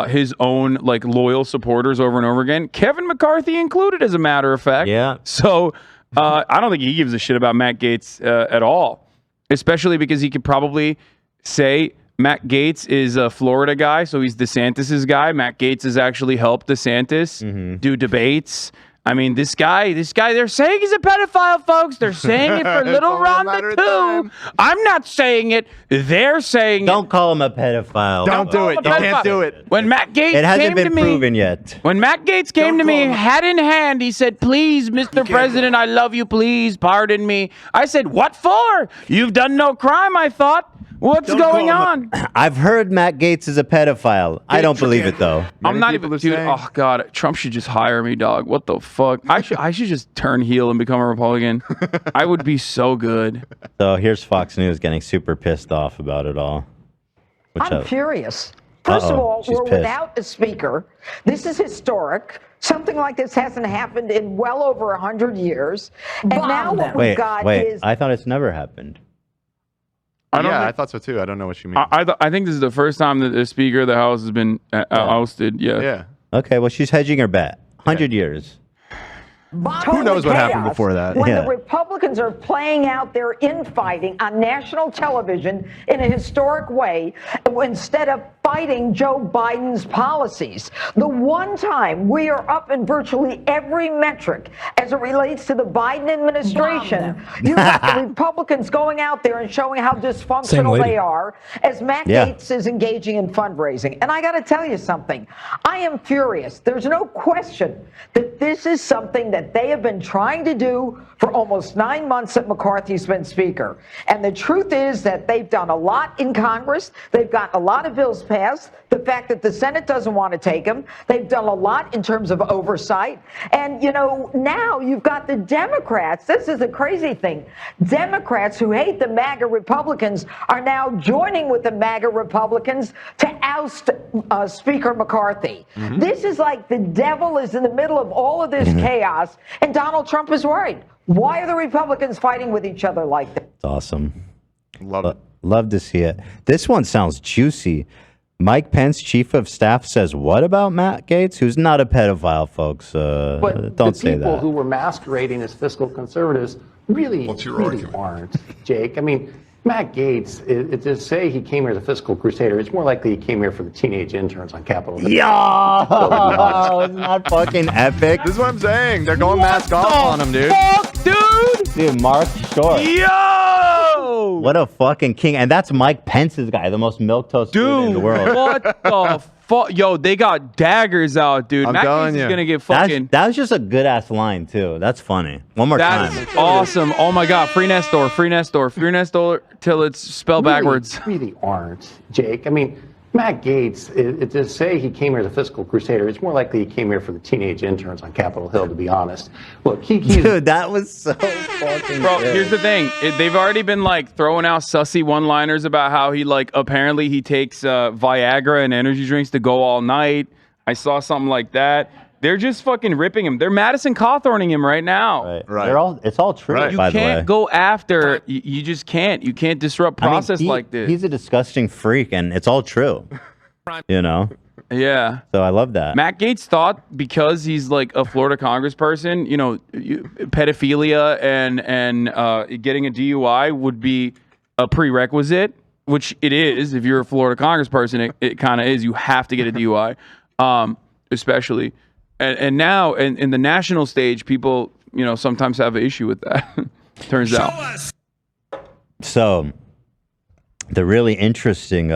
[SPEAKER 4] his own like loyal supporters over and over again, Kevin McCarthy included, as a matter of fact.
[SPEAKER 2] Yeah.
[SPEAKER 4] So I don't think he gives a shit about Matt Gaetz at all, especially because he could probably say Matt Gaetz is a Florida guy, so he's DeSantis's guy. Matt Gaetz has actually helped DeSantis do debates. I mean, this guy, they're saying he's a pedophile, folks. They're saying it for Little Rhonda, too. I'm not saying it. They're saying
[SPEAKER 2] Don't call him a pedophile.
[SPEAKER 6] Don't do it. You can't do it.
[SPEAKER 4] When Matt Gaetz
[SPEAKER 2] It hasn't
[SPEAKER 4] came
[SPEAKER 2] been
[SPEAKER 4] to me,
[SPEAKER 2] proven yet.
[SPEAKER 4] When Matt Gaetz came to me, hat in hand, he said, please, Mr. President, I love you. Please pardon me. I said, what for? You've done no crime, I thought. What's going on?
[SPEAKER 2] I've heard Matt Gaetz is a pedophile. I don't believe it, though.
[SPEAKER 4] I'm not even, dude. Oh God, Trump should just hire me, dog. What the fuck? I should just turn heel and become a Republican. I would be so good.
[SPEAKER 2] So here's Fox News getting super pissed off about it all.
[SPEAKER 16] I'm furious. First of all, we're without a speaker. This is historic. Something like this hasn't happened in well over 100 years. And now what we've got is...
[SPEAKER 2] I thought it's never happened.
[SPEAKER 6] I thought so too. I don't know what you mean.
[SPEAKER 4] I think this is the first time that the Speaker of the House has been ousted. Yeah.
[SPEAKER 2] Okay, well, she's hedging her bet. 100 years.
[SPEAKER 6] Who knows what happened before that?
[SPEAKER 16] When the Republicans are playing out their infighting on national television in a historic way, instead of fighting Joe Biden's policies. The one time we are up in virtually every metric as it relates to the Biden administration, you got the Republicans going out there and showing how dysfunctional they are as Matt Gaetz is engaging in fundraising. And I got to tell you something. I am furious. There's no question that this is something that they have been trying to do for almost 9 months that McCarthy's been Speaker. And the truth is that they've done a lot in Congress. They've got a lot of bills passed. The fact that the Senate doesn't want to take them. They've done a lot in terms of oversight. And, you know, now you've got the Democrats. This is the crazy thing. Democrats who hate the MAGA Republicans are now joining with the MAGA Republicans to oust Speaker McCarthy. This is like the devil is in the middle of all of this chaos, and Donald Trump is worried. Why are the Republicans fighting with each other like this?
[SPEAKER 2] It's awesome. Love to see it. This one sounds juicy. Mike Pence, chief of staff, says what about Matt Gaetz, who's not a pedophile, folks?
[SPEAKER 17] But
[SPEAKER 2] don't
[SPEAKER 17] the
[SPEAKER 2] say
[SPEAKER 17] people
[SPEAKER 2] that.
[SPEAKER 17] who were masquerading as fiscal conservatives really aren't, Jake. I mean, Matt Gaetz, to say he came here as a fiscal crusader, it's more likely he came here for the teenage interns on Capitol Hill.
[SPEAKER 2] Yo! Isn't that fucking epic?
[SPEAKER 6] This is what I'm saying. They're going mask off on him, dude.
[SPEAKER 4] Fuck, dude!
[SPEAKER 2] Dude, Mark Short.
[SPEAKER 4] Yo!
[SPEAKER 2] What a fucking king. And that's Mike Pence's guy, the most milquetoast dude in the world.
[SPEAKER 4] What the fuck? Yo, they got daggers out, dude. Matt Gaetz is gonna get fucking...
[SPEAKER 2] That was just a good-ass line, too. That's funny. One more time.
[SPEAKER 4] That's awesome. Oh, my God. Free Nestor. Free Nestor. Free Nestor till it's spelled backwards.
[SPEAKER 17] Really aren't, Jake. I mean, Matt Gaetz, to say he came here as a fiscal crusader, it's more likely he came here for the teenage interns on Capitol Hill, to be honest. Look,
[SPEAKER 2] Dude, that was so fucking
[SPEAKER 4] Bro,
[SPEAKER 2] good.
[SPEAKER 4] here's the thing. They've already been, like, throwing out sussy one-liners about how he, like, apparently he takes Viagra and energy drinks to go all night. I saw something like that. They're just fucking ripping him. They're Madison Cawthorning him right now.
[SPEAKER 2] Right. It's all true,
[SPEAKER 4] You
[SPEAKER 2] by the way.
[SPEAKER 4] can't go after. You just can't. You can't disrupt process like this.
[SPEAKER 2] He's a disgusting freak, and it's all true. You know?
[SPEAKER 4] Yeah.
[SPEAKER 2] So I love that.
[SPEAKER 4] Matt Gaetz thought because he's like a Florida congressperson, you know, pedophilia and getting a DUI would be a prerequisite, which it is. If you're a Florida congressperson, it kind of is. You have to get a DUI, especially. And now in the national stage, people, sometimes have an issue with that. Turns out.
[SPEAKER 2] So, the really interesting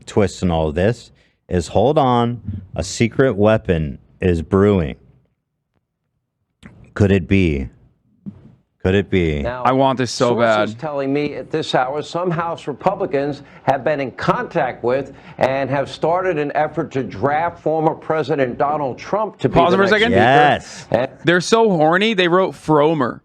[SPEAKER 2] twist in all of this is, hold on, a secret weapon is brewing. Could it be? Could it be?
[SPEAKER 18] Now,
[SPEAKER 4] I want this so
[SPEAKER 18] sources
[SPEAKER 4] bad.
[SPEAKER 18] telling me at this hour some House Republicans have been in contact with and have started an effort to draft former President Donald Trump to be
[SPEAKER 4] Pause
[SPEAKER 18] the
[SPEAKER 4] for a
[SPEAKER 18] next
[SPEAKER 4] second.
[SPEAKER 18] speaker.
[SPEAKER 2] Yes.
[SPEAKER 4] They're so horny. They wrote Fromer.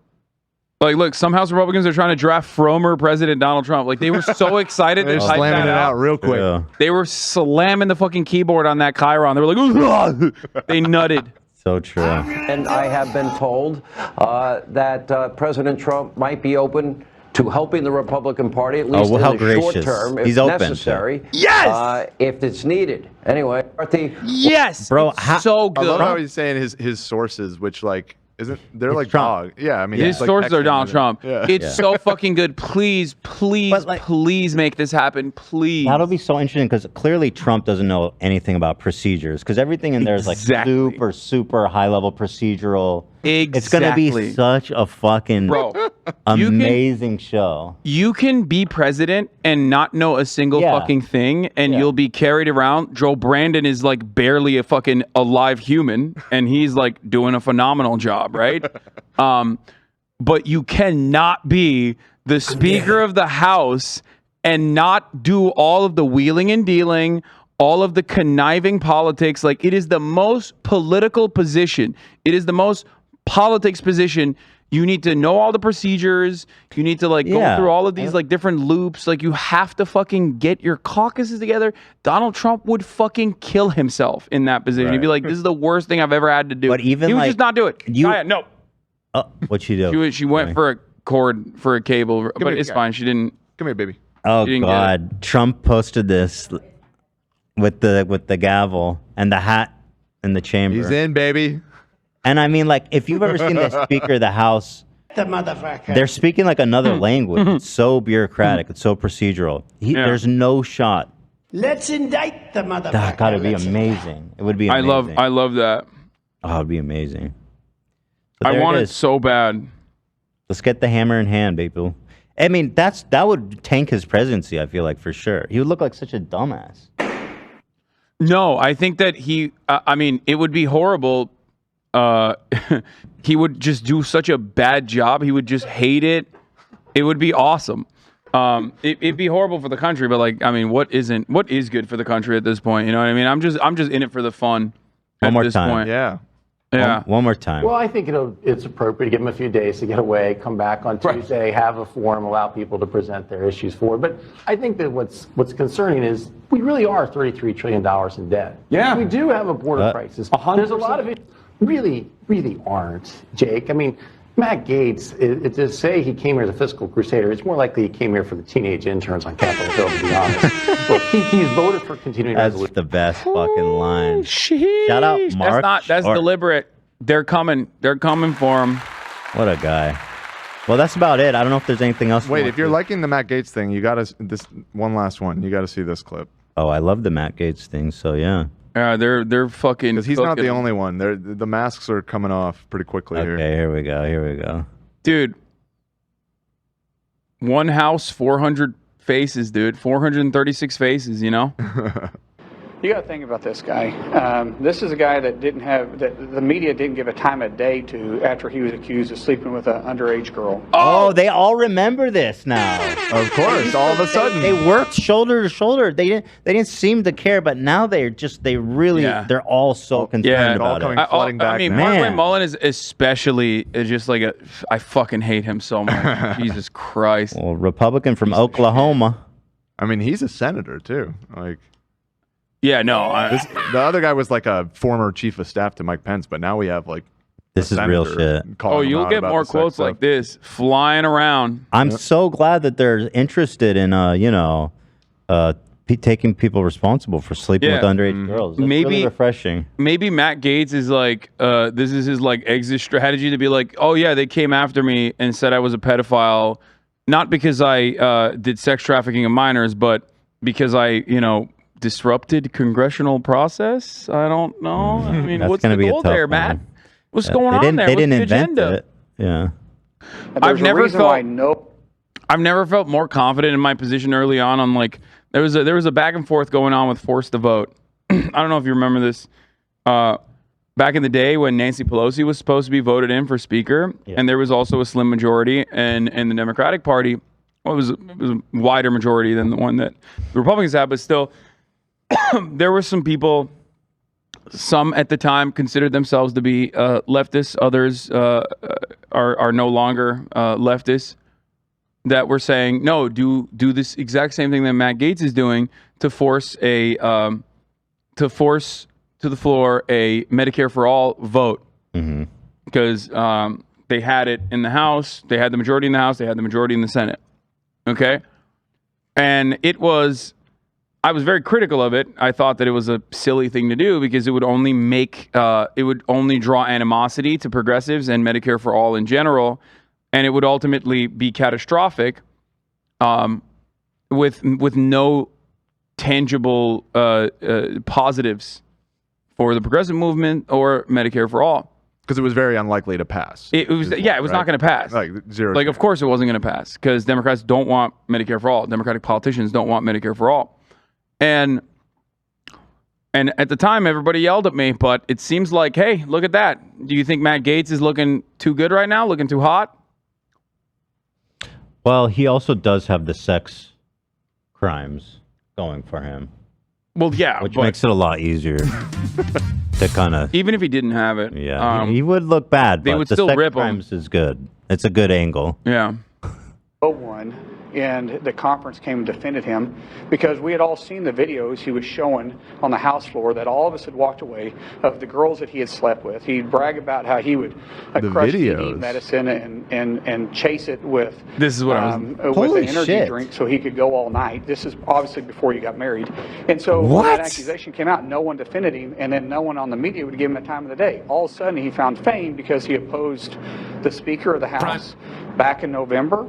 [SPEAKER 4] Like, look, some House Republicans are trying to draft Fromer President Donald Trump. Like, they were so excited.
[SPEAKER 6] They're slamming it out real quick.
[SPEAKER 2] Yeah.
[SPEAKER 4] They were slamming the fucking keyboard on that Chiron. They were like, they nutted.
[SPEAKER 2] So true.
[SPEAKER 18] And I have been told that President Trump might be open to helping the Republican Party, at least
[SPEAKER 2] well, how
[SPEAKER 18] in the short
[SPEAKER 2] gracious.
[SPEAKER 18] term, if
[SPEAKER 2] He's open,
[SPEAKER 18] necessary.
[SPEAKER 4] Yes!
[SPEAKER 18] If it's needed. Anyway, McCarthy.
[SPEAKER 4] Yes!
[SPEAKER 2] Bro,
[SPEAKER 4] so good.
[SPEAKER 6] I love how he's saying his sources, which they're like
[SPEAKER 2] Trump.
[SPEAKER 6] dog. Yeah, I mean,
[SPEAKER 4] His
[SPEAKER 6] it's like
[SPEAKER 4] sources are
[SPEAKER 6] texting
[SPEAKER 4] Donald
[SPEAKER 6] him.
[SPEAKER 4] Trump.
[SPEAKER 6] Yeah.
[SPEAKER 4] It's so fucking good. Please, please make this happen. Please.
[SPEAKER 2] That'll be so interesting because clearly Trump doesn't know anything about procedures because everything in there is like super high level procedural. It's going to be such a fucking amazing show.
[SPEAKER 4] You can be president and not know a single fucking thing, and you'll be carried around. Joe Brandon is like barely a fucking alive human, and he's like doing a phenomenal job, right? But you cannot be the Speaker of the House and not do all of the wheeling and dealing, all of the conniving politics. Like, it is the most political position. It is the most politics position. You need to know all the procedures. You need to go through all of these different loops. Like, you have to fucking get your caucuses together. Donald Trump would fucking kill himself in that position. He'd be like, this is the worst thing I've ever had to do.
[SPEAKER 2] But even
[SPEAKER 4] he would just not do it. No.
[SPEAKER 2] What'd she do?
[SPEAKER 4] She went for a cord, for a cable, but it's fine. She didn't.
[SPEAKER 6] Come here, baby.
[SPEAKER 2] Oh
[SPEAKER 4] She didn't get
[SPEAKER 2] God! Trump posted this with the gavel and the hat in the chamber.
[SPEAKER 6] He's in, baby.
[SPEAKER 2] And I mean, like, if you've ever seen the Speaker of the House,
[SPEAKER 24] The motherfucker.
[SPEAKER 2] they're speaking like another language. It's so bureaucratic. It's so procedural. There's no shot.
[SPEAKER 24] Let's indict the motherfucker.
[SPEAKER 2] That gotta be amazing. It would be
[SPEAKER 4] I
[SPEAKER 2] amazing.
[SPEAKER 4] love that.
[SPEAKER 2] Oh, it'd be amazing. But
[SPEAKER 4] I
[SPEAKER 2] there
[SPEAKER 4] want
[SPEAKER 2] it
[SPEAKER 4] it
[SPEAKER 2] is.
[SPEAKER 4] so bad.
[SPEAKER 2] Let's get the hammer in hand, people. I mean, that would tank his presidency, I feel like, for sure. He would look like such a dumbass.
[SPEAKER 4] No, I think that it would be horrible. He would just do such a bad job. He would just hate it. It would be awesome. It'd be horrible for the country, but what is good for the country at this point? You know what I mean? I'm just in it for the fun.
[SPEAKER 2] One more
[SPEAKER 4] this
[SPEAKER 2] time.
[SPEAKER 4] Point.
[SPEAKER 6] Yeah.
[SPEAKER 4] Yeah.
[SPEAKER 2] One more time.
[SPEAKER 17] Well, I think it's appropriate to give them a few days to get away, come back on Tuesday, have a forum, allow people to present their issues forward. But I think that what's concerning is we really are $33 trillion in debt.
[SPEAKER 8] Yeah.
[SPEAKER 17] We do have a border crisis. There's a lot of it really aren't, Jake. I mean, Matt Gaetz, to say he came here as a fiscal crusader, it's more likely he came here for the teenage interns on Capitol Hill, to be honest. Look, he's voted for continuing
[SPEAKER 2] That's
[SPEAKER 17] resolution.
[SPEAKER 2] the best fucking line. Shout out Mark.
[SPEAKER 4] That's deliberate. They're coming. They're coming for him.
[SPEAKER 2] What a guy. Well, that's about it. I don't know if there's anything else.
[SPEAKER 6] Wait, if you're liking the Matt Gaetz thing, you gotta this one last one. You gotta see this clip.
[SPEAKER 2] Oh, I love the Matt Gaetz thing. So yeah.
[SPEAKER 4] Yeah, they're fucking.
[SPEAKER 6] Because he's not the only one. The masks are coming off pretty quickly here.
[SPEAKER 2] Okay, here we go. Here we go.
[SPEAKER 4] Dude, one house, 400 faces, dude. 436 faces, you know?
[SPEAKER 20] You got to think about this guy. This is a guy that the media didn't give a time of day to after he was accused of sleeping with an underage girl.
[SPEAKER 2] Oh, they all remember this now.
[SPEAKER 6] Of course, all of a sudden
[SPEAKER 2] they worked shoulder to shoulder. They didn't seem to care, but now they're all so concerned about it.
[SPEAKER 4] I mean, Margaret Mullen is especially just like I fucking hate him so much. Jesus Christ.
[SPEAKER 2] Well, Republican from Oklahoma.
[SPEAKER 6] I mean, he's a senator too.
[SPEAKER 4] Yeah, no.
[SPEAKER 6] The other guy was like a former chief of staff to Mike Pence, but now we have like
[SPEAKER 2] this is real shit.
[SPEAKER 4] Oh, you'll get more quotes like this flying around.
[SPEAKER 2] I'm so glad that they're interested in taking people responsible for sleeping with underage girls. That's really refreshing.
[SPEAKER 4] Maybe Matt Gaetz is like, this is his like exit strategy to be like, oh yeah, they came after me and said I was a pedophile. not because I did sex trafficking of minors, but because I, disrupted congressional process. I don't know. I mean,
[SPEAKER 2] That's
[SPEAKER 4] what's the
[SPEAKER 2] gonna be a
[SPEAKER 4] goal
[SPEAKER 2] tough
[SPEAKER 4] there, Matt?
[SPEAKER 2] one.
[SPEAKER 4] What's going on there?
[SPEAKER 2] They
[SPEAKER 4] What's
[SPEAKER 2] didn't
[SPEAKER 4] the
[SPEAKER 2] invent
[SPEAKER 4] agenda?
[SPEAKER 2] it. Yeah.
[SPEAKER 4] I've never felt more confident in my position early on. Like there was a back and forth going on with force to vote. I don't know if you remember this. Back in the day when Nancy Pelosi was supposed to be voted in for speaker, and there was also a slim majority, and the Democratic Party, well, it was a wider majority than the one that the Republicans had, but still, there were some people. Some at the time considered themselves to be leftists. Others are no longer leftists. That were saying, no, do this exact same thing that Matt Gaetz is doing to force to the floor a Medicare for all vote, because they had it in the House, they had the majority in the House, they had the majority in the Senate. Okay, and I was very critical of it. I thought that it was a silly thing to do because it would only draw animosity to progressives and Medicare for all in general, and it would ultimately be catastrophic, with no tangible positives for the progressive movement or Medicare for all.
[SPEAKER 6] Because it was very unlikely to pass.
[SPEAKER 4] It was not going to pass.
[SPEAKER 6] Like zero.
[SPEAKER 4] Like, of course it wasn't going to pass because Democrats don't want Medicare for all. Democratic politicians don't want Medicare for all. And at the time, everybody yelled at me, but it seems like, hey, look at that. Do you think Matt Gaetz is looking too good right now? Looking too hot?
[SPEAKER 2] Well, he also does have the sex crimes going for him.
[SPEAKER 4] Well, yeah.
[SPEAKER 2] Which makes it a lot easier to kind of...
[SPEAKER 4] Even if he didn't have it.
[SPEAKER 2] Yeah, he would look bad,
[SPEAKER 4] they
[SPEAKER 2] but
[SPEAKER 4] would
[SPEAKER 2] the
[SPEAKER 4] still
[SPEAKER 2] sex
[SPEAKER 4] rip him.
[SPEAKER 2] crimes is good. It's a good angle.
[SPEAKER 4] Yeah.
[SPEAKER 20] One, and the conference came and defended him because we had all seen the videos he was showing on the House floor that all of us had walked away of the girls that he had slept with. He'd brag about how he would crush TB medicine and chase it with
[SPEAKER 4] this is what I was
[SPEAKER 20] with an energy drink so he could go all night. This is obviously before you got married. And so when that accusation came out, no one defended him, and then no one on the media would give him the time of the day. All of a sudden he found fame because he opposed the Speaker of the House back in November.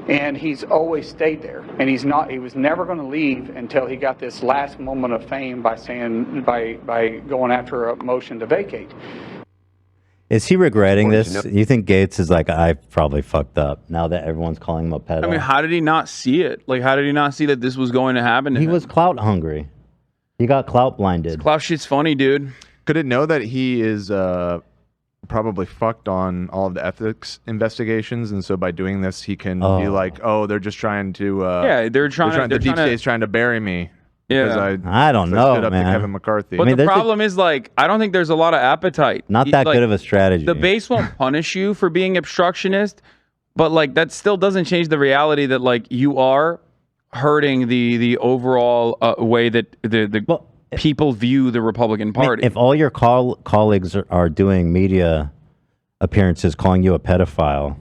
[SPEAKER 20] And he's always stayed there, and he was never going to leave until he got this last moment of fame by going after a motion to vacate.
[SPEAKER 2] Is he regretting this? You think Gaetz is like, I probably fucked up now that everyone's calling him a pedo?
[SPEAKER 4] I mean, how did he not see it? Like, how did he not see that this was going to happen to him?
[SPEAKER 2] He was clout hungry. He got clout blinded.
[SPEAKER 4] Clout shit's funny, dude.
[SPEAKER 6] Could it know that he is probably fucked on all of the ethics investigations, and so by doing this, he can be like, "Oh, they're just trying to."
[SPEAKER 4] They're trying.
[SPEAKER 6] The deep state's trying to bury me.
[SPEAKER 4] Yeah,
[SPEAKER 2] I don't know,
[SPEAKER 6] stood up
[SPEAKER 2] man.
[SPEAKER 6] to Kevin McCarthy.
[SPEAKER 4] But the problem is, like, I don't think there's a lot of appetite.
[SPEAKER 2] Not that good of a strategy.
[SPEAKER 4] The base won't punish you for being obstructionist, but like that still doesn't change the reality that like you are hurting the overall way that the people view the Republican Party.
[SPEAKER 2] If all your colleagues are doing media appearances calling you a pedophile,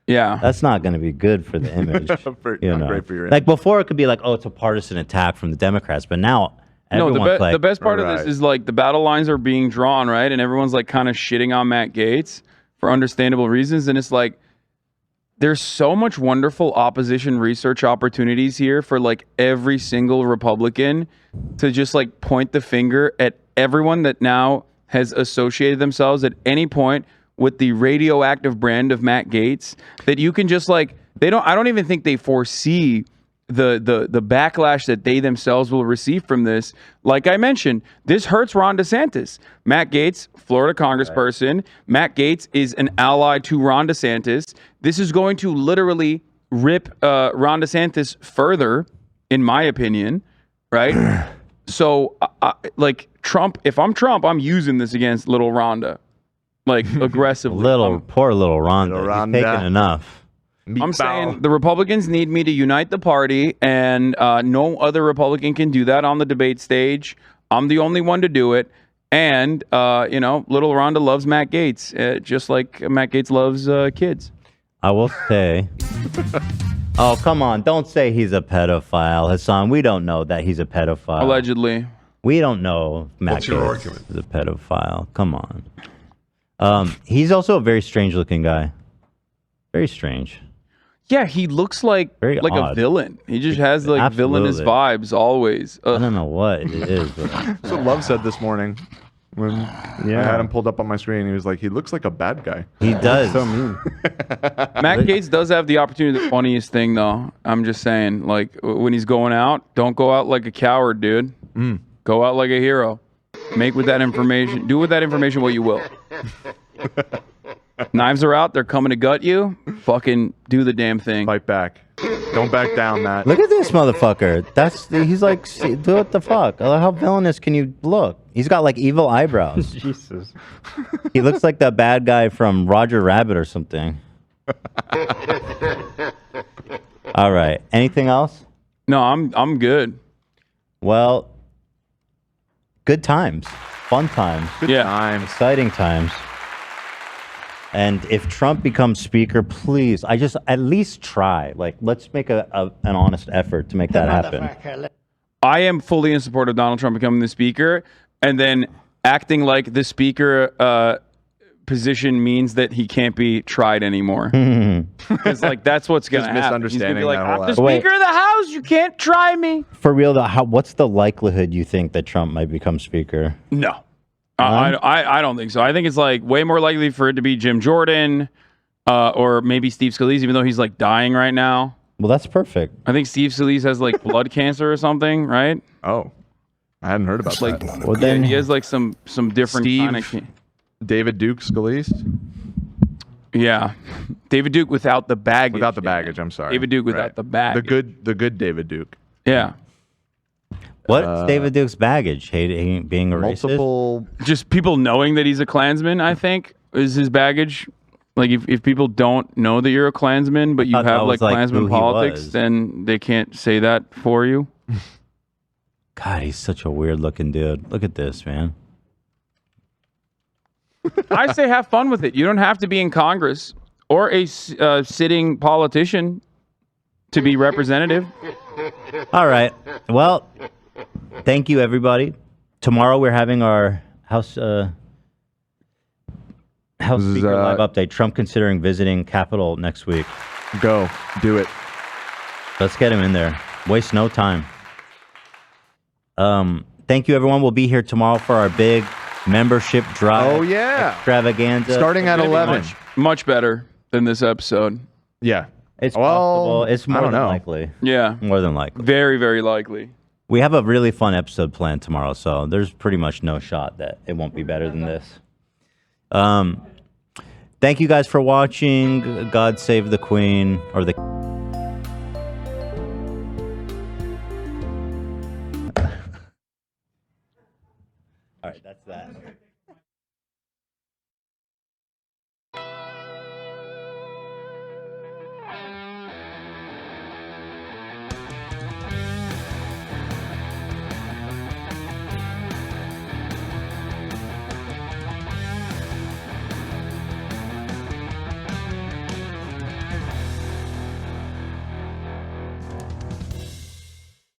[SPEAKER 4] yeah,
[SPEAKER 2] that's not going to be good for the image.
[SPEAKER 6] Not great for your
[SPEAKER 2] like before, it could be like, oh, it's a partisan attack from the Democrats, but now everyone's
[SPEAKER 4] the best part of this is like the battle lines are being drawn, right, and everyone's like kind of shitting on Matt Gaetz for understandable reasons, and it's like there's so much wonderful opposition research opportunities here for like every single Republican to just like point the finger at everyone that now has associated themselves at any point with the radioactive brand of Matt Gaetz, that you can just like, I don't even think they foresee the backlash that they themselves will receive from this. Like I mentioned, this hurts Ron DeSantis. Matt Gaetz, Florida congressperson. Right. Matt Gaetz is an ally to Ron DeSantis. This is going to literally rip Ron DeSantis further, in my opinion, right? So, like Trump, if I'm Trump, I'm using this against little Rhonda, like aggressively.
[SPEAKER 2] Poor little Rhonda. He's taken enough.
[SPEAKER 4] I'm saying the Republicans need me to unite the party, and no other Republican can do that on the debate stage. I'm the only one to do it. And, little Rhonda loves Matt Gaetz, just like Matt Gaetz loves kids.
[SPEAKER 2] I will say... Oh, come on. Don't say he's a pedophile, Hassan. We don't know that he's a pedophile.
[SPEAKER 4] Allegedly.
[SPEAKER 2] We don't know if Matt Gaetz is a pedophile. Come on. He's also a very strange-looking guy. Very strange.
[SPEAKER 4] Yeah, he looks like
[SPEAKER 2] Very
[SPEAKER 4] a
[SPEAKER 2] odd.
[SPEAKER 4] villain. He just has like villainous
[SPEAKER 2] Absolutely.
[SPEAKER 4] vibes always.
[SPEAKER 2] I don't know what it is. But
[SPEAKER 6] That's what Love said this morning when I had him pulled up on my screen. He was like, he looks like a bad guy.
[SPEAKER 2] He does.
[SPEAKER 6] So mean.
[SPEAKER 4] Matt Gaetz does have the opportunity. The funniest thing, though, I'm just saying, like when he's going out, don't go out like a coward, dude. Go out like a hero. Make with that information. Do with that information what you will. Knives are out. They're coming to gut you. Fucking do the damn thing.
[SPEAKER 6] Fight back. Don't back down, Matt.
[SPEAKER 2] Look at this motherfucker. He's like, do what the fuck? How villainous can you look? He's got like evil eyebrows.
[SPEAKER 6] Jesus.
[SPEAKER 2] He looks like the bad guy from Roger Rabbit or something. All right. Anything else?
[SPEAKER 4] No, I'm good.
[SPEAKER 2] Well, good times, fun times,
[SPEAKER 6] times,
[SPEAKER 2] exciting times. And if Trump becomes speaker, please, at least try. Like, let's make an honest effort to make that happen.
[SPEAKER 4] I am fully in support of Donald Trump becoming the speaker, and then acting like the speaker position means that he can't be tried anymore. Because like that's what's going to happen. He's gonna be like, I'm the Speaker of the House. You can't try me.
[SPEAKER 2] For real, though, what's the likelihood you think that Trump might become speaker?
[SPEAKER 4] No. I don't think so. I think it's like way more likely for it to be Jim Jordan or maybe Steve Scalise, even though he's like dying right now.
[SPEAKER 2] Well, that's perfect.
[SPEAKER 4] I think Steve Scalise has like blood cancer or something, right?
[SPEAKER 6] Oh, I hadn't heard about
[SPEAKER 4] like,
[SPEAKER 6] that.
[SPEAKER 2] Well, then
[SPEAKER 4] he has like some different kind of.
[SPEAKER 6] David Duke Scalise.
[SPEAKER 4] Yeah, David Duke without the baggage.
[SPEAKER 6] Without the baggage, I'm sorry.
[SPEAKER 4] David Duke without the baggage.
[SPEAKER 6] The good David Duke.
[SPEAKER 4] Yeah.
[SPEAKER 2] What's David Duke's baggage? Hating being a
[SPEAKER 6] multiple
[SPEAKER 2] racist?
[SPEAKER 4] Just people knowing that he's a Klansman, I think, is his baggage. Like if people don't know that you're a Klansman, but you have like Klansman politics, then they can't say that for you.
[SPEAKER 2] God, he's such a weird looking dude. Look at this, man.
[SPEAKER 4] I say have fun with it. You don't have to be in Congress or a sitting politician to be representative.
[SPEAKER 2] All right. Well, thank you, everybody. Tomorrow we're having our House Speaker Live update. Trump considering visiting Capitol next week.
[SPEAKER 6] Go. Do it.
[SPEAKER 2] Let's get him in there. Waste no time. Thank you, everyone. We'll be here tomorrow for our big membership drive.
[SPEAKER 6] Oh, yeah.
[SPEAKER 2] Extravaganza.
[SPEAKER 6] Starting at 11.
[SPEAKER 4] Much better than this episode.
[SPEAKER 6] Yeah.
[SPEAKER 2] It's possible. It's more than likely.
[SPEAKER 4] Yeah.
[SPEAKER 2] More than likely.
[SPEAKER 4] Very, very likely.
[SPEAKER 2] We have a really fun episode planned tomorrow, so there's pretty much no shot that it won't be better than this. Thank you guys for watching. God save the Queen, or the... All right, that's that.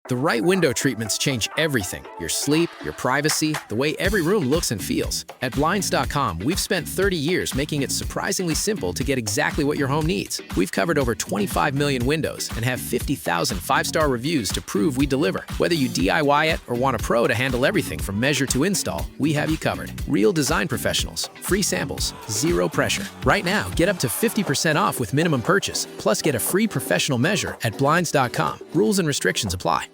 [SPEAKER 5] The right window treatments change everything. Your sleep, your privacy, the way every room looks and feels. At Blinds.com, we've spent 30 years making it surprisingly simple to get exactly what your home needs. We've covered over 25 million windows and have 50,000 five-star reviews to prove we deliver. Whether you DIY it or want a pro to handle everything from measure to install, we have you covered. Real design professionals, free samples, zero pressure. Right now, get up to 50% off with minimum purchase, plus get a free professional measure at Blinds.com. Rules and restrictions apply.